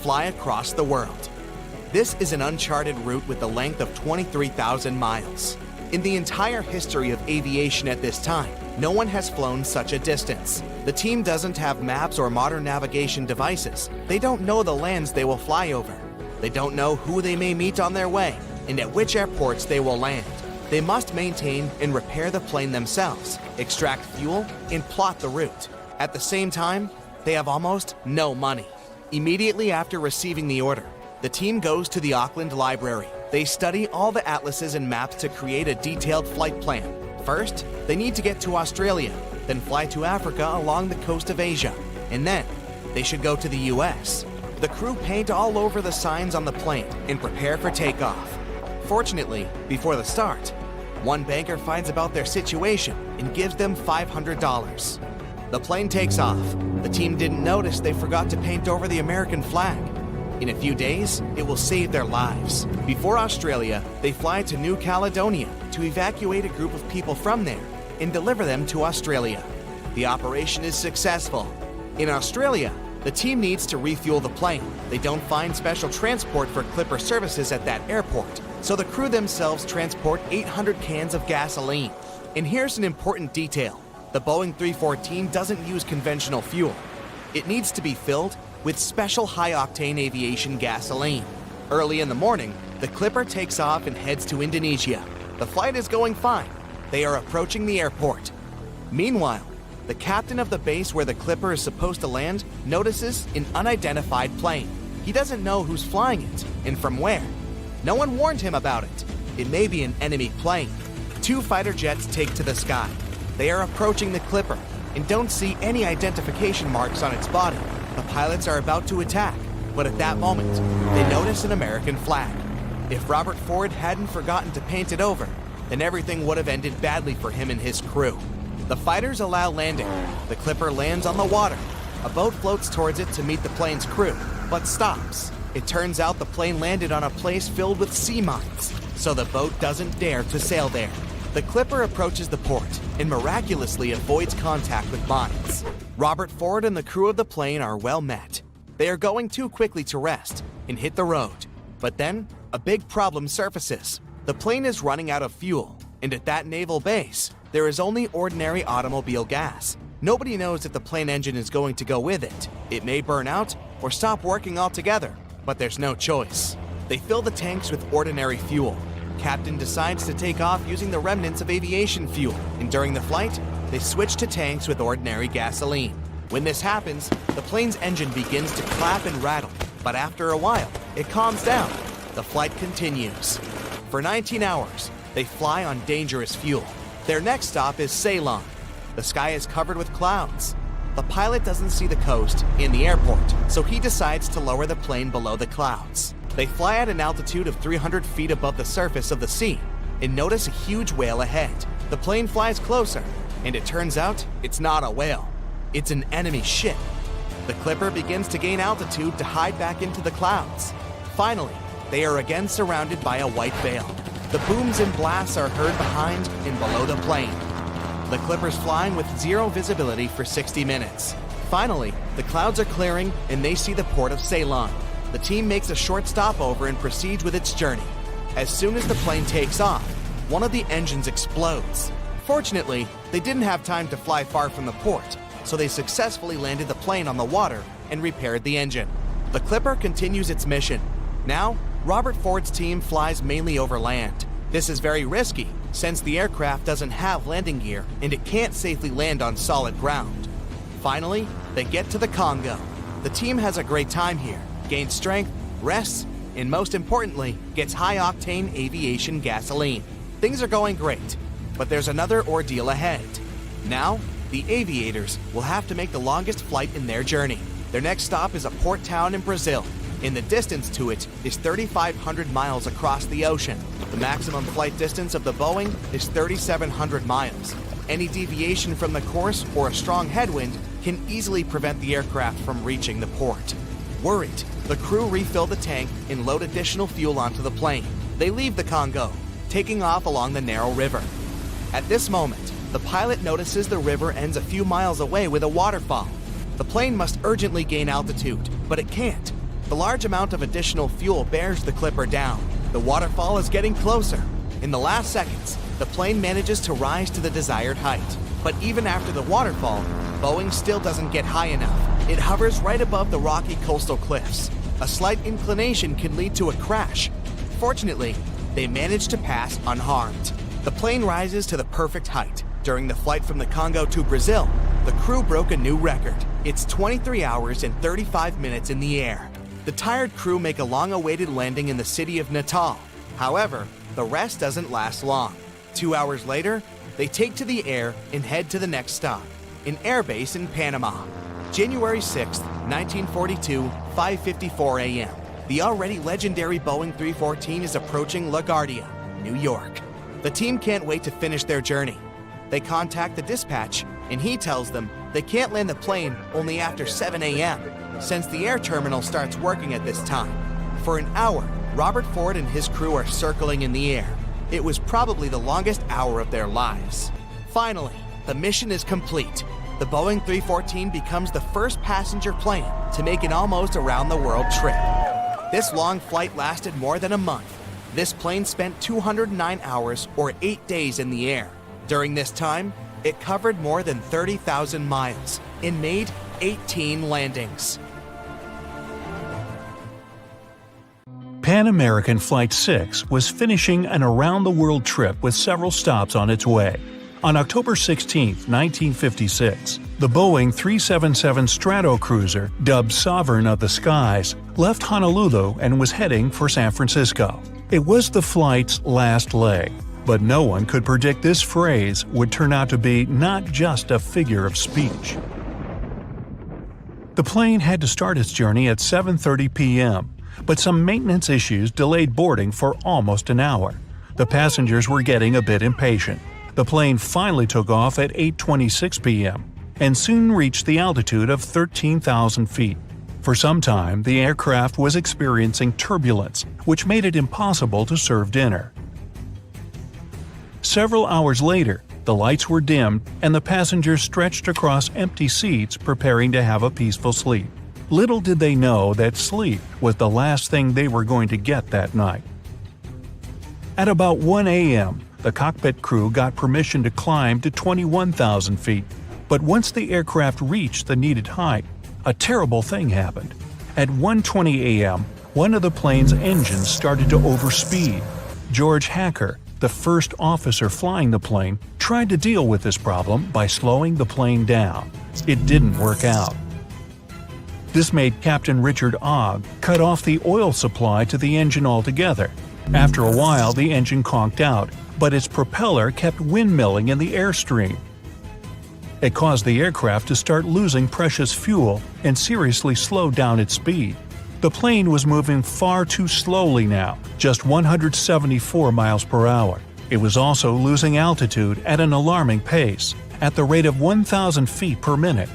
fly across the world. This is an uncharted route with a length of 23,000 miles. In the entire history of aviation at this time, no one has flown such a distance. The team doesn't have maps or modern navigation devices. They don't know the lands they will fly over. They don't know who they may meet on their way and at which airports they will land. They must maintain and repair the plane themselves, extract fuel, and plot the route. At the same time, they have almost no money. Immediately after receiving the order, the team goes to the Auckland Library. They study all the atlases and maps to create a detailed flight plan. First, they need to get to Australia, then fly to Africa along the coast of Asia, and then they should go to the US. The crew paint all over the signs on the plane and prepare for takeoff. Fortunately, before the start, one banker finds about their situation and gives them $500. The plane takes off. The team didn't notice they forgot to paint over the American flag. In a few days, it will save their lives. Before Australia, they fly to New Caledonia to evacuate a group of people from there and deliver them to Australia. The operation is successful. In Australia, the team needs to refuel the plane. They don't find special transport for Clipper services at that airport, so the crew themselves transport 800 cans of gasoline. And here's an important detail. The Boeing 314 doesn't use conventional fuel. It needs to be filled with special high-octane aviation gasoline. Early in the morning, the Clipper takes off and heads to Indonesia. The flight is going fine. They are approaching the airport. Meanwhile, the captain of the base where the Clipper is supposed to land notices an unidentified plane. He doesn't know who's flying it and from where. No one warned him about it. It may be an enemy plane. 2 fighter jets take to the sky. They are approaching the Clipper and don't see any identification marks on its body. The pilots are about to attack, but at that moment, they notice an American flag. If Robert Ford hadn't forgotten to paint it over, then everything would have ended badly for him and his crew. The fighters allow landing. The Clipper lands on the water. A boat floats towards it to meet the plane's crew, but stops. It turns out the plane landed on a place filled with sea mines, so the boat doesn't dare to sail there. The Clipper approaches the port and miraculously avoids contact with mines. Robert Ford and the crew of the plane are well met. They are going too quickly to rest and hit the road. But then, a big problem surfaces. The plane is running out of fuel, and at that naval base, there is only ordinary automobile gas. Nobody knows if the plane engine is going to go with it. It may burn out or stop working altogether, but there's no choice. They fill the tanks with ordinary fuel. Captain decides to take off using the remnants of aviation fuel, and during the flight, they switch to tanks with ordinary gasoline. When this happens, the plane's engine begins to clap and rattle, but after a while, it calms down. The flight continues. For 19 hours, they fly on dangerous fuel. Their next stop is Ceylon. The sky is covered with clouds. The pilot doesn't see the coast in the airport, so he decides to lower the plane below the clouds. They fly at an altitude of 300 feet above the surface of the sea and notice a huge whale ahead. The plane flies closer, and it turns out it's not a whale. It's an enemy ship. The Clipper begins to gain altitude to hide back into the clouds. Finally, they are again surrounded by a white veil. The booms and blasts are heard behind and below the plane. The Clipper's flying with zero visibility for 60 minutes. Finally, the clouds are clearing and they see the port of Ceylon. The team makes a short stopover and proceeds with its journey. As soon as the plane takes off, one of the engines explodes. Fortunately, they didn't have time to fly far from the port, so they successfully landed the plane on the water and repaired the engine. The Clipper continues its mission. Now, Robert Ford's team flies mainly over land. This is very risky, since the aircraft doesn't have landing gear and it can't safely land on solid ground. Finally, they get to the Congo. The team has a great time here, gains strength, rests, and most importantly, gets high-octane aviation gasoline. Things are going great, but there's another ordeal ahead. Now, the aviators will have to make the longest flight in their journey. Their next stop is a port town in Brazil, and the distance to it is 3,500 miles across the ocean. The maximum flight distance of the Boeing is 3,700 miles. Any deviation from the course or a strong headwind can easily prevent the aircraft from reaching the port. Worried, the crew refill the tank and load additional fuel onto the plane. They leave the Congo. taking off along the narrow river. At this moment, the pilot notices the river ends a few miles away with a waterfall. The plane must urgently gain altitude, but it can't. The large amount of additional fuel bears the clipper down. The waterfall is getting closer. In the last seconds, the plane manages to rise to the desired height. But even after the waterfall, Boeing still doesn't get high enough. It hovers right above the rocky coastal cliffs. A slight inclination can lead to a crash. Fortunately, they manage to pass unharmed. The plane rises to the perfect height. During the flight from the Congo to Brazil, the crew broke a new record. It's 23 hours and 35 minutes in the air. The tired crew make a long-awaited landing in the city of Natal. However, the rest doesn't last long. 2 hours later, they take to the air and head to the next stop, an airbase in Panama. January 6, 1942, 5:54 a.m. The already legendary Boeing 314 is approaching LaGuardia, New York. The team can't wait to finish their journey. They contact the dispatch, and he tells them they can't land the plane only after 7 a.m., since the air terminal starts working at this time. For an hour, Robert Ford and his crew are circling in the air. It was probably the longest hour of their lives. Finally, the mission is complete. The Boeing 314 becomes the first passenger plane to make an almost around-the-world trip. This long flight lasted more than a month. This plane spent 209 hours or 8 days in the air. During this time, it covered more than 30,000 miles and made 18 landings. Pan American Flight 6 was finishing an around-the-world trip with several stops on its way. On October 16, 1956, the Boeing 377 Stratocruiser, dubbed Sovereign of the Skies, left Honolulu and was heading for San Francisco. It was the flight's last leg, but no one could predict this phrase would turn out to be not just a figure of speech. The plane had to start its journey at 7:30 p.m., but some maintenance issues delayed boarding for almost an hour. The passengers were getting a bit impatient. The plane finally took off at 8:26 p.m. and soon reached the altitude of 13,000 feet. For some time, the aircraft was experiencing turbulence, which made it impossible to serve dinner. Several hours later, the lights were dimmed and the passengers stretched across empty seats preparing to have a peaceful sleep. Little did they know that sleep was the last thing they were going to get that night. At about 1 a.m., the cockpit crew got permission to climb to 21,000 feet, but once the aircraft reached the needed height, a terrible thing happened. At 1:20 a.m., one of the plane's engines started to overspeed. George Hacker, the first officer flying the plane, tried to deal with this problem by slowing the plane down. It didn't work out. This made Captain Richard Ogg cut off the oil supply to the engine altogether. After a while, the engine conked out, but its propeller kept windmilling in the airstream. It caused the aircraft to start losing precious fuel and seriously slowed down its speed. The plane was moving far too slowly now, just 174 miles per hour. It was also losing altitude at an alarming pace, at the rate of 1,000 feet per minute.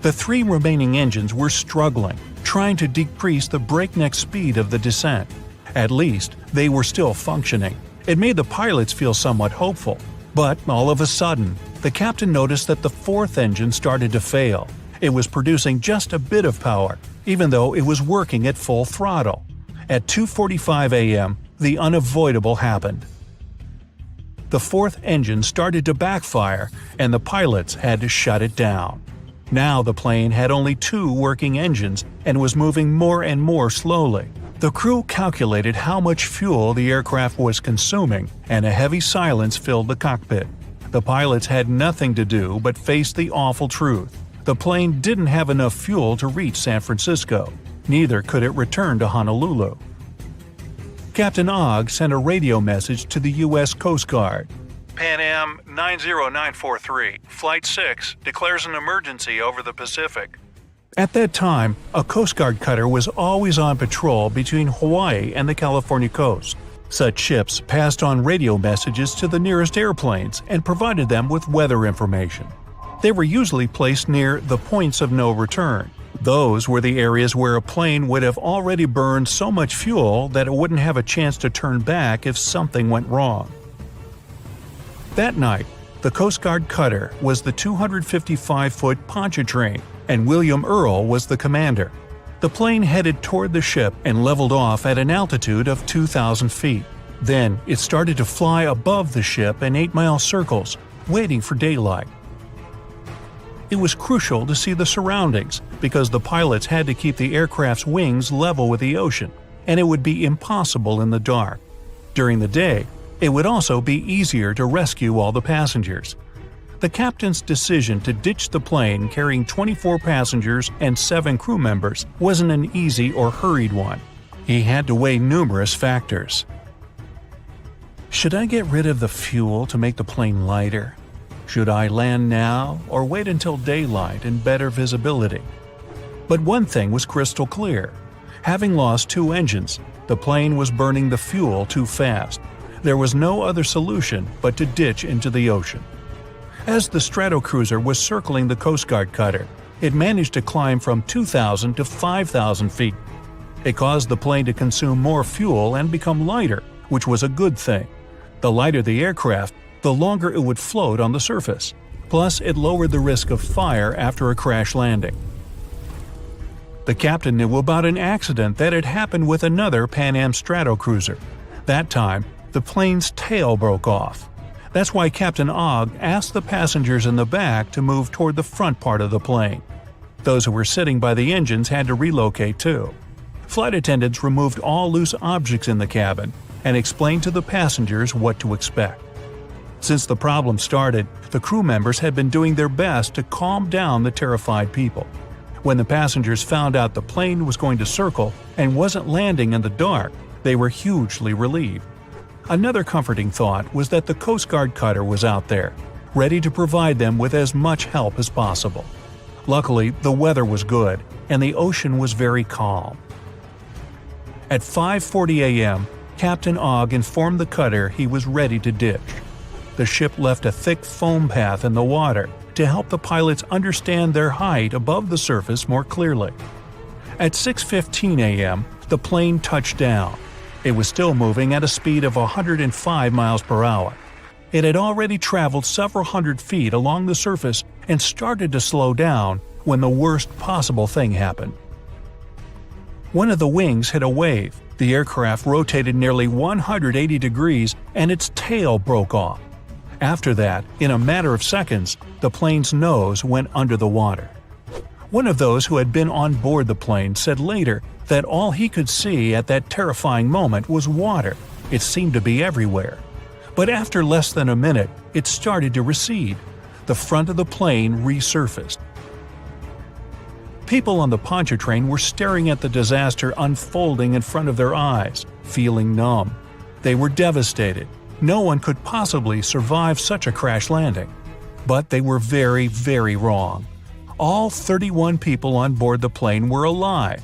The three remaining engines were struggling, trying to decrease the breakneck speed of the descent. At least, they were still functioning. It made the pilots feel somewhat hopeful. But all of a sudden, the captain noticed that the fourth engine started to fail. It was producing just a bit of power, even though it was working at full throttle. At 2:45 a.m., the unavoidable happened. The fourth engine started to backfire, and the pilots had to shut it down. Now the plane had only 2 working engines and was moving more and more slowly. The crew calculated how much fuel the aircraft was consuming, and a heavy silence filled the cockpit. The pilots had nothing to do but face the awful truth. The plane didn't have enough fuel to reach San Francisco. Neither could it return to Honolulu. Captain Ogg sent a radio message to the U.S. Coast Guard. PanAm 90943, Flight 6, declares an emergency over the Pacific. At that time, a Coast Guard cutter was always on patrol between Hawaii and the California coast. Such ships passed on radio messages to the nearest airplanes and provided them with weather information. They were usually placed near the points of no return, Those were the areas where a plane would have already burned so much fuel that it wouldn't have a chance to turn back if something went wrong. That night, the Coast Guard cutter was the 255-foot Pontchartrain, and William Earl was the commander. The plane headed toward the ship and leveled off at an altitude of 2,000 feet. Then it started to fly above the ship in 8-mile circles, waiting for daylight. It was crucial to see the surroundings because the pilots had to keep the aircraft's wings level with the ocean, and it would be impossible in the dark. During the day, it would also be easier to rescue all the passengers. The captain's decision to ditch the plane carrying 24 passengers and 7 crew members wasn't an easy or hurried one. He had to weigh numerous factors. Should I get rid of the fuel to make the plane lighter? Should I land now or wait until daylight and better visibility? But one thing was crystal clear. Having lost 2 engines, the plane was burning the fuel too fast. There was no other solution but to ditch into the ocean. As the Stratocruiser was circling the Coast Guard cutter, it managed to climb from 2,000 to 5,000 feet. It caused the plane to consume more fuel and become lighter, which was a good thing. The lighter the aircraft, the longer it would float on the surface. Plus, it lowered the risk of fire after a crash landing. The captain knew about an accident that had happened with another PanAm Stratocruiser. That time, the plane's tail broke off. That's why Captain Ogg asked the passengers in the back to move toward the front part of the plane. Those who were sitting by the engines had to relocate too. Flight attendants removed all loose objects in the cabin and explained to the passengers what to expect. Since the problem started, the crew members had been doing their best to calm down the terrified people. When the passengers found out the plane was going to circle and wasn't landing in the dark, they were hugely relieved. Another comforting thought was that the Coast Guard cutter was out there, ready to provide them with as much help as possible. Luckily, the weather was good, and the ocean was very calm. At 5:40 a.m., Captain Ogg informed the cutter he was ready to ditch. The ship left a thick foam path in the water to help the pilots understand their height above the surface more clearly. At 6:15 a.m., the plane touched down. It was still moving at a speed of 105 miles per hour. It had already traveled several hundred feet along the surface and started to slow down when the worst possible thing happened. One of the wings hit a wave. The aircraft rotated nearly 180 degrees and its tail broke off. After that, in a matter of seconds, the plane's nose went under the water. One of those who had been on board the plane said later that all he could see at that terrifying moment was water. It seemed to be everywhere. But after less than a minute, it started to recede. The front of the plane resurfaced. People on the Pontchartrain were staring at the disaster unfolding in front of their eyes, feeling numb. They were devastated. No one could possibly survive such a crash landing. But they were very, very wrong. All 31 people on board the plane were alive.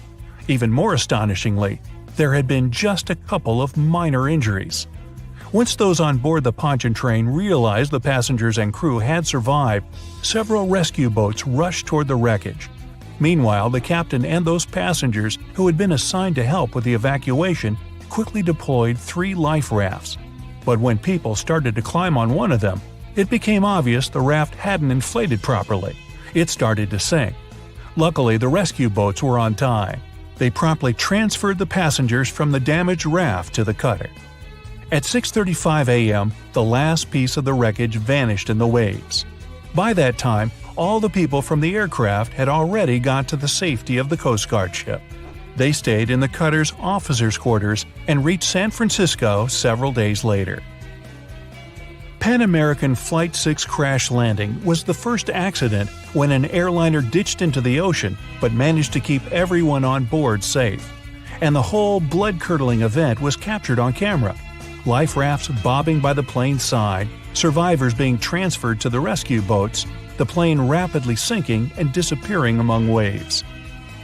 Even more astonishingly, there had been just a couple of minor injuries. Once those on board the Pontchartrain realized the passengers and crew had survived, several rescue boats rushed toward the wreckage. Meanwhile, the captain and those passengers who had been assigned to help with the evacuation quickly deployed 3 life rafts. But when people started to climb on one of them, it became obvious the raft hadn't inflated properly. It started to sink. Luckily, the rescue boats were on time. They promptly transferred the passengers from the damaged raft to the cutter. At 6:35 a.m., the last piece of the wreckage vanished in the waves. By that time, all the people from the aircraft had already got to the safety of the Coast Guard ship. They stayed in the cutter's officers' quarters and reached San Francisco several days later. Pan American Flight 6 crash landing was the first accident when an airliner ditched into the ocean but managed to keep everyone on board safe. And the whole blood-curdling event was captured on camera. Life rafts bobbing by the plane's side, survivors being transferred to the rescue boats, the plane rapidly sinking and disappearing among waves.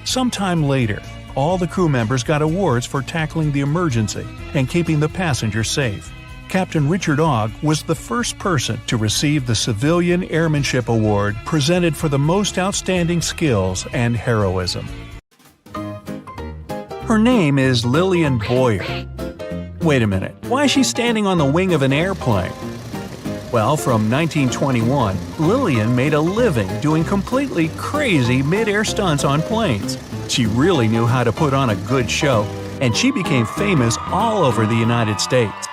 Sometime later, all the crew members got awards for tackling the emergency and keeping the passengers safe. Captain Richard Ogg was the first person to receive the Civilian Airmanship Award presented for the most outstanding skills and heroism. Her name is Lillian Boer. Wait a minute, why is she standing on the wing of an airplane? Well, from 1921, Lillian made a living doing completely crazy mid-air stunts on planes. She really knew how to put on a good show, and she became famous all over the United States.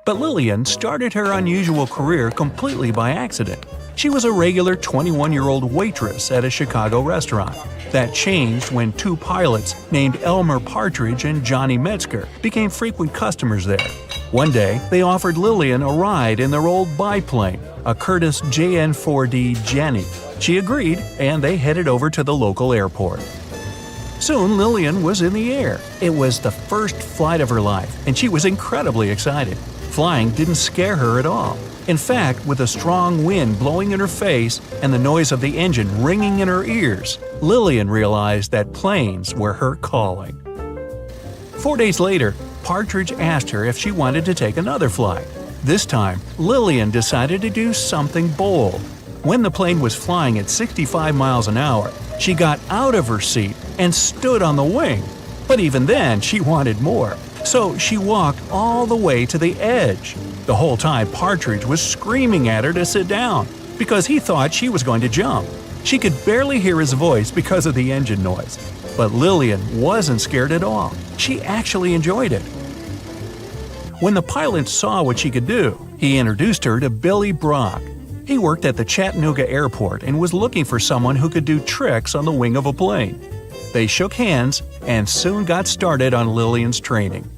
But Lillian started her unusual career completely by accident. She was a regular 21-year-old waitress at a Chicago restaurant. That changed when two pilots named Elmer Partridge and Johnny Metzger became frequent customers there. One day, they offered Lillian a ride in their old biplane, a Curtiss JN-4D Jenny. She agreed, and they headed over to the local airport. Soon, Lillian was in the air. It was the first flight of her life, and she was incredibly excited. Flying didn't scare her at all. In fact, with a strong wind blowing in her face and the noise of the engine ringing in her ears, Lillian realized that planes were her calling. 4 days later, Partridge asked her if she wanted to take another flight. This time, Lillian decided to do something bold. When the plane was flying at 65 miles an hour, she got out of her seat and stood on the wing. But even then, she wanted more. So she walked all the way to the edge. The whole time, Partridge was screaming at her to sit down because he thought she was going to jump. She could barely hear his voice because of the engine noise. But Lillian wasn't scared at all. She actually enjoyed it. When the pilot saw what she could do, he introduced her to Billy Brock. He worked at the Chattanooga airport and was looking for someone who could do tricks on the wing of a plane. They shook hands and soon got started on Lillian's training.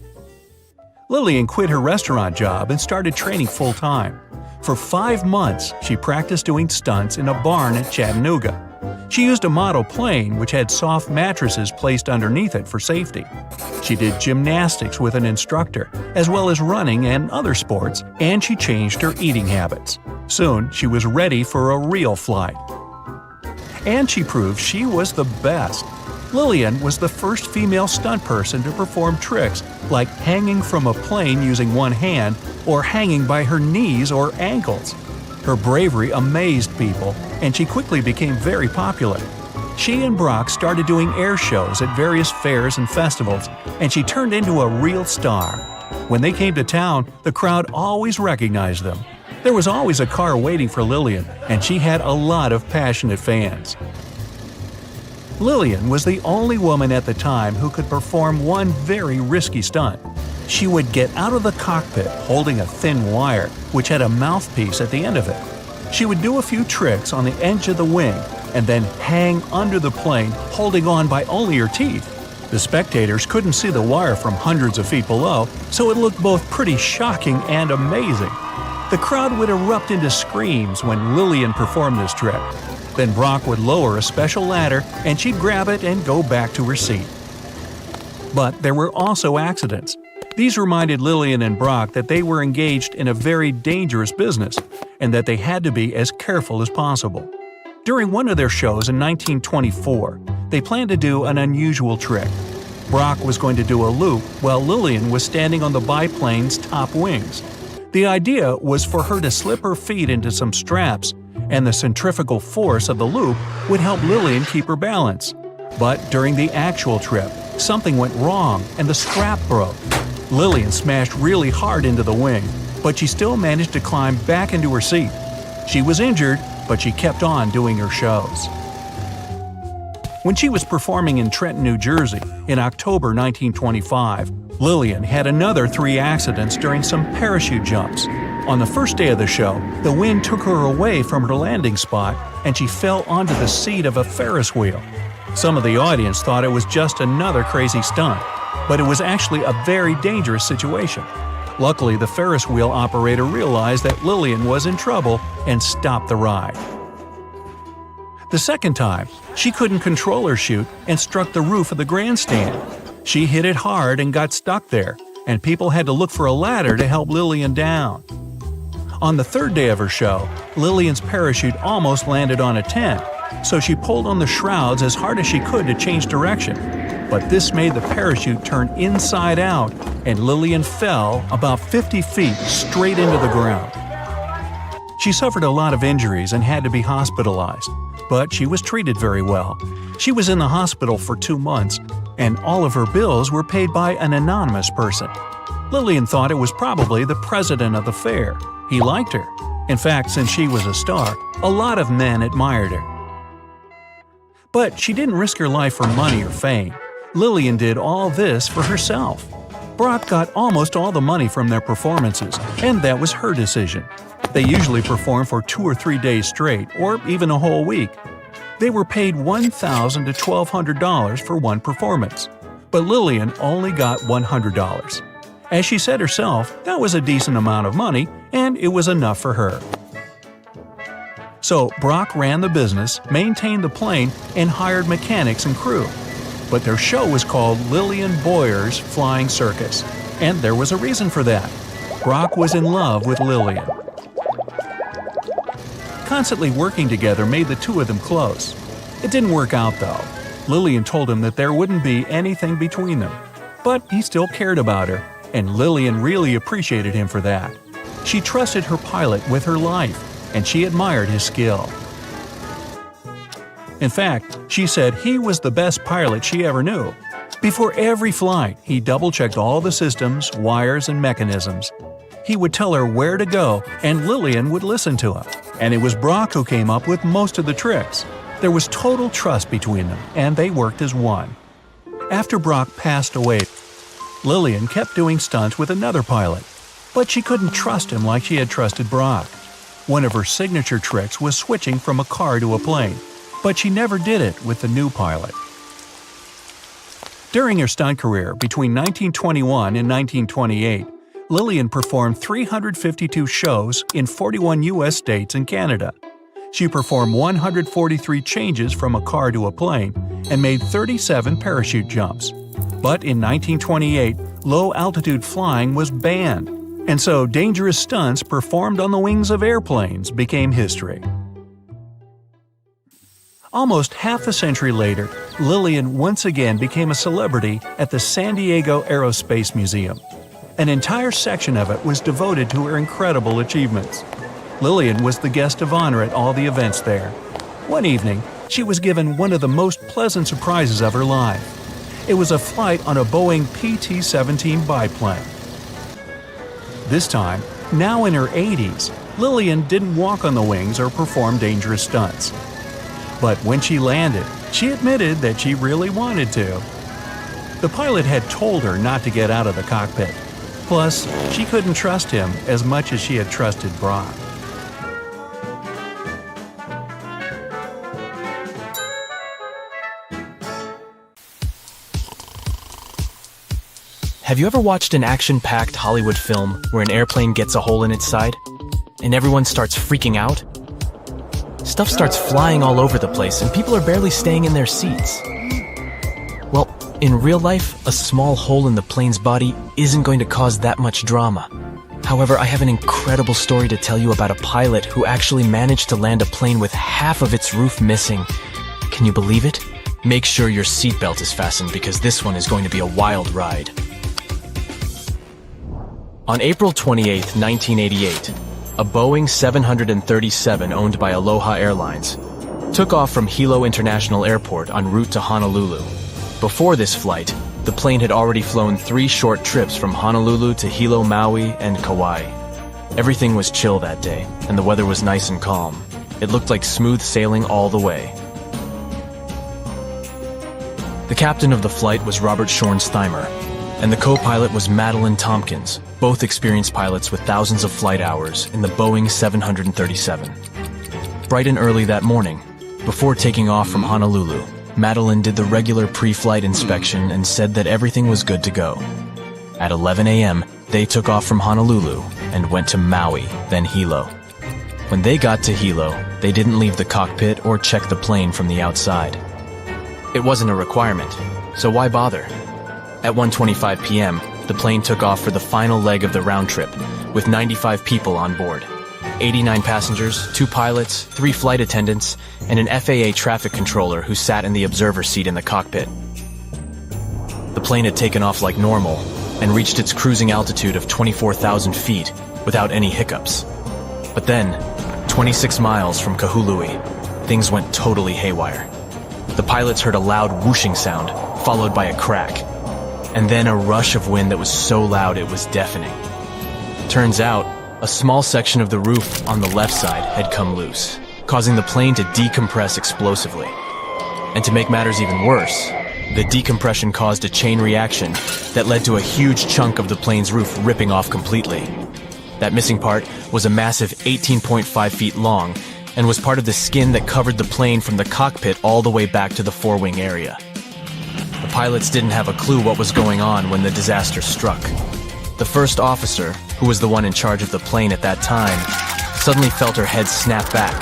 Lillian quit her restaurant job and started training full-time. For 5 months, she practiced doing stunts in a barn at Chattanooga. She used a model plane which had soft mattresses placed underneath it for safety. She did gymnastics with an instructor, as well as running and other sports, and she changed her eating habits. Soon, she was ready for a real flight. And she proved she was the best. Lillian was the first female stunt person to perform tricks like hanging from a plane using one hand or hanging by her knees or ankles. Her bravery amazed people, and she quickly became very popular. She and Brock started doing air shows at various fairs and festivals, and she turned into a real star. When they came to town, the crowd always recognized them. There was always a car waiting for Lillian, and she had a lot of passionate fans. Lillian was the only woman at the time who could perform one very risky stunt. She would get out of the cockpit holding a thin wire, which had a mouthpiece at the end of it. She would do a few tricks on the edge of the wing and then hang under the plane, holding on by only her teeth. The spectators couldn't see the wire from hundreds of feet below, so it looked both pretty shocking and amazing. The crowd would erupt into screams when Lillian performed this trick. Then Brock would lower a special ladder and she'd grab it and go back to her seat. But there were also accidents. These reminded Lillian and Brock that they were engaged in a very dangerous business and that they had to be as careful as possible. During one of their shows in 1924, they planned to do an unusual trick. Brock was going to do a loop while Lillian was standing on the biplane's top wings. The idea was for her to slip her feet into some straps, and the centrifugal force of the loop would help Lillian keep her balance. But during the actual trip, something went wrong and the strap broke. Lillian smashed really hard into the wing, but she still managed to climb back into her seat. She was injured, but she kept on doing her shows. When she was performing in Trenton, New Jersey, in October 1925, Lillian had another 3 accidents during some parachute jumps. On the first day of the show, the wind took her away from her landing spot and she fell onto the seat of a Ferris wheel. Some of the audience thought it was just another crazy stunt, but it was actually a very dangerous situation. Luckily, the Ferris wheel operator realized that Lillian was in trouble and stopped the ride. The second time, she couldn't control her chute and struck the roof of the grandstand. She hit it hard and got stuck there, and people had to look for a ladder to help Lillian down. On the third day of her show, Lillian's parachute almost landed on a tent, so she pulled on the shrouds as hard as she could to change direction. but this made the parachute turn inside out, and Lillian fell about 50 feet straight into the ground. She suffered a lot of injuries and had to be hospitalized, but she was treated very well. She was in the hospital for 2 months, and all of her bills were paid by an anonymous person. Lillian thought it was probably the president of the fair. He liked her. In fact, since she was a star, a lot of men admired her. But she didn't risk her life for money or fame. Lillian did all this for herself. Brock got almost all the money from their performances, and that was her decision. They usually perform for 2 or 3 days straight, or even a whole week. They were paid $1,000 to $1,200 for one performance, but Lillian only got $100. As she said herself, that was a decent amount of money, and it was enough for her. So Brock ran the business, maintained the plane, and hired mechanics and crew. But their show was called Lillian Boer's Flying Circus, and there was a reason for that. Brock was in love with Lillian. Constantly working together made the two of them close. It didn't work out though. Lillian told him that there wouldn't be anything between them. But he still cared about her, and Lillian really appreciated him for that. She trusted her pilot with her life, and she admired his skill. In fact, she said he was the best pilot she ever knew. Before every flight, he double-checked all the systems, wires, and mechanisms. He would tell her where to go, and Lillian would listen to him. And it was Brock who came up with most of the tricks. There was total trust between them, and they worked as one. After Brock passed away, Lillian kept doing stunts with another pilot, but she couldn't trust him like she had trusted Brock. One of her signature tricks was switching from a car to a plane, but she never did it with the new pilot. During her stunt career between 1921 and 1928, Lillian performed 352 shows in 41 U.S. states and Canada. She performed 143 changes from a car to a plane and made 37 parachute jumps. But in 1928, low-altitude flying was banned, and so dangerous stunts performed on the wings of airplanes became history. Almost half a century later, Lillian once again became a celebrity at the San Diego Aerospace Museum. An entire section of it was devoted to her incredible achievements. Lillian was the guest of honor at all the events there. One evening, she was given one of the most pleasant surprises of her life. It was a flight on a Boeing PT-17 biplane. This time, now in her 80s, Lillian didn't walk on the wings or perform dangerous stunts. But when she landed, she admitted that she really wanted to. The pilot had told her not to get out of the cockpit. Plus, she couldn't trust him as much as she had trusted Brock. Have you ever watched an action-packed Hollywood film where an airplane gets a hole in its side and everyone starts freaking out? Stuff starts flying all over the place and people are barely staying in their seats. Well, in real life, a small hole in the plane's body isn't going to cause that much drama. However, I have an incredible story to tell you about a pilot who actually managed to land a plane with half of its roof missing. Can you believe it? Make sure your seatbelt is fastened because this one is going to be a wild ride. On April 28, 1988, a Boeing 737 owned by Aloha Airlines took off from Hilo International Airport en route to Honolulu. Before this flight, the plane had already flown 3 short trips from Honolulu to Hilo, Maui, and Kauai. Everything was chill that day, and the weather was nice and calm. It looked like smooth sailing all the way. The captain of the flight was Robert Schornsteimer, and the co-pilot was Madeline Tompkins, both experienced pilots with thousands of flight hours in the Boeing 737. Bright and early that morning, before taking off from Honolulu, Madeline did the regular pre-flight inspection and said that everything was good to go. At 11 a.m., they took off from Honolulu and went to Maui, then Hilo. When they got to Hilo, they didn't leave the cockpit or check the plane from the outside. It wasn't a requirement, so why bother? At 1:25 p.m., the plane took off for the final leg of the round trip, with 95 people on board. 89 passengers, 2 pilots, 3 flight attendants, and an FAA traffic controller who sat in the observer seat in the cockpit. The plane had taken off like normal and reached its cruising altitude of 24,000 feet without any hiccups. But then, 26 miles from Kahului, things went totally haywire. The pilots heard a loud whooshing sound, followed by a crack, and then a rush of wind that was so loud it was deafening. Turns out, a small section of the roof on the left side had come loose, causing the plane to decompress explosively. And to make matters even worse, the decompression caused a chain reaction that led to a huge chunk of the plane's roof ripping off completely. That missing part was a massive 18.5 feet long and was part of the skin that covered the plane from the cockpit all the way back to the forewing area. The pilots didn't have a clue what was going on when the disaster struck. The first officer, who was the one in charge of the plane at that time, suddenly felt her head snap back,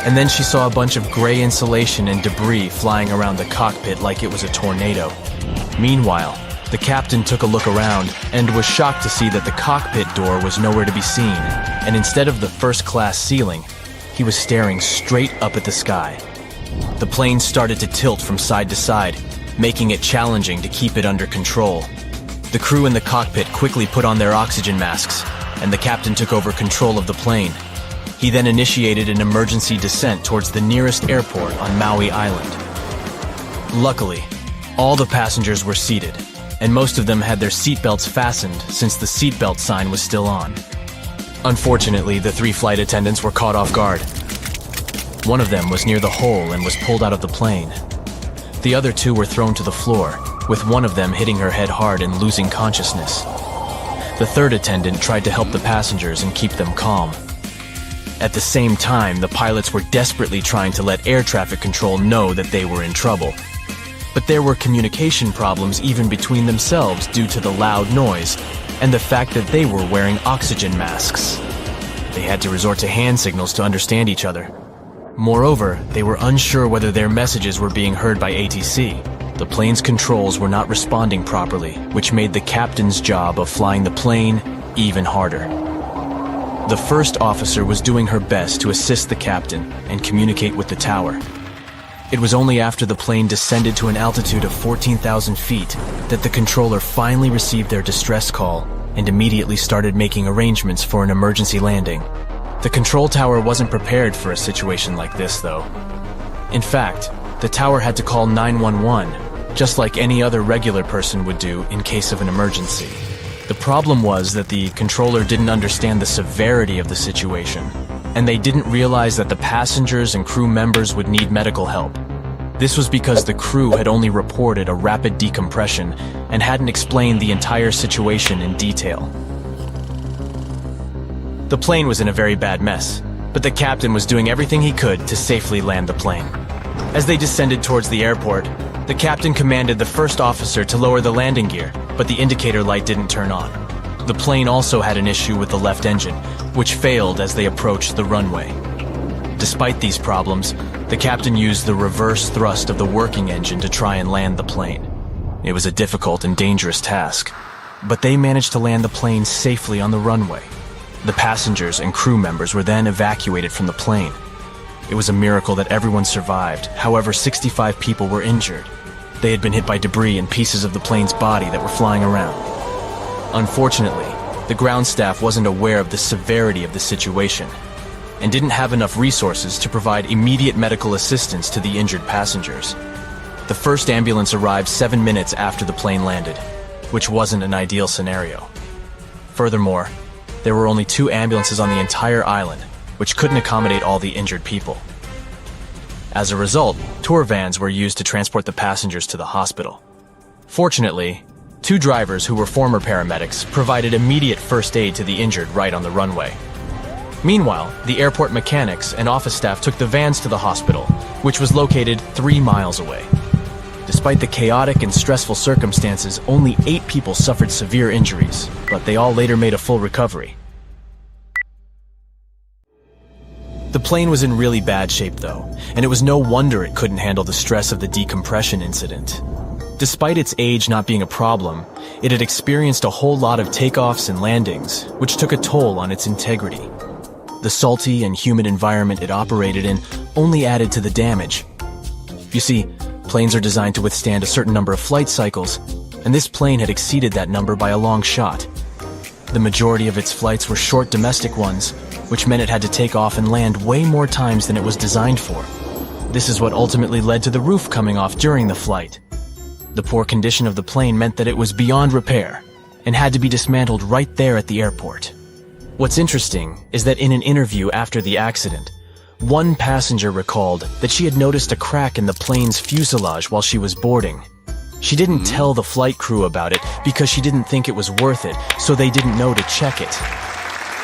and then she saw a bunch of gray insulation and debris flying around the cockpit like it was a tornado. Meanwhile, the captain took a look around and was shocked to see that the cockpit door was nowhere to be seen, and instead of the first-class ceiling, he was staring straight up at the sky. The plane started to tilt from side to side, making it challenging to keep it under control. The crew in the cockpit quickly put on their oxygen masks, and the captain took over control of the plane. He then initiated an emergency descent towards the nearest airport on Maui Island. Luckily, all the passengers were seated, and most of them had their seatbelts fastened since the seatbelt sign was still on. Unfortunately, the 3 flight attendants were caught off guard. One of them was near the hole and was pulled out of the plane. The other 2 were thrown to the floor, with one of them hitting her head hard and losing consciousness. The third attendant tried to help the passengers and keep them calm. At the same time, the pilots were desperately trying to let air traffic control know that they were in trouble. But there were communication problems even between themselves due to the loud noise and the fact that they were wearing oxygen masks. They had to resort to hand signals to understand each other. Moreover, they were unsure whether their messages were being heard by ATC. The plane's controls were not responding properly, which made the captain's job of flying the plane even harder. The first officer was doing her best to assist the captain and communicate with the tower. It was only after the plane descended to an altitude of 14,000 feet that the controller finally received their distress call and immediately started making arrangements for an emergency landing. The control tower wasn't prepared for a situation like this, though. In fact, the tower had to call 911, just like any other regular person would do in case of an emergency. The problem was that the controller didn't understand the severity of the situation, and they didn't realize that the passengers and crew members would need medical help. This was because the crew had only reported a rapid decompression and hadn't explained the entire situation in detail. The plane was in a very bad mess, but the captain was doing everything he could to safely land the plane. As they descended towards the airport, the captain commanded the first officer to lower the landing gear, but the indicator light didn't turn on. The plane also had an issue with the left engine, which failed as they approached the runway. Despite these problems, the captain used the reverse thrust of the working engine to try and land the plane. It was a difficult and dangerous task, but they managed to land the plane safely on the runway. The passengers and crew members were then evacuated from the plane. It was a miracle that everyone survived. However, 65 people were injured. They had been hit by debris and pieces of the plane's body that were flying around. Unfortunately, the ground staff wasn't aware of the severity of the situation and didn't have enough resources to provide immediate medical assistance to the injured passengers. The first ambulance arrived 7 minutes after the plane landed, which wasn't an ideal scenario. Furthermore, there were only 2 ambulances on the entire island, which couldn't accommodate all the injured people. As a result, tour vans were used to transport the passengers to the hospital. Fortunately, 2 drivers who were former paramedics provided immediate first aid to the injured right on the runway. Meanwhile, the airport mechanics and office staff took the vans to the hospital, which was located 3 miles away. Despite the chaotic and stressful circumstances, only 8 people suffered severe injuries, but they all later made a full recovery. The plane was in really bad shape though, and it was no wonder it couldn't handle the stress of the decompression incident. Despite its age not being a problem, it had experienced a whole lot of takeoffs and landings, which took a toll on its integrity. The salty and humid environment it operated in only added to the damage. You see, planes are designed to withstand a certain number of flight cycles, and this plane had exceeded that number by a long shot. The majority of its flights were short domestic ones, which meant it had to take off and land way more times than it was designed for. This is what ultimately led to the roof coming off during the flight. The poor condition of the plane meant that it was beyond repair and had to be dismantled right there at the airport. What's interesting is that in an interview after the accident, one passenger recalled that she had noticed a crack in the plane's fuselage while she was boarding. She didn't tell the flight crew about it because she didn't think it was worth it, so they didn't know to check it.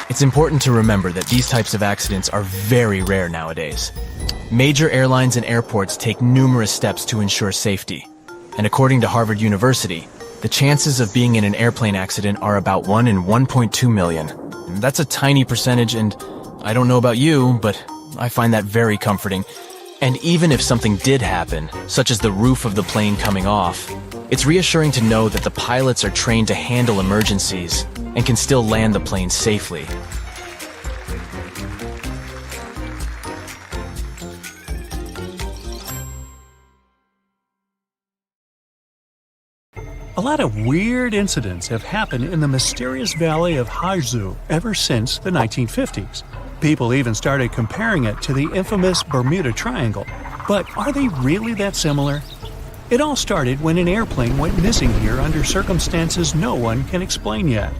It's important to remember that these types of accidents are very rare nowadays. Major airlines and airports take numerous steps to ensure safety. And according to Harvard University, the chances of being in an airplane accident are about 1 in 1.2 million. That's a tiny percentage, and I don't know about you, but I find that very comforting. And even if something did happen, such as the roof of the plane coming off, it's reassuring to know that the pilots are trained to handle emergencies and can still land the plane safely. A lot of weird incidents have happened in the mysterious valley of Hudson ever since the 1950s. People even started comparing it to the infamous Bermuda Triangle. But are they really that similar? It all started when an airplane went missing here under circumstances no one can explain yet.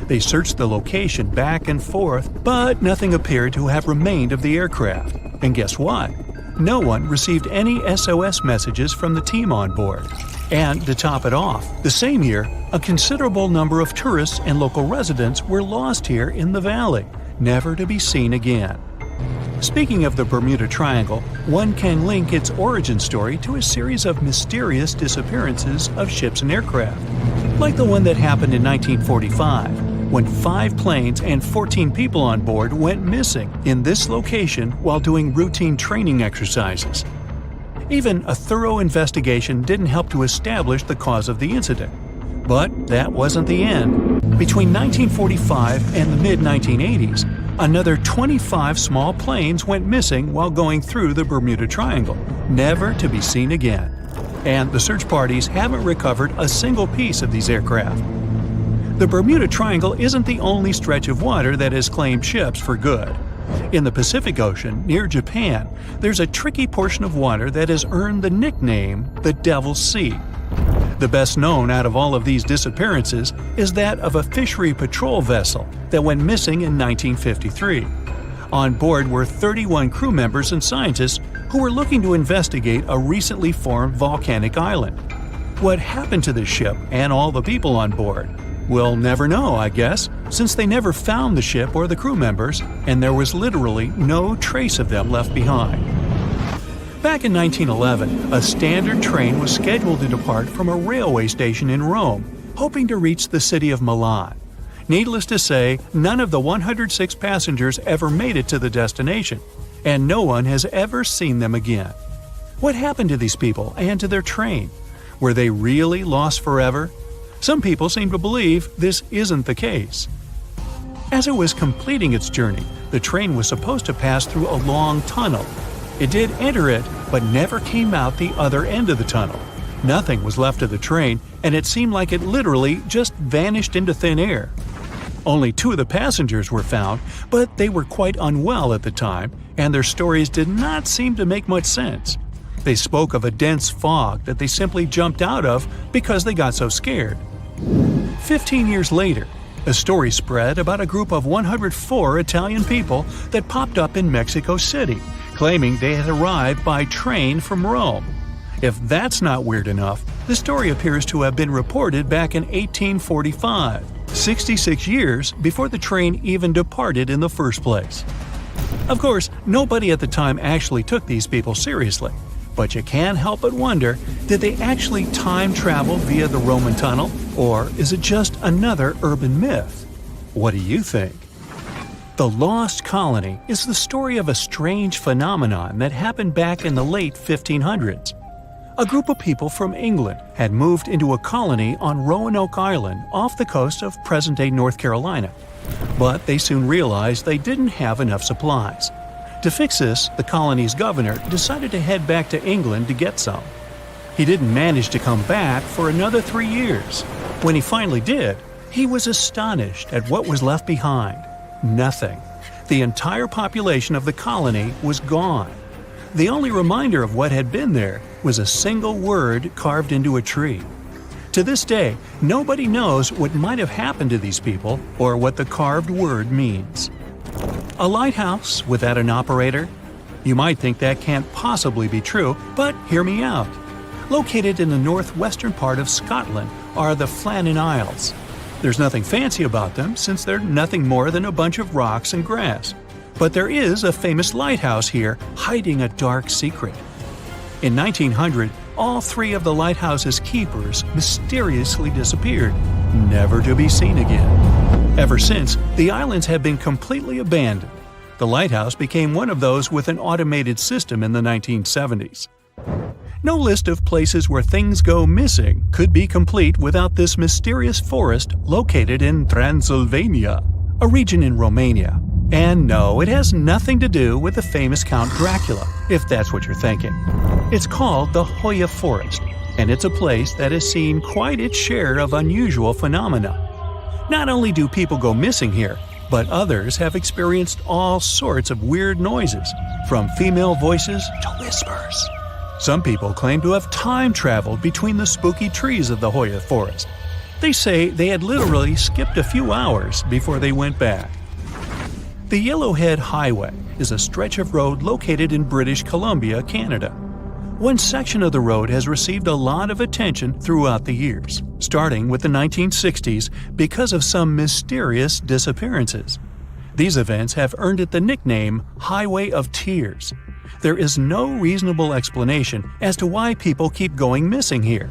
They searched the location back and forth, but nothing appeared to have remained of the aircraft. And guess what? No one received any SOS messages from the team on board. And to top it off, the same year, a considerable number of tourists and local residents were lost here in the valley, never to be seen again. Speaking of the Bermuda Triangle, one can link its origin story to a series of mysterious disappearances of ships and aircraft, like the one that happened in 1945, when 5 planes and 14 people on board went missing in this location while doing routine training exercises. Even a thorough investigation didn't help to establish the cause of the incident. But that wasn't the end. Between 1945 and the mid-1980s, another 25 small planes went missing while going through the Bermuda Triangle, never to be seen again. And the search parties haven't recovered a single piece of these aircraft. The Bermuda Triangle isn't the only stretch of water that has claimed ships for good. In the Pacific Ocean, near Japan, there's a tricky portion of water that has earned the nickname the Devil's Sea. The best known out of all of these disappearances is that of a fishery patrol vessel that went missing in 1953. On board were 31 crew members and scientists who were looking to investigate a recently formed volcanic island. What happened to this ship and all the people on board? We'll never know, I guess, since they never found the ship or the crew members, and there was literally no trace of them left behind. Back in 1911, a standard train was scheduled to depart from a railway station in Rome, hoping to reach the city of Milan. Needless to say, none of the 106 passengers ever made it to the destination, and no one has ever seen them again. What happened to these people and to their train? Were they really lost forever? Some people seem to believe this isn't the case. As it was completing its journey, the train was supposed to pass through a long tunnel. It did enter it, but never came out the other end of the tunnel. Nothing was left of the train, and it seemed like it literally just vanished into thin air. Only 2 of the passengers were found, but they were quite unwell at the time, and their stories did not seem to make much sense. They spoke of a dense fog that they simply jumped out of because they got so scared. 15 years later, a story spread about a group of 104 Italian people that popped up in Mexico City, claiming they had arrived by train from Rome. If that's not weird enough, the story appears to have been reported back in 1845, 66 years before the train even departed in the first place. Of course, nobody at the time actually took these people seriously. But you can't help but wonder, did they actually time travel via the Roman tunnel, or is it just another urban myth? What do you think? The Lost Colony is the story of a strange phenomenon that happened back in the late 1500s. A group of people from England had moved into a colony on Roanoke Island off the coast of present-day North Carolina. But they soon realized they didn't have enough supplies. To fix this, the colony's governor decided to head back to England to get some. He didn't manage to come back for another 3 years. When he finally did, he was astonished at what was left behind. Nothing. The entire population of the colony was gone. The only reminder of what had been there was a single word carved into a tree. To this day, nobody knows what might have happened to these people or what the carved word means. A lighthouse without an operator? You might think that can't possibly be true, but hear me out. Located in the northwestern part of Scotland are the Flannan Isles. There's nothing fancy about them since they're nothing more than a bunch of rocks and grass. But there is a famous lighthouse here hiding a dark secret. In 1900, all 3 of the lighthouse's keepers mysteriously disappeared, never to be seen again. Ever since, the islands have been completely abandoned. The lighthouse became one of those with an automated system in the 1970s. No list of places where things go missing could be complete without this mysterious forest located in Transylvania, a region in Romania. And no, it has nothing to do with the famous Count Dracula, if that's what you're thinking. It's called the Hoya Forest, and it's a place that has seen quite its share of unusual phenomena. Not only do people go missing here, but others have experienced all sorts of weird noises, from female voices to whispers. Some people claim to have time traveled between the spooky trees of the Hoya Forest. They say they had literally skipped a few hours before they went back. The Yellowhead Highway is a stretch of road located in British Columbia, Canada. One section of the road has received a lot of attention throughout the years, starting with the 1960s because of some mysterious disappearances. These events have earned it the nickname Highway of Tears. There is no reasonable explanation as to why people keep going missing here.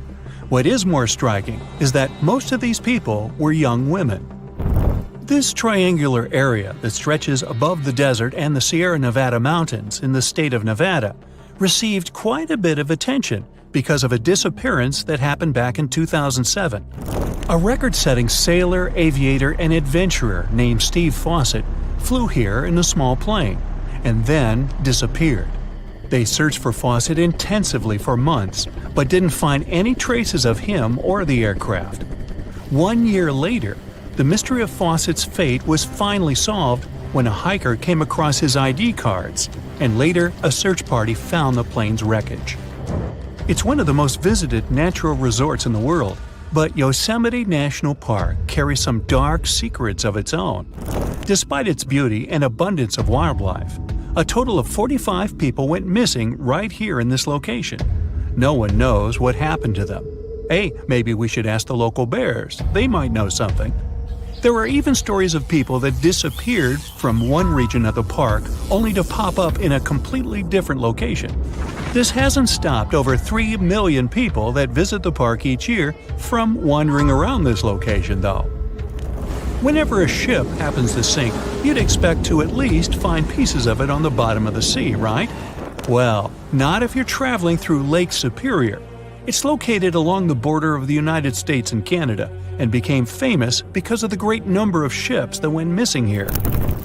What is more striking is that most of these people were young women. This triangular area that stretches above the desert and the Sierra Nevada mountains in the state of Nevada received quite a bit of attention because of a disappearance that happened back in 2007. A record-setting sailor, aviator, and adventurer named Steve Fawcett flew here in a small plane and then disappeared. They searched for Fawcett intensively for months, but didn't find any traces of him or the aircraft. 1 year later, the mystery of Fawcett's fate was finally solved when a hiker came across his ID cards, and later a search party found the plane's wreckage. It's one of the most visited natural resorts in the world, but Yosemite National Park carries some dark secrets of its own. Despite its beauty and abundance of wildlife, a total of 45 people went missing right here in this location. No one knows what happened to them. Hey, maybe we should ask the local bears. They might know something. There are even stories of people that disappeared from one region of the park only to pop up in a completely different location. This hasn't stopped over 3 million people that visit the park each year from wandering around this location, though. Whenever a ship happens to sink, you'd expect to at least find pieces of it on the bottom of the sea, right? Well, not if you're traveling through Lake Superior. It's located along the border of the United States and Canada, and became famous because of the great number of ships that went missing here.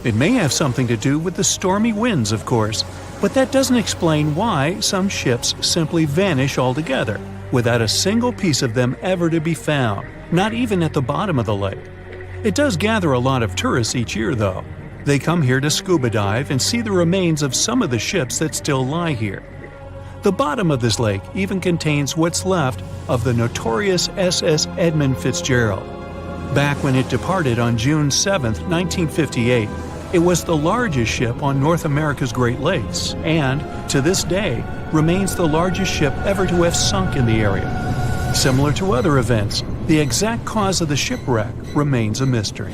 It may have something to do with the stormy winds, of course, but that doesn't explain why some ships simply vanish altogether, without a single piece of them ever to be found, not even at the bottom of the lake. It does gather a lot of tourists each year, though. They come here to scuba dive and see the remains of some of the ships that still lie here. The bottom of this lake even contains what's left of the notorious SS Edmund Fitzgerald. Back when it departed on June 7, 1958, it was the largest ship on North America's Great Lakes and, to this day, remains the largest ship ever to have sunk in the area. Similar to other events, the exact cause of the shipwreck remains a mystery.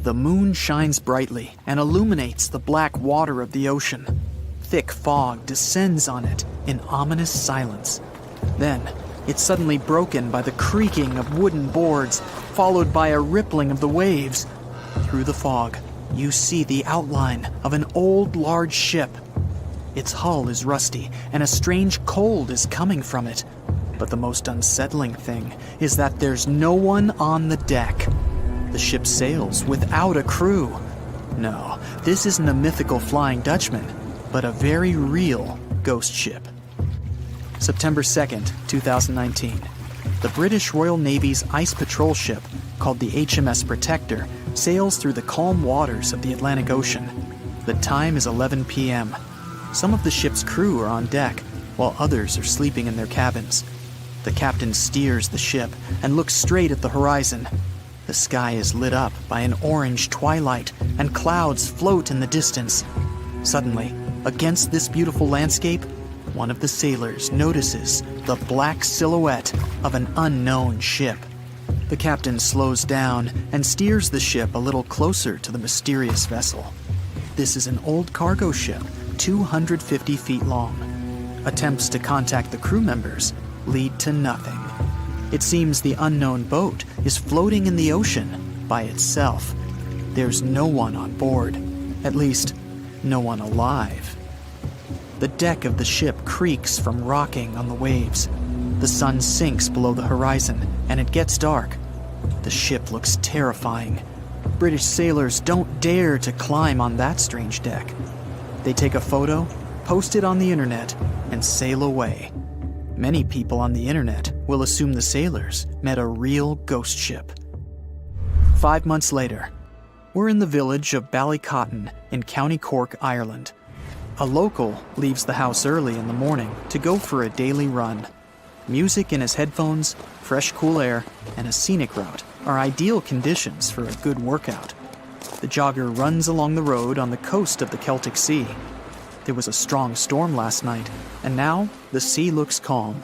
The moon shines brightly and illuminates the black water of the ocean. Thick fog descends on it in ominous silence. Then, it's suddenly broken by the creaking of wooden boards, followed by a rippling of the waves. Through the fog, you see the outline of an old, large ship. Its hull is rusty, and a strange cold is coming from it. But the most unsettling thing is that there's no one on the deck. The ship sails without a crew. No, This isn't a mythical Flying Dutchman, but a very real ghost ship. September 2nd, 2019. The British Royal Navy's ice patrol ship, called the HMS Protector, sails through the calm waters of the Atlantic Ocean. The time is 11 p.m. Some of the ship's crew are on deck, while others are sleeping in their cabins. The captain steers the ship and looks straight at the horizon. The sky is lit up by an orange twilight, and clouds float in the distance. Suddenly, against this beautiful landscape, one of the sailors notices the black silhouette of an unknown ship. The captain slows down and steers the ship a little closer to the mysterious vessel. This is an old cargo ship, 250 feet long. Attempts to contact the crew members lead to nothing. It seems the unknown boat is floating in the ocean by itself. There's no one on board, at least, no one alive. The deck of the ship creaks from rocking on the waves. The sun sinks below the horizon, and it gets dark. The ship looks terrifying. British sailors don't dare to climb on that strange deck. They take a photo, post it on the internet, and sail away. Many people on the internet will assume the sailors met a real ghost ship. 5 months later, we're in the village of Ballycotton in County Cork, Ireland. A local leaves the house early in the morning to go for a daily run. Music in his headphones, fresh cool air, and a scenic route are ideal conditions for a good workout. The jogger runs along the road on the coast of the Celtic Sea. There was a strong storm last night, and now the sea looks calm.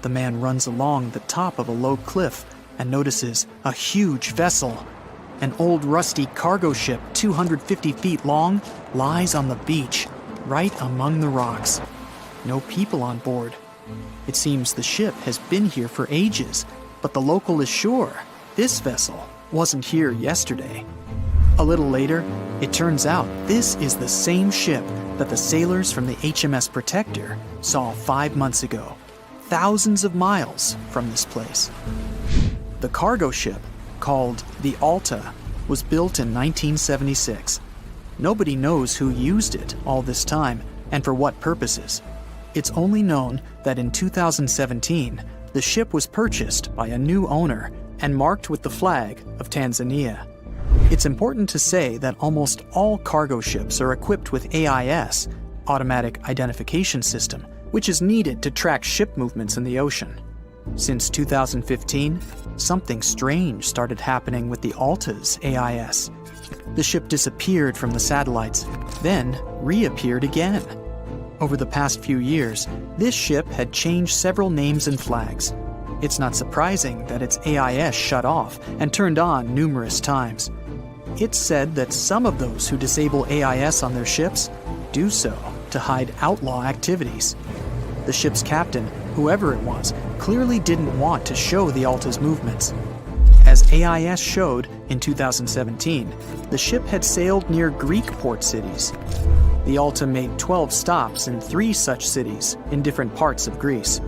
The man runs along the top of a low cliff and notices a huge vessel. An old rusty cargo ship 250 feet long lies on the beach, right among the rocks. No people on board. It seems the ship has been here for ages, but the local is sure this vessel wasn't here yesterday. A little later, it turns out this is the same ship that the sailors from the HMS Protector saw 5 months ago, thousands of miles from this place. The cargo ship, called the Alta, was built in 1976. Nobody knows who used it all this time and for what purposes. It's only known that in 2017, the ship was purchased by a new owner and marked with the flag of Tanzania. It's important to say that almost all cargo ships are equipped with AIS, Automatic Identification System, which is needed to track ship movements in the ocean. Since 2015, something strange started happening with the Alta's AIS. The ship disappeared from the satellites, then reappeared again. Over the past few years, this ship had changed several names and flags. It's not surprising that its AIS shut off and turned on numerous times. It's said that some of those who disable AIS on their ships do so to hide outlaw activities. The ship's captain, whoever it was, clearly didn't want to show the Alta's movements. As AIS showed in 2017, the ship had sailed near Greek port cities. The Alta made 12 stops in 3 such cities in different parts of Greece.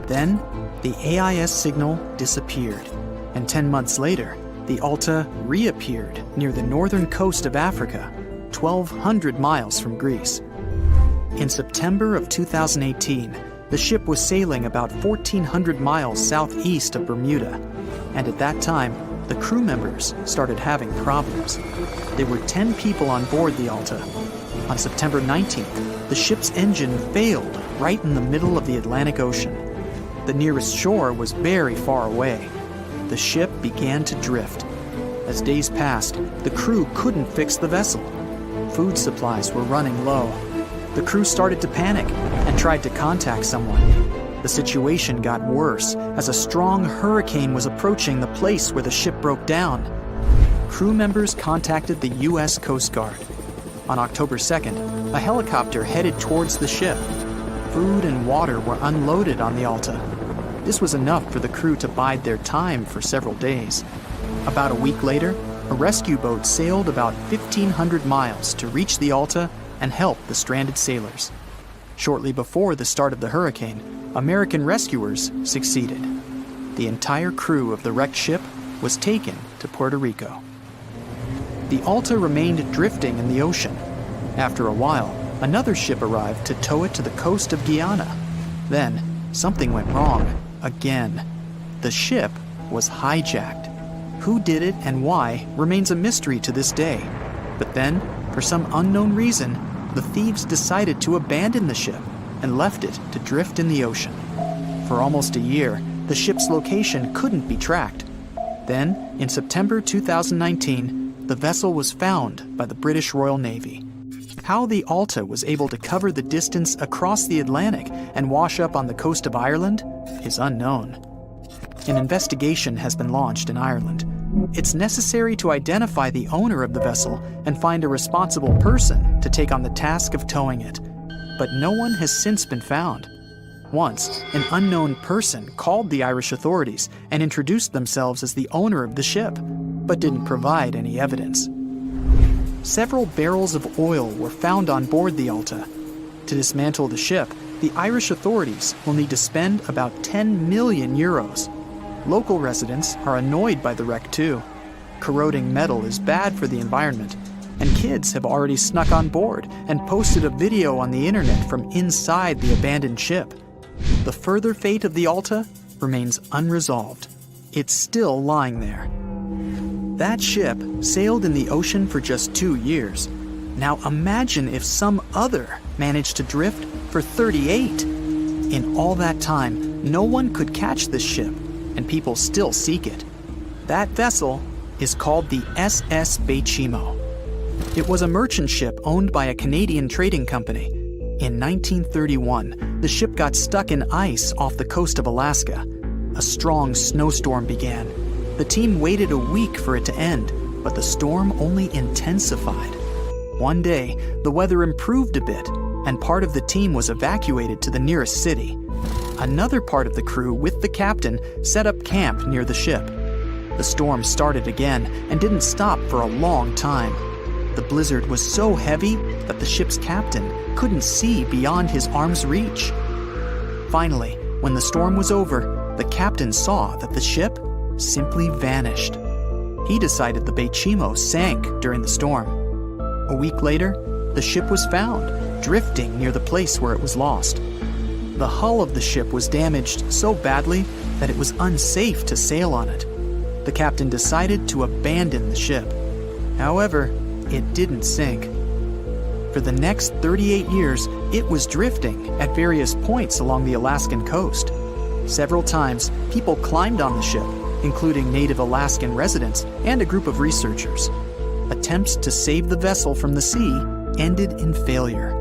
Then, the AIS signal disappeared, and 10 months later, the Alta reappeared near the northern coast of Africa, 1,200 miles from Greece. In September of 2018, the ship was sailing about 1,400 miles southeast of Bermuda, and at that time, the crew members started having problems. There were 10 people on board the Alta. On September 19th, the ship's engine failed right in the middle of the Atlantic Ocean. The nearest shore was very far away. The ship began to drift. As days passed, the crew couldn't fix the vessel. Food supplies were running low. The crew started to panic and tried to contact someone. The situation got worse as a strong hurricane was approaching the place where the ship broke down. Crew members contacted the U.S. Coast Guard. On October 2nd, a helicopter headed towards the ship. Food and water were unloaded on the Alta. This was enough for the crew to bide their time for several days. About a week later, a rescue boat sailed about 1,500 miles to reach the Alta and help the stranded sailors. Shortly before the start of the hurricane, American rescuers succeeded. The entire crew of the wrecked ship was taken to Puerto Rico. the Alta remained drifting in the ocean. After a while, another ship arrived to tow it to the coast of Guyana. Then, something went wrong, again. The ship was hijacked. Who did it and why remains a mystery to this day. But then, for some unknown reason, the thieves decided to abandon the ship and left it to drift in the ocean. For almost a year, the ship's location couldn't be tracked. Then, in September 2019, the vessel was found by the British Royal Navy. How the Alta was able to cover the distance across the Atlantic and wash up on the coast of Ireland is unknown. An investigation has been launched in Ireland. It's necessary to identify the owner of the vessel and find a responsible person to take on the task of towing it. But no one has since been found. Once, an unknown person called the Irish authorities and introduced themselves as the owner of the ship, but didn't provide any evidence. Several barrels of oil were found on board the Alta. To dismantle the ship, the Irish authorities will need to spend about 10 million euros. Local residents are annoyed by the wreck too. Corroding metal is bad for the environment, and kids have already snuck on board and posted a video on the internet from inside the abandoned ship. The further fate of the Alta remains unresolved. It's still lying there. That ship sailed in the ocean for just 2 years. Now imagine if some other managed to drift for 38. In all that time, no one could catch this ship, and people still seek it. That vessel is called the SS Bechimo. It was a merchant ship owned by a Canadian trading company. In 1931, the ship got stuck in ice off the coast of Alaska. A strong snowstorm began. The team waited a week for it to end, but the storm only intensified. One day, the weather improved a bit, and part of the team was evacuated to the nearest city. Another part of the crew, with the captain, set up camp near the ship. The storm started again and didn't stop for a long time. The blizzard was so heavy that the ship's captain couldn't see beyond his arm's reach. Finally, when the storm was over, the captain saw that the ship simply vanished. He decided the Bechimo sank during the storm. A week later, the ship was found, drifting near the place where it was lost. The hull of the ship was damaged so badly that it was unsafe to sail on it. The captain decided to abandon the ship. However, it didn't sink. For the next 38 years, it was drifting at various points along the Alaskan coast. Several times, people climbed on the ship, including native Alaskan residents and a group of researchers. Attempts to save the vessel from the sea ended in failure.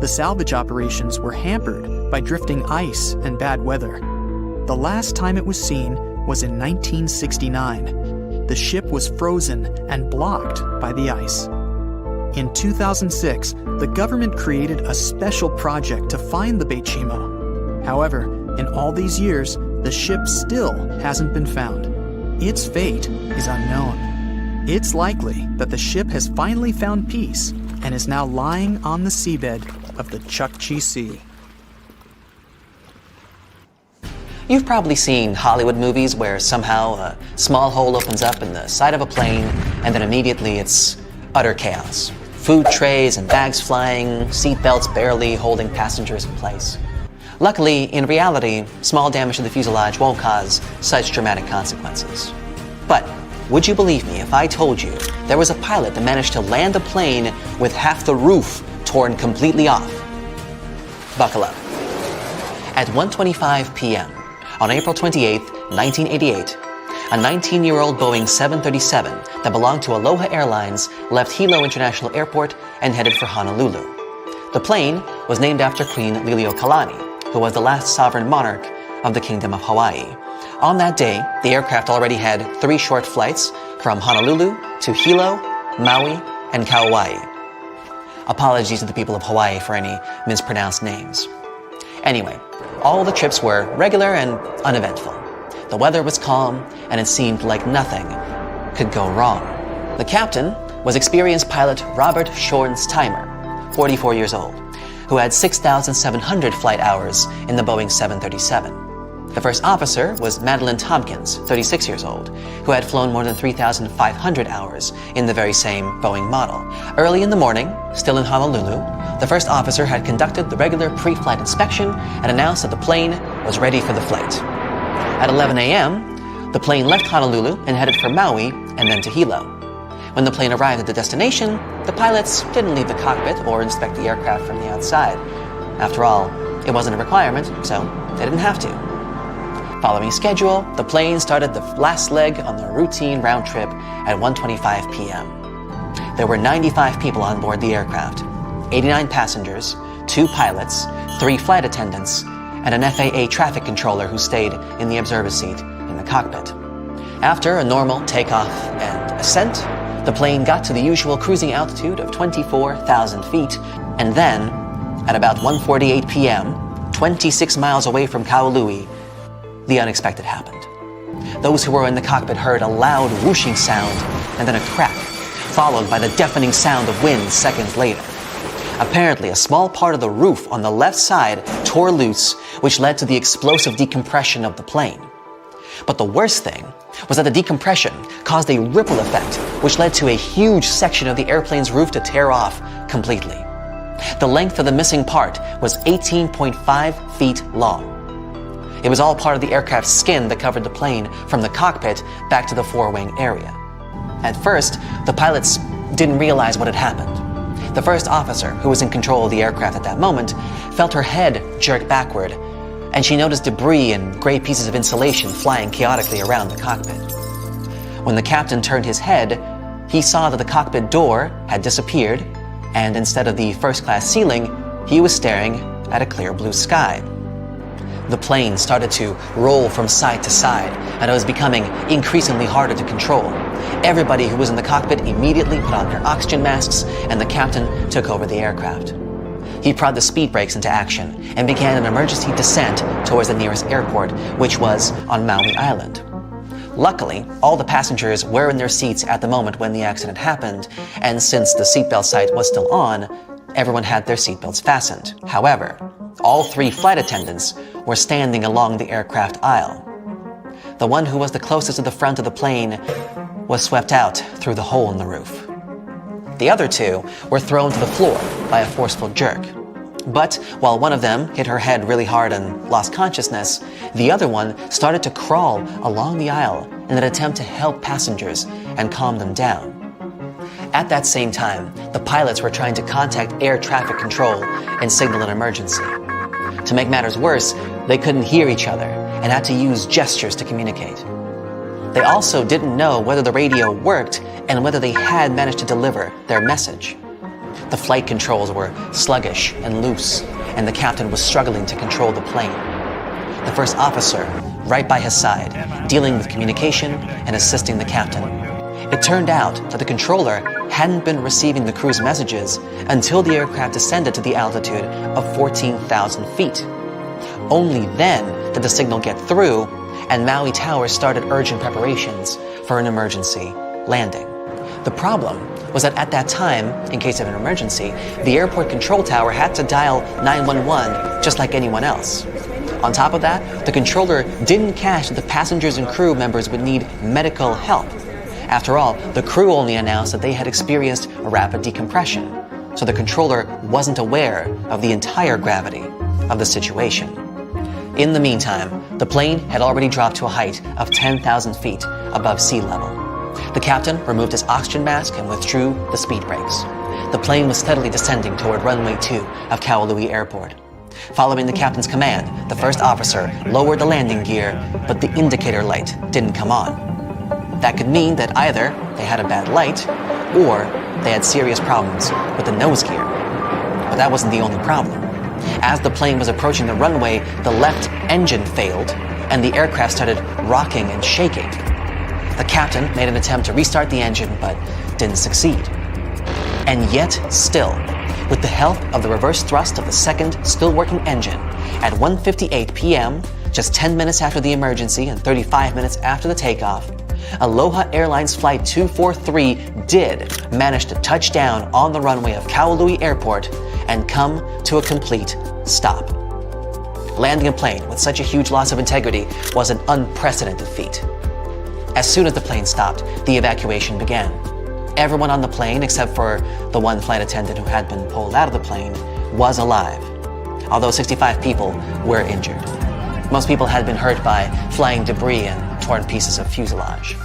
The salvage operations were hampered by drifting ice and bad weather. The last time it was seen was in 1969. The ship was frozen and blocked by the ice. In 2006, the government created a special project to find the Bechimo. However, in all these years, the ship still hasn't been found. Its fate is unknown. It's likely that the ship has finally found peace and is now lying on the seabed of the Chukchi Sea. You've probably seen Hollywood movies where somehow a small hole opens up in the side of a plane and then immediately it's utter chaos. Food trays and bags flying, seatbelts barely holding passengers in place. Luckily, in reality, small damage to the fuselage won't cause such dramatic consequences. But would you believe me if I told you there was a pilot that managed to land a plane with half the roof torn completely off? Buckle up. At 1:25 p.m. on April 28, 1988, a 19-year-old Boeing 737 that belonged to Aloha Airlines left Hilo International Airport and headed for Honolulu. The plane was named after Queen Liliuokalani, who was the last sovereign monarch of the Kingdom of Hawaii. On that day, the aircraft already had 3 short flights from Honolulu to Hilo, Maui, and Kauai. Apologies to the people of Hawaii for any mispronounced names. Anyway, all the trips were regular and uneventful. The weather was calm, and it seemed like nothing could go wrong. The captain was experienced pilot Robert Schornsteimer, 44 years old, who had 6,700 flight hours in the Boeing 737. The first officer was Madeline Tompkins, 36 years old, who had flown more than 3,500 hours in the very same Boeing model. Early in the morning, still in Honolulu, the first officer had conducted the regular pre-flight inspection and announced that the plane was ready for the flight. At 11 a.m., the plane left Honolulu and headed for Maui and then to Hilo. When the plane arrived at the destination, the pilots didn't leave the cockpit or inspect the aircraft from the outside. After all, it wasn't a requirement, so they didn't have to. Following schedule, the plane started the last leg on the routine round trip at 1:25 p.m. There were 95 people on board the aircraft, 89 passengers, 2 pilots, 3 flight attendants, and an FAA traffic controller who stayed in the observer seat in the cockpit. After a normal takeoff and ascent, the plane got to the usual cruising altitude of 24,000 feet, and then, at about 1:48 p.m., 26 miles away from Kahului, the unexpected happened. Those who were in the cockpit heard a loud whooshing sound and then a crack, followed by the deafening sound of wind seconds later. Apparently, a small part of the roof on the left side tore loose, which led to the explosive decompression of the plane. But the worst thing was that the decompression caused a ripple effect, which led to a huge section of the airplane's roof to tear off completely. The length of the missing part was 18.5 feet long. It was all part of the aircraft's skin that covered the plane from the cockpit back to the forewing area. At first, the pilots didn't realize what had happened. The first officer, who was in control of the aircraft at that moment, felt her head jerk backward, and she noticed debris and gray pieces of insulation flying chaotically around the cockpit. When the captain turned his head, he saw that the cockpit door had disappeared, and instead of the first-class ceiling, he was staring at a clear blue sky. The plane started to roll from side to side, and it was becoming increasingly harder to control. Everybody who was in the cockpit immediately put on their oxygen masks, and the captain took over the aircraft. He prodded the speed brakes into action and began an emergency descent towards the nearest airport, which was on Maui Island. Luckily, all the passengers were in their seats at the moment when the accident happened, and since the seatbelt sight was still on, everyone had their seatbelts fastened. However, all 3 flight attendants were standing along the aircraft aisle. The one who was the closest to the front of the plane was swept out through the hole in the roof. The other 2 were thrown to the floor by a forceful jerk. But while one of them hit her head really hard and lost consciousness, the other one started to crawl along the aisle in an attempt to help passengers and calm them down. At that same time, the pilots were trying to contact air traffic control and signal an emergency. To make matters worse, they couldn't hear each other and had to use gestures to communicate. They also didn't know whether the radio worked and whether they had managed to deliver their message. The flight controls were sluggish and loose, and the captain was struggling to control the plane. The first officer, right by his side, dealing with communication and assisting the captain. It turned out that the controller hadn't been receiving the crew's messages until the aircraft descended to the altitude of 14,000 feet. Only then did the signal get through, and Maui Towers started urgent preparations for an emergency landing. The problem was that at that time, in case of an emergency, the airport control tower had to dial 911 just like anyone else. On top of that, the controller didn't catch that the passengers and crew members would need medical help. After all, the crew only announced that they had experienced a rapid decompression, so the controller wasn't aware of the entire gravity of the situation. In the meantime, the plane had already dropped to a height of 10,000 feet above sea level. The captain removed his oxygen mask and withdrew the speed brakes. The plane was steadily descending toward runway 2 of Kahului Airport. Following the captain's command, the first officer lowered the landing gear, but the indicator light didn't come on. That could mean that either they had a bad light, or they had serious problems with the nose gear. But that wasn't the only problem. As the plane was approaching the runway, the left engine failed, and the aircraft started rocking and shaking. The captain made an attempt to restart the engine, but didn't succeed. And yet, still, with the help of the reverse thrust of the second, still working engine, at 1:58 p.m., just 10 minutes after the emergency and 35 minutes after the takeoff, Aloha Airlines Flight 243 did manage to touch down on the runway of Kahului Airport and come to a complete stop. Landing a plane with such a huge loss of integrity was an unprecedented feat. As soon as the plane stopped, the evacuation began. Everyone on the plane, except for the one flight attendant who had been pulled out of the plane, was alive, although 65 people were injured. Most people had been hurt by flying debris and torn pieces of fuselage.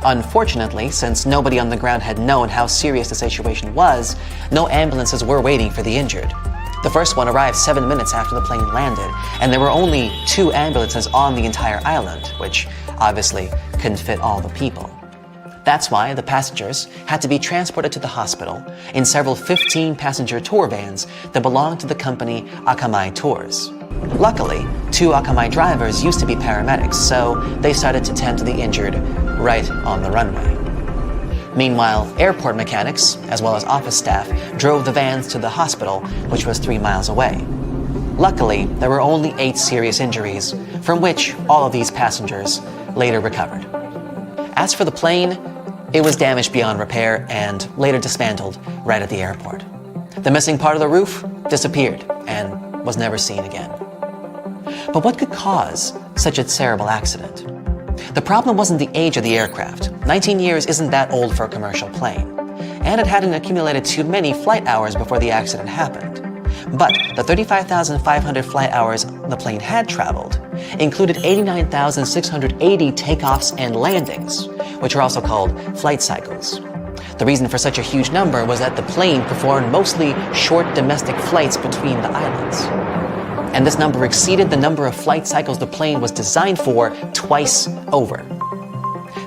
Unfortunately, since nobody on the ground had known how serious the situation was, no ambulances were waiting for the injured. The first one arrived 7 minutes after the plane landed, and there were only 2 ambulances on the entire island, which obviously couldn't fit all the people. That's why the passengers had to be transported to the hospital in several 15-passenger tour vans that belonged to the company Akamai Tours. Luckily, 2 Akamai drivers used to be paramedics, so they started to tend to the injured right on the runway. Meanwhile, airport mechanics, as well as office staff, drove the vans to the hospital, which was 3 miles away. Luckily, there were only 8 serious injuries, from which all of these passengers later recovered. As for the plane, it was damaged beyond repair and later dismantled right at the airport. The missing part of the roof disappeared and was never seen again. But what could cause such a terrible accident? The problem wasn't the age of the aircraft. 19 years isn't that old for a commercial plane, and it hadn't accumulated too many flight hours before the accident happened. But the 35,500 flight hours the plane had traveled included 89,680 takeoffs and landings, which are also called flight cycles. The reason for such a huge number was that the plane performed mostly short domestic flights between the islands. And this number exceeded the number of flight cycles the plane was designed for twice over.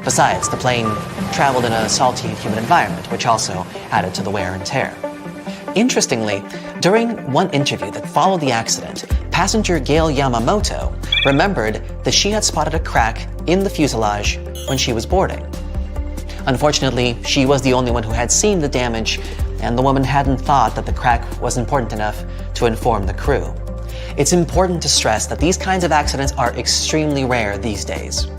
Besides, the plane traveled in a salty and humid environment, which also added to the wear and tear. Interestingly, during one interview that followed the accident, passenger Gail Yamamoto remembered that she had spotted a crack in the fuselage when she was boarding. Unfortunately, she was the only one who had seen the damage, and the woman hadn't thought that the crack was important enough to inform the crew. It's important to stress that these kinds of accidents are extremely rare these days.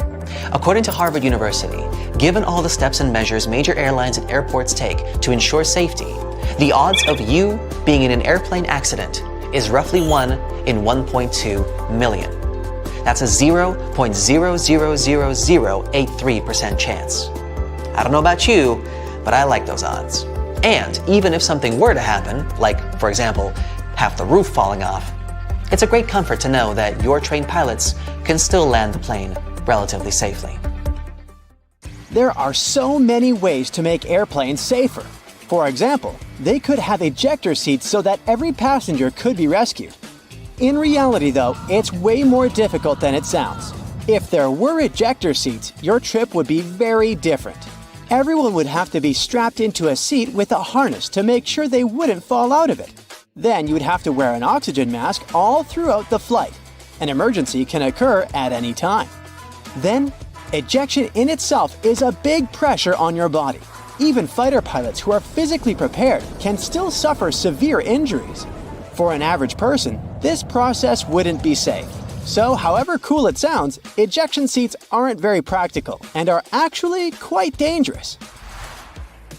According to Harvard University, given all the steps and measures major airlines and airports take to ensure safety, the odds of you being in an airplane accident is roughly 1 in 1.2 million. That's a 0.0000083% chance. I don't know about you, but I like those odds. And even if something were to happen, like, for example, half the roof falling off, it's a great comfort to know that your trained pilots can still land the plane relatively safely. There are so many ways to make airplanes safer. For example, they could have ejector seats so that every passenger could be rescued. In reality, though, it's way more difficult than it sounds. If there were ejector seats, your trip would be very different. Everyone would have to be strapped into a seat with a harness to make sure they wouldn't fall out of it. Then you'd have to wear an oxygen mask all throughout the flight. An emergency can occur at any time. Then, ejection in itself is a big pressure on your body. Even fighter pilots who are physically prepared can still suffer severe injuries. For an average person, this process wouldn't be safe. So, however cool it sounds, ejection seats aren't very practical and are actually quite dangerous.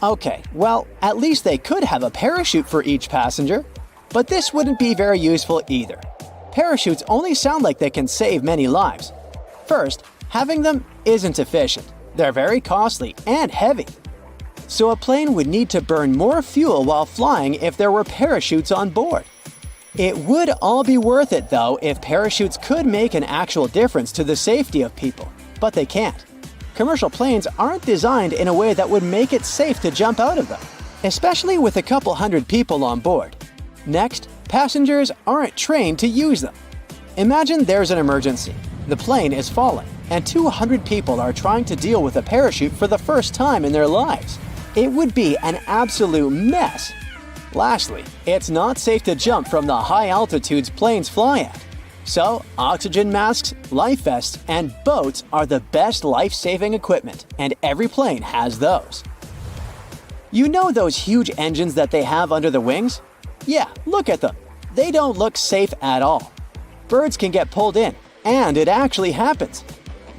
Okay, well, at least they could have a parachute for each passenger. But this wouldn't be very useful either. Parachutes only sound like they can save many lives. First, having them isn't efficient. They're very costly and heavy. So a plane would need to burn more fuel while flying if there were parachutes on board. It would all be worth it, though, if parachutes could make an actual difference to the safety of people, but they can't. Commercial planes aren't designed in a way that would make it safe to jump out of them, especially with a couple hundred people on board. Next, passengers aren't trained to use them. Imagine there's an emergency. The plane is falling, and 200 people are trying to deal with a parachute for the first time in their lives. It would be an absolute mess. Lastly, it's not safe to jump from the high altitudes planes fly at. So, oxygen masks, life vests, and boats are the best life-saving equipment, and every plane has those. You know those huge engines that they have under the wings? Yeah, look at them. They don't look safe at all. Birds can get pulled in, and it actually happens.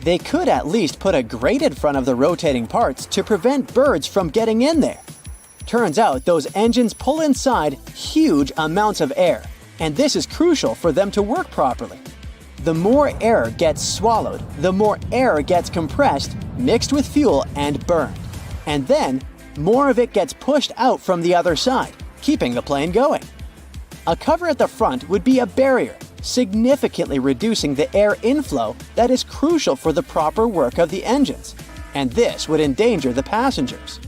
They could at least put a grate in front of the rotating parts to prevent birds from getting in there. Turns out those engines pull inside huge amounts of air, and this is crucial for them to work properly. The more air gets swallowed, the more air gets compressed, mixed with fuel, and burned. And then, more of it gets pushed out from the other side, keeping the plane going. A cover at the front would be a barrier, significantly reducing the air inflow that is crucial for the proper work of the engines. And this would endanger the passengers.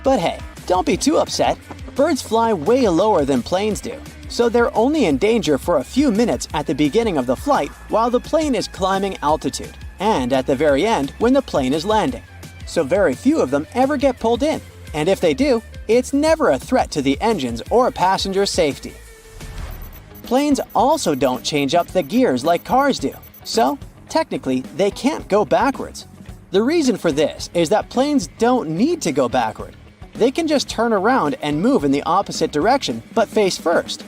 But hey, don't be too upset. Birds fly way lower than planes do, so they're only in danger for a few minutes at the beginning of the flight while the plane is climbing altitude, and at the very end when the plane is landing. So very few of them ever get pulled in, and if they do, it's never a threat to the engines or passenger safety. Planes also don't change up the gears like cars do, so technically they can't go backwards. The reason for this is that planes don't need to go backward. They can just turn around and move in the opposite direction, but face first.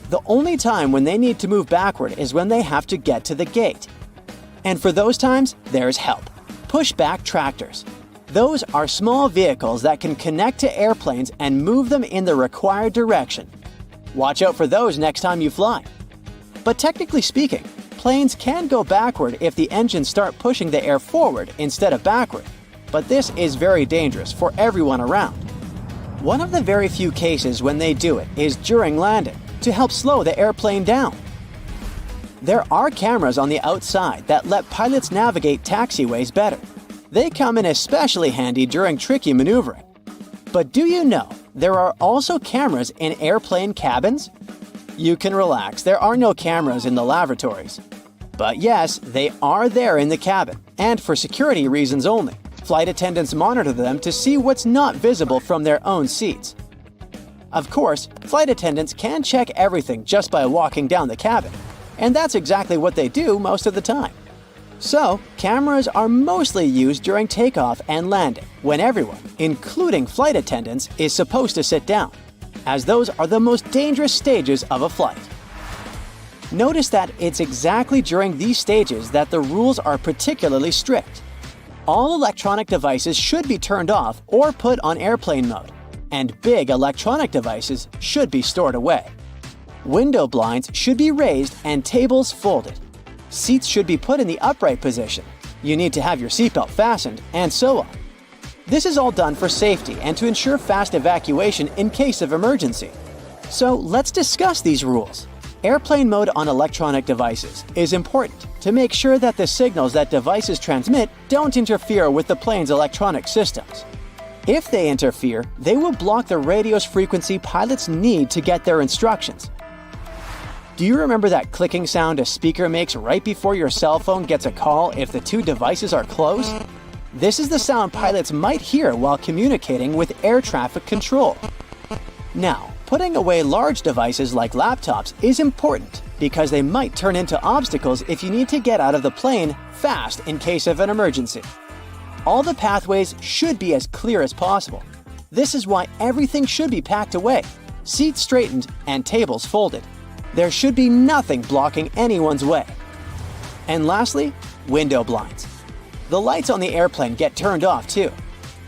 The only time when they need to move backward is when they have to get to the gate. And for those times, there's help. Pushback tractors. Those are small vehicles that can connect to airplanes and move them in the required direction. Watch out for those next time you fly. But technically speaking, planes can go backward if the engines start pushing the air forward instead of backward. But this is very dangerous for everyone around. One of the very few cases when they do it is during landing, to help slow the airplane down. There are cameras on the outside that let pilots navigate taxiways better. They come in especially handy during tricky maneuvering. But do you know there are also cameras in airplane cabins? You can relax, there are no cameras in the lavatories. But yes, they are there in the cabin, and for security reasons only. Flight attendants monitor them to see what's not visible from their own seats. Of course, flight attendants can check everything just by walking down the cabin, and that's exactly what they do most of the time. So, cameras are mostly used during takeoff and landing, when everyone, including flight attendants, is supposed to sit down, as those are the most dangerous stages of a flight. Notice that it's exactly during these stages that the rules are particularly strict. All electronic devices should be turned off or put on airplane mode, and big electronic devices should be stored away. Window blinds should be raised and tables folded. Seats should be put in the upright position. You need to have your seatbelt fastened, and so on. This is all done for safety and to ensure fast evacuation in case of emergency. So let's discuss these rules. Airplane mode on electronic devices is important to make sure that the signals that devices transmit don't interfere with the plane's electronic systems. If they interfere, they will block the radio's frequency pilots need to get their instructions. Do you remember that clicking sound a speaker makes right before your cell phone gets a call if the two devices are close? This is the sound pilots might hear while communicating with air traffic control. Now, putting away large devices like laptops is important because they might turn into obstacles if you need to get out of the plane fast in case of an emergency. All the pathways should be as clear as possible. This is why everything should be packed away, seats straightened, and tables folded. There should be nothing blocking anyone's way. And lastly, window blinds. The lights on the airplane get turned off too.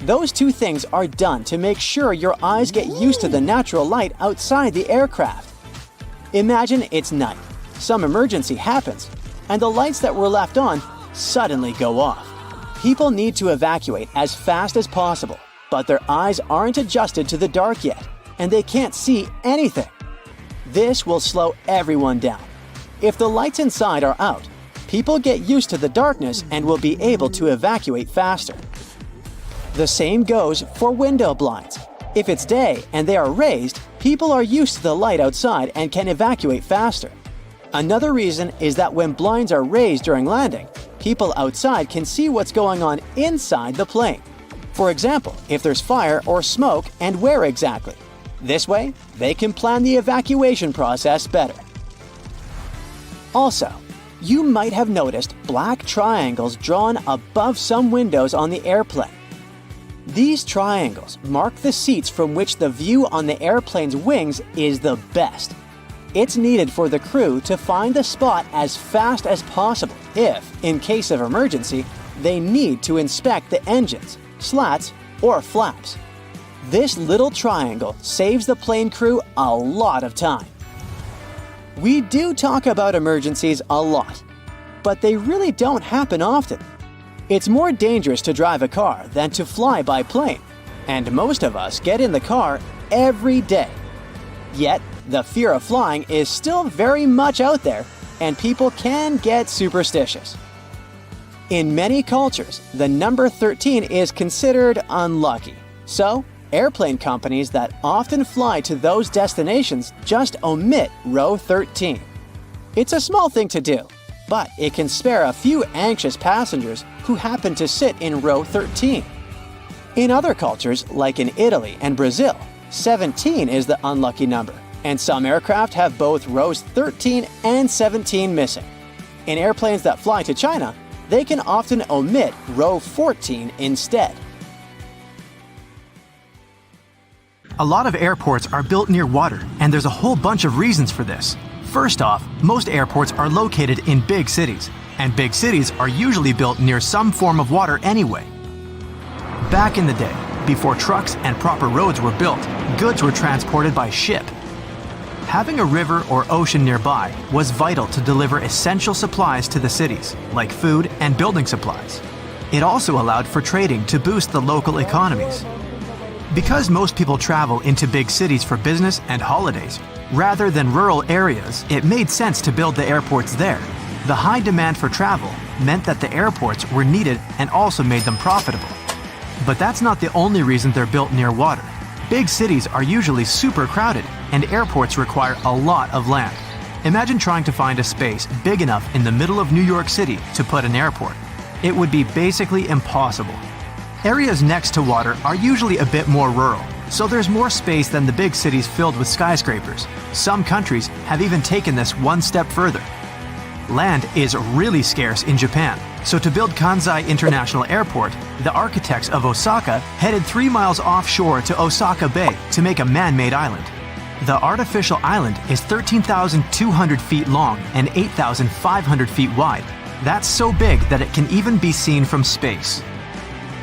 Those two things are done to make sure your eyes get used to the natural light outside the aircraft. Imagine it's night, some emergency happens, and the lights that were left on suddenly go off. People need to evacuate as fast as possible, but their eyes aren't adjusted to the dark yet, and they can't see anything. This will slow everyone down. If the lights inside are out, people get used to the darkness and will be able to evacuate faster. The same goes for window blinds. If it's day and they are raised, people are used to the light outside and can evacuate faster. Another reason is that when blinds are raised during landing, people outside can see what's going on inside the plane. For example, if there's fire or smoke and where exactly. This way, they can plan the evacuation process better. Also, you might have noticed black triangles drawn above some windows on the airplane. These triangles mark the seats from which the view on the airplane's wings is the best. It's needed for the crew to find the spot as fast as possible if, in case of emergency, they need to inspect the engines, slats, or flaps. This little triangle saves the plane crew a lot of time. We do talk about emergencies a lot, but they really don't happen often. It's more dangerous to drive a car than to fly by plane, and most of us get in the car every day. Yet, the fear of flying is still very much out there, and people can get superstitious. In many cultures, the number 13 is considered unlucky. So, airplane companies that often fly to those destinations just omit row 13. It's a small thing to do, but it can spare a few anxious passengers who happen to sit in row 13. In other cultures, like in Italy and Brazil, 17 is the unlucky number, and some aircraft have both rows 13 and 17 missing. In airplanes that fly to China, they can often omit row 14 instead. A lot of airports are built near water, and there's a whole bunch of reasons for this. First off, most airports are located in big cities, and big cities are usually built near some form of water anyway. Back in the day, before trucks and proper roads were built, goods were transported by ship. Having a river or ocean nearby was vital to deliver essential supplies to the cities, like food and building supplies. It also allowed for trading to boost the local economies. Because most people travel into big cities for business and holidays, rather than rural areas, it made sense to build the airports there. The high demand for travel meant that the airports were needed and also made them profitable. But that's not the only reason they're built near water. Big cities are usually super crowded, and airports require a lot of land. Imagine trying to find a space big enough in the middle of New York City to put an airport. It would be basically impossible. Areas next to water are usually a bit more rural, so there's more space than the big cities filled with skyscrapers. Some countries have even taken this one step further. Land is really scarce in Japan, so to build Kansai International Airport, the architects of Osaka headed 3 miles offshore to Osaka Bay to make a man-made island. The artificial island is 13,200 feet long and 8,500 feet wide. That's so big that it can even be seen from space.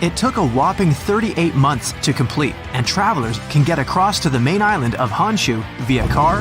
It took a whopping 38 months to complete, and travelers can get across to the main island of Honshu via car,